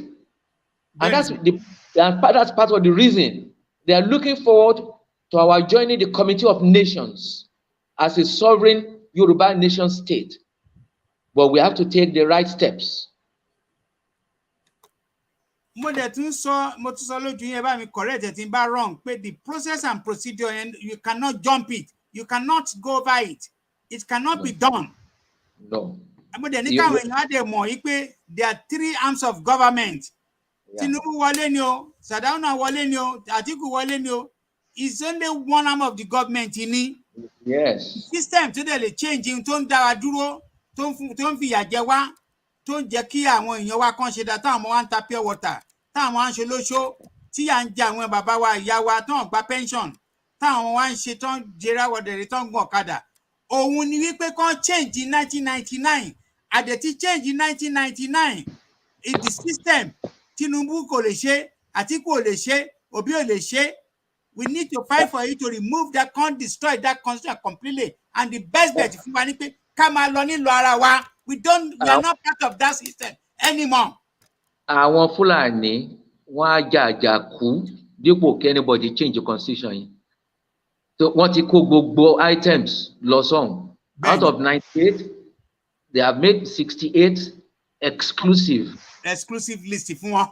And that's part of the reason they are looking forward to our joining the Committee of Nations as a sovereign Yoruba nation state. But we have to take the right steps. Mo tún sọ lójú yẹn bá mi correct ẹ̀ tí n bá wrong pé the process and procedure and you cannot jump it, you cannot go over it, it cannot be done. No. Mo dẹ̀ ní káwọn èèyàn á dẹ̀ mọ̀ yí pé there are 3 arms of government. Tinubu wọlé ni o, Sardauna wọlé ni o, Atiku wọlé ni o. It's only one arm of the government ni. Yes. System tó dẹ̀ lè change tó ń dára dúró, tó ń fìyà jẹ wá, tó ń jẹ́ kí àwọn èèyàn wa kan ṣe dá táwọn ọmọ wa ń ta pure water, táwọn wa ń ṣe lóṣó, tí à ń jẹ àwọn bàbá wa ìyá wa tó ń gba pension, táwọn wa ń ṣe tó ń jẹrà wọ̀dẹ̀rẹ̀ tó ń gun ọ̀kadà. Òun ni wípé kan change in 1999, àdẹ̀tí change in 1999. It's the system. Tinubu kò lè ṣe, Atiku ò lè ṣe, Obi ò lè ṣe. We need to fight for it to remove that, can't destroy that constitution completely. And the best bet fún wa ni pé ká máa lọ nílò ara wa. We are not part of that system anymore. Àwọn Fúlàní wọ́n á jàjà kú dípò kí anybody change the constitution yìí. So wọ́n ti kó gbogbo items lọ sọ́hùn. Out of 98, they have made 68 exclusive list fún wọn.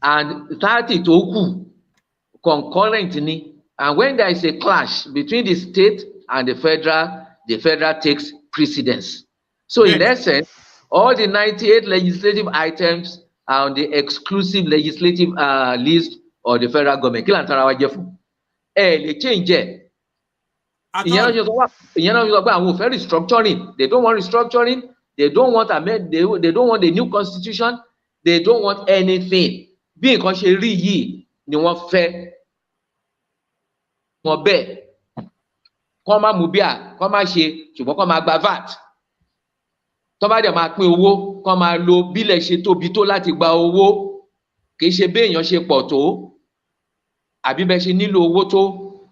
And 30 tó kù concurrent ni. And when there is a clash between the state and the federal takes precedence. So in essence, all the 98 legislative items are on the exclusive legislative list of the federal government. Kí là ń tara wa jẹ fún? Lè change ẹ̀. Ìyẹn náà ṣe sọ pé àwọn ò fẹ́ restructuring. They don't want restructuring. They don't want they don't want a new constitution. They don't want anything. Bí nǹkan ṣe rí yìí ni wọ́n fẹ́. Wọ́n bẹ́ẹ̀. Kọ́ máa mú bíà, kọ́ máa ṣe, ṣùgbọ́n kọ́ máa gba VAT. Tó bá dẹ̀ máa pín owó, kọ́ máa lo bílẹ̀ ṣe tóbi tó láti gba owó. Kì í ṣe béèyàn ṣe pọ̀ tó. Àbí bẹ́ẹ̀ ṣe nílò owó tó.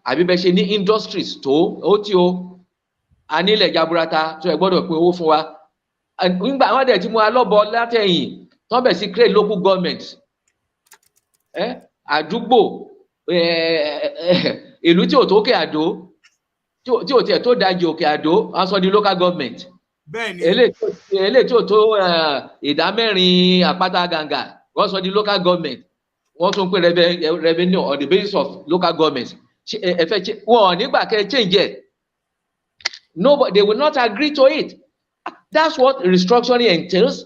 Àbí bẹ́ẹ̀ ṣe ní industries tó. Ó tí o. A nílẹ̀ jaburata tó ẹ gbọ́dọ̀ pín owó fún wa. Nígbà àwọn dẹ̀ tí mo alọ́bọ látẹ̀yìn, tó bẹ̀ sí create local government. Àdúgbò, ìlú tí ò tó Òkè Àdó, tí ò tiẹ̀ tó Dajì Òkè Àdó, wọ́n sọ di local government. Bẹ́ẹ̀ni. Eléyìí tí ò tó ìdá mẹ́rin Àpáta Gàngà, wọ́n sọ di local government. Wọ́n tún pè revenue on the basis of local government. Wọ́n nígbà kẹ́ change it. Nobody, they will not agree to it. That's what restructuring entails.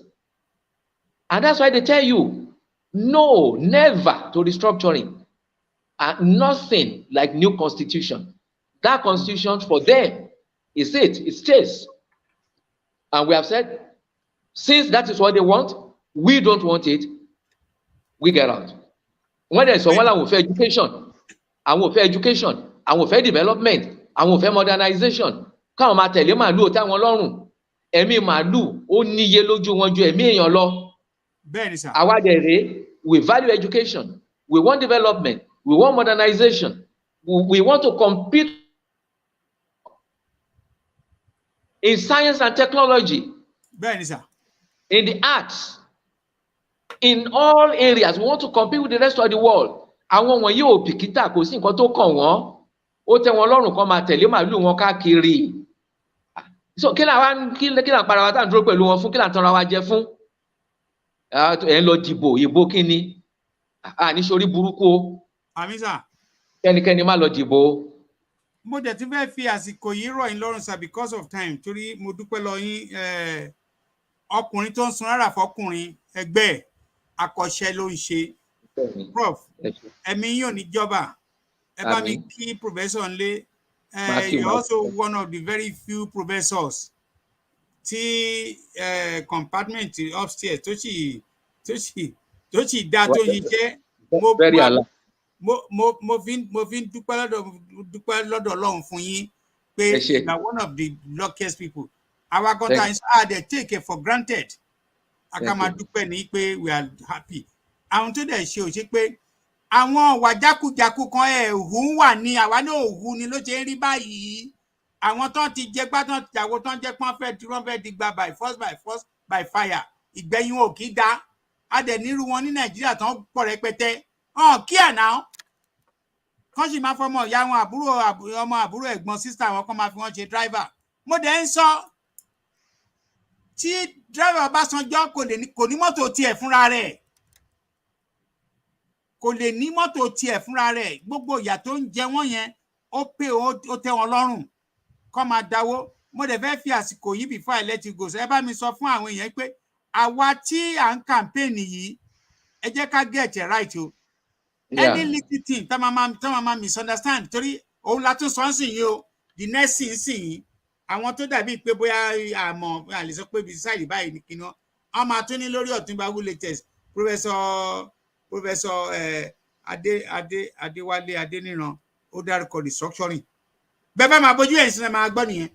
And that's why they tell you, no, never to restructuring. And nothing like new constitution. That constitution for them is it stays. And we have said, since that is what they want, we don't want it, we get out. When there's someone who for education, and who for education, and who for development, and who for modernization, káwọn máa tẹ̀lé màálù táwọn lọ́rùn, ẹ̀mí màálù ó níye lójú wọn ju ẹ̀mí èèyàn lọ. Bẹ́ẹ̀ni sà. Àwa dẹ̀ rèé, we value education, we want development, we want modernization, we want to compete in science and technology. Bẹ́ẹ̀ni sà. In the arts, in all areas, we want to compete with the rest of the world. Àwọn wọ̀nyí ò bìkítà, kò sí nǹkan tó kàn wọ́n. Ó tẹ́ wọn lọ́rùn kan máa tẹ̀lé màálù wọn káàkiri. So kí là ń para wa tá à ń dúró pẹ̀lú wọn fún, kí là ń tanra wa jẹ fún? Ẹ̀ ń lọ dìbò, ìbò kí ni? Níṣorí burúkú o. Àmín sà. Kẹ́nikẹ́ni má lọ dìbò. Mo dẹ̀ ti fẹ́ fi àsìkò yìí rọ̀ yín lọ́rùn sà because of time, torí mo dúpẹ́ lọ yín. Ọkùnrin tó ń sun rárá fọkùnrin ẹgbẹ́ akọ́ṣẹ́ ló ń ṣe. Prof, ẹ̀mí yín ò ní jọba. Ẹ bá mi kí professor nlé. You're also one of the very few professors tí compartment upstairs tó sì dá tó ṣiṣẹ́. Mo fi ń dúpẹ́ lọ́dọ̀ Ọlọ́run fún yín pé you are one of the luckiest people. Our country they take it for granted. Akama dúpẹ́ ní pé we are happy. Àwọn tó dẹ̀ ṣe ò ṣe pé àwọn ọ̀wà jákujàku kan ẹ̀hún wà ní àwa náà òhun ni ló ṣe ń rí báyìí. Àwọn tó ti jẹ gbá tó ti àwọ tó ń jẹ pọ́n fẹ́ di gba by force by fire. Ìgbẹ̀yìn ò kì í dá. A dẹ̀ nírú wọn ní Nàìjíríà tó ń pọ̀ rẹpẹtẹ. Kí ẹ̀ náà. Kán sì máa fọmọ ìyá wọn ọmọ àbúrò ẹ̀gbọ́n sísá wọn kán máa fi wọ́n ṣe driver. Mo dẹ̀ ń sọ tí driver Ọbásanjọ́ kò ní mọ́tò tiẹ̀ fúnra rẹ̀. Kò lè ní mọ́tò tiẹ̀ fúnra rẹ̀. Gbogbo ìyà tó ń jẹ wọ́n yẹn ó tẹ́ wọn lọ́rùn kọ́ máa dáwó. Mo dẹ̀ fẹ́ fi àsìkò yìí before I let you go. Ẹ bá mi sọ fún àwọn èèyàn pé àwa tí à ń campaign yìí ẹ jẹ́ ká get it right o. Any little thing tá máa misunderstand torí òun la tún sọ sí yìí o. The next thing sì yìí àwọn tó dàbí pé bóyá àmọ́ a lè sọ pé beside báyìí ní kíná wọ́n máa tún ní lórí Ọ̀túnba latest Professor Adewale Adeniran ó dárúkọ restructuring. Bẹ́ẹ̀ bá máa bójú ẹ̀yìn sinimá máa gbọ́ nìyẹn.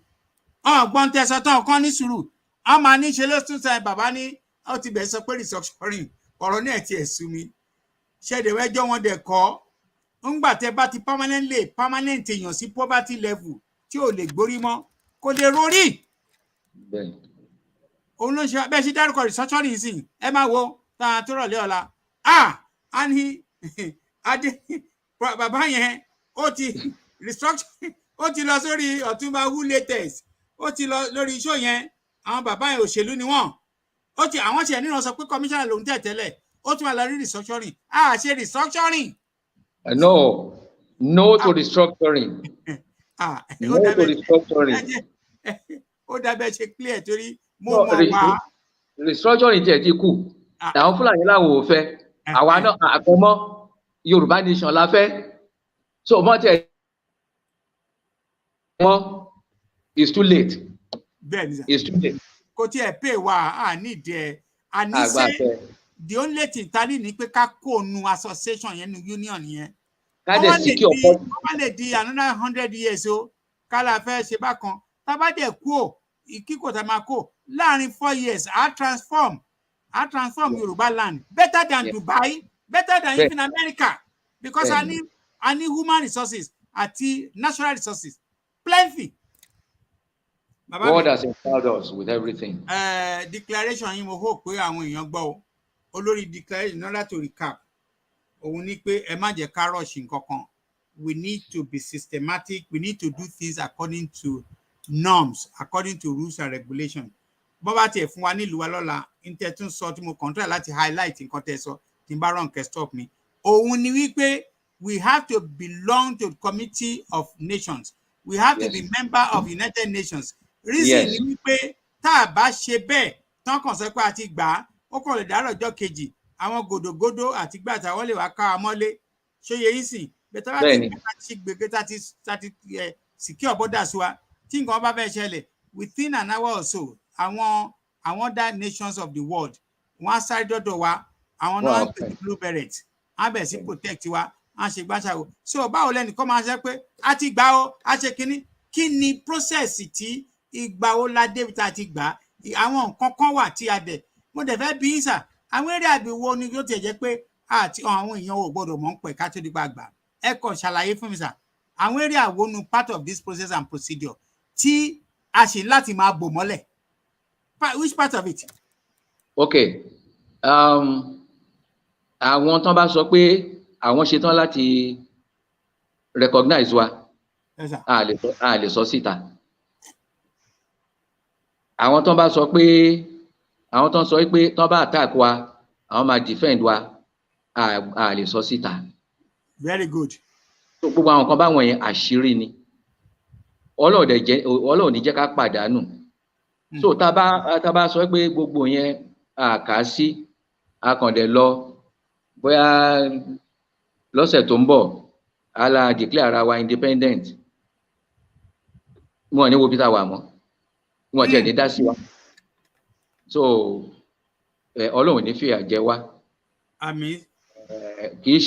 Ọ̀gbọ́n tẹ̀sán tán kan ní sùúrù. Wọ́n máa ní ṣe ló tún sọ bàbá ní ó ti bẹ̀ sọ pé restructuring ọ̀rọ̀ náà ti ẹ̀ sú mi. Ṣẹ̀dẹ̀wẹ́jọ́ wọn dẹ̀ kọ́. Ńgbà tẹ bá ti permanent èèyàn sí poverty level tí ò lè gbórí mọ́ kò lè rorí. Òun ló ṣe bẹ́ẹ̀ ṣe dárúkọ restructuring sí ẹ máa wo tá tó rọ̀lẹ́ ọ̀la. A ní bàbá yẹn ó ti restructuring ó ti lọ sórí Ọ̀túnba latest ó ti lọ lórí iṣó yẹn àwọn bàbá yẹn òṣèlú ni wọ́n ó ti àwọn tiẹ̀ nínú sọ pé commissioner lòun tẹ̀tẹ́lẹ̀ ó tún wà lọ rí restructuring ṣe restructuring. No to restructuring. No to restructuring. Ó dábẹ́ ṣe clear torí mo mọ̀ wá. Restructuring tiẹ̀ ti kù àwọn Fúlàní làwọn ò fẹ́ àwa náà àkọ́mọ́ Yorùbá nation la fẹ́ so mọ́ tiẹ̀ mọ́ it's too late. It's too late. Kò tiẹ̀ pay wa nídìí ẹ̀ àníṣe the only thing ta ní ni pé ká kó nu association yẹn nu union yẹn. Ká dẹ̀ secure ọ̀pọ̀. Wọ́n lè di another 100 years o ká la fẹ́ ṣe bákan tá bá dẹ̀ kú o kíkò tá máa kó láàrin 4 years á transform Yoruba land better than Dubai better than even America because I need human resources àti natural resources plenty. God has endowed us with everything. Declaration yìí mo hope pé àwọn èèyàn gbọ́ o olórí declaration in order to recap òun ní pé ẹ má jẹ́ ká rush nǹkan kan. We need to be systematic. We need to do things according to norms, according to rules and regulations. Bó bá tiẹ̀ fún wa nílùú wa lọ́la níta tún sọ tí mo contract láti highlight nǹkan tẹ́ sọ tí n bá rán kẹ́ stop mi. Òun ni wípé we have to belong to the Committee of Nations. We have to be member of United Nations. Reason ni wípé tá a bá ṣe bẹ́ẹ̀ tán kàn sọ pé a ti gbà á ó kàn lè dárò ọjọ́ kejì àwọn gòdògòdò àti gbà táwọn lè wá ká wa mọ́lé ṣóye yìí sìn bẹ́ẹ̀ bá ti gbà tí gbègbè tá ti secure borders wa tí nǹkan bá fẹ́ ṣẹlẹ̀ within an hour or so àwọn other nations of the world wọ́n á sáré dọ́dọ̀ wa àwọn náà ń pè ní blue beret á bẹ̀ sí protect wa á ṣe gbàṣàwò so báwo lẹ́nìkan máa ṣe pé a ti gbà ó a ṣe kí ni process tí ìgbà wo la débi tá a ti gbà àwọn nǹkan kan wà tí a dẹ̀ mo dẹ̀ fẹ́ bí ìsà àwọn eré àbíwọ́ ni yóò tiẹ̀ jẹ́ pé àti àwọn èèyàn ò gbọ́dọ̀ mọ̀ ń pẹ̀ ká tó dípa gbà ẹ kàn ṣàlàyé fún mi sà àwọn eré àwọnú part of this process and procedure tí a ṣe láti máa bò mọ́lẹ̀ which part of it. Okay àwọn tán bá sọ pé àwọn ṣetán láti recognize wa a lè sọ síta àwọn tán bá sọ pé àwọn tán sọ pé tán bá attack wa àwọn máa defend wa a lè sọ síta. Very good. So gbogbo àwọn kan báwọn yẹn àṣírí ni Ọlọ́run ní jẹ́ ká pàdánù so tá bá sọ pé gbogbo yẹn àkà sí akàndẹ̀ lọ bóyá lọ́sẹ̀ tó ń bọ̀ ala declare ara wa independent wọn ní wo bí tá wà mọ́ wọn tiẹ̀ ní dá sí wa so Ọlọ́run ní fìyà jẹ wá. Àmín. Kì í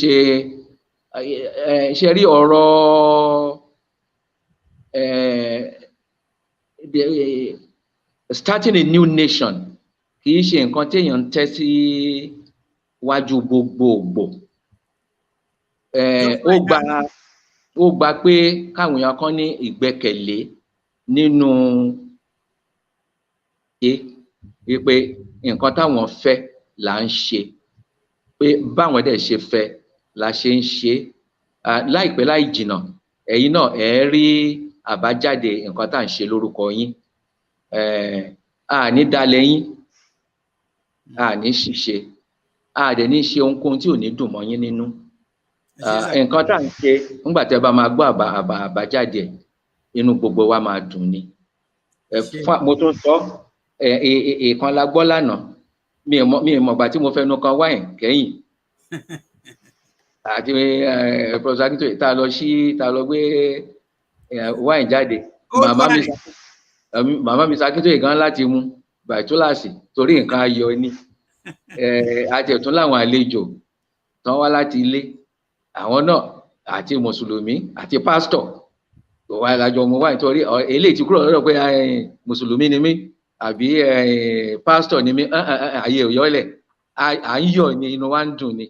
ṣe rí ọ̀rọ̀ starting a new nation kì í ṣe nǹkan téèyàn ń tẹ́ sí wájú gbogbogbò ó gba pé káwọn èèyàn kan ní ìgbẹ́kẹ̀lé nínú pé nǹkan táwọn fẹ́ là ń ṣe pé báwọn dẹ̀ ṣe fẹ́ la ṣe ń ṣe láìpẹ́ láì jìnnà ẹ̀yin náà ẹ rí àbájáde nǹkan tá à ń ṣe lórúkọ yín ní dalẹ̀ yín ní ṣìṣe dẹ̀ ní ṣe ohunkóhun tí ò ní dùn mọ́ yín nínú nǹkan tá à ń ṣe nígbà tí ẹ bá máa gbọ́ àbájáde inú gbogbo wa máa dùn ni mo tún sọ ìkan la gbọ́ lánàá mi ì mọ̀gbà tí mo fẹnu kan wáìn kẹ́yìn àti Prof Akintoye tá lọ gbé wáìn jáde màmá mi Akintoye gan láti mú bàtúlàsì torí nǹkan ayọ̀ ni àti ẹ̀tún láwọn àlejò tán wá láti ilé àwọn náà àti mùsùlùmí àti pásítọ̀ tó wá lájọ mú wáìn torí eléyìí ti kúrò lọ́dọ̀ pé mùsùlùmí ni mí àbí pásítọ̀ ni mí ayé òyọ́lẹ̀ à ń yọ̀ ni inú wa ń dùn ni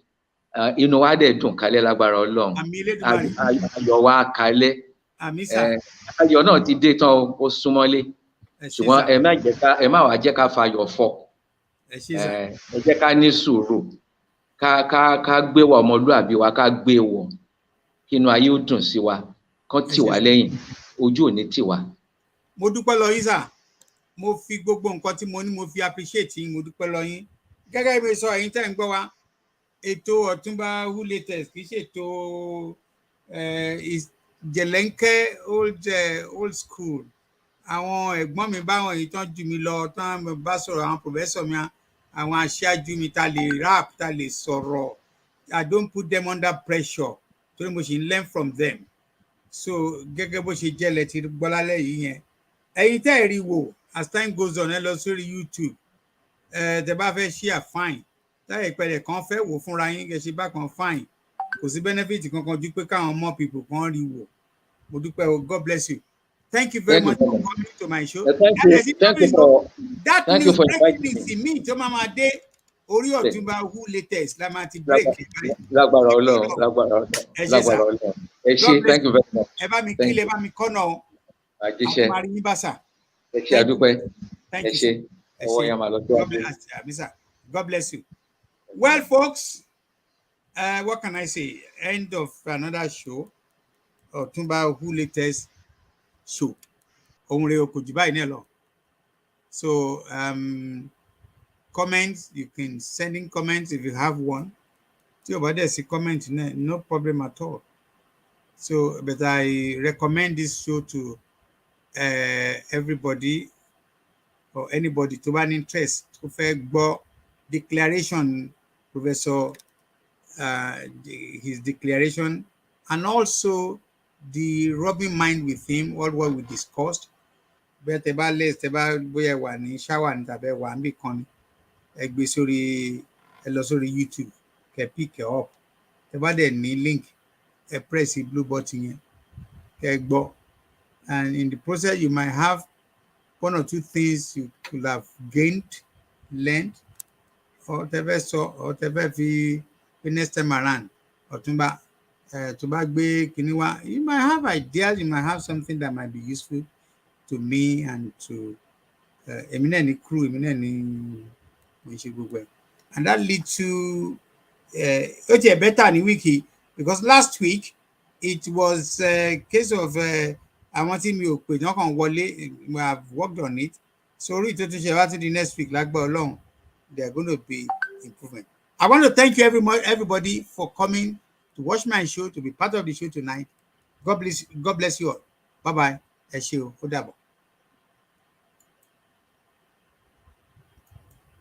inú wa dẹ̀ dùn kálẹ̀ lágbára Ọlọ́run ayọ̀ wa kálẹ̀ ayọ̀ náà ti dé tán ó súnmọ́lé ṣùgbọ́n ẹ má wàá jẹ́ ká fayọ̀ fọ́ ẹ jẹ́ ká ní sùúrù ká gbé wọ ọmọlúàbí wa ká gbé wọ kí inú ayé ó dùn sí wa kán tì wá lẹ́yìn ojú ò ní tì wá. mo dúpẹ́ lọ yín sà mo fi gbogbo nǹkan tí mo ní mo fi appreciate yín mo dúpẹ́ lọ yín gẹ́gẹ́ bí sọ ẹ̀yin tẹ́ ń gbọ́ wa ètò Ọ̀túnba Who Latest kì í ṣètò jẹ̀lẹ́ńkẹ́ old school àwọn ẹ̀gbọ́n mi báwọn èyí tán jù mí lọ tán bá sọ̀rọ̀ àwọn professor mi àwọn aṣáájú mi ta lè rap ta lè sọ̀rọ̀ I don't put them under pressure torí mo ṣì ń learn from them so gẹ́gẹ́ bó ṣe jẹ́lẹ̀ ti gbọ́ lálẹ́ yìí yẹn ẹ̀yin tẹ́ ẹ̀ rí wò as time goes on ẹ lọ sórí YouTube tẹ́ bá fẹ́ share fine táyà ìpẹ̀lẹ̀ kan fẹ́ wò fúnra yín kẹ́ ṣe bá kan fine kò sí benefit kankan ju pé káwọn more people kan rí wò mo dúpẹ́ o God bless you. Thank you very much for coming to my show. Thank you for inviting me. Me tó máa dé orí Ọ̀túnba Who Latest la máa ti break. Lágbára Ọlọ́run. Ẹ ṣé, thank you very much. Ẹ bá mi kí lè bá mi kọ́nà o. Àjíṣẹ́. Àwọn arí yín bá sà. Ẹ ṣé àdúpẹ́. Thank you. Ẹ ṣé. Ọwọ́ yẹn máa lọ tó God bless you. Well, folks, what can I say? End of another show. Ọ̀túnba Who Latest show. Ohun rere kò jù báyìí náà lọ. So comments, you can send in comments if you have one. Tí o bá dẹ̀ sí comment náà, no problem at all. So, but I recommend this show to everybody or anybody to have an interest to fẹ́ gbọ́ declaration, Professor, his declaration, and also the rubbing mind with him, all what we discussed. Bẹ́ẹ̀ tẹ́ bá less tẹ́ bá bóyá wà ní shower ní tàbí wà níbì kan ni ẹ gbé sórí ẹ lọ sórí YouTube kẹ́ pick it up. Tẹ́ bá dẹ̀ ní link ẹ press the blue button yẹn kẹ́ gbọ́, and in the process you might have one or two things you could have gained, learned, or whatever. So whatever the next time around Ọ̀túnba tó bá gbé kíní wá, you might have ideas, you might have something that might be useful to me and to èmi náà ní crew, èmi náà ní ṣe gbogbo ẹ̀, and that lead to ó tiẹ̀ better ní week because last week it was a case of àwọn tí mi ò pè náà kàn wọlé, we have worked on it, so orí tó tún ṣe wá to the next week lágbára Ọlọ́run there are going to be improvement. I want to thank you everybody for coming to watch my show, to be part of the show tonight. God bless you all. Bye bye. Ẹ ṣé o, ó dàbọ̀.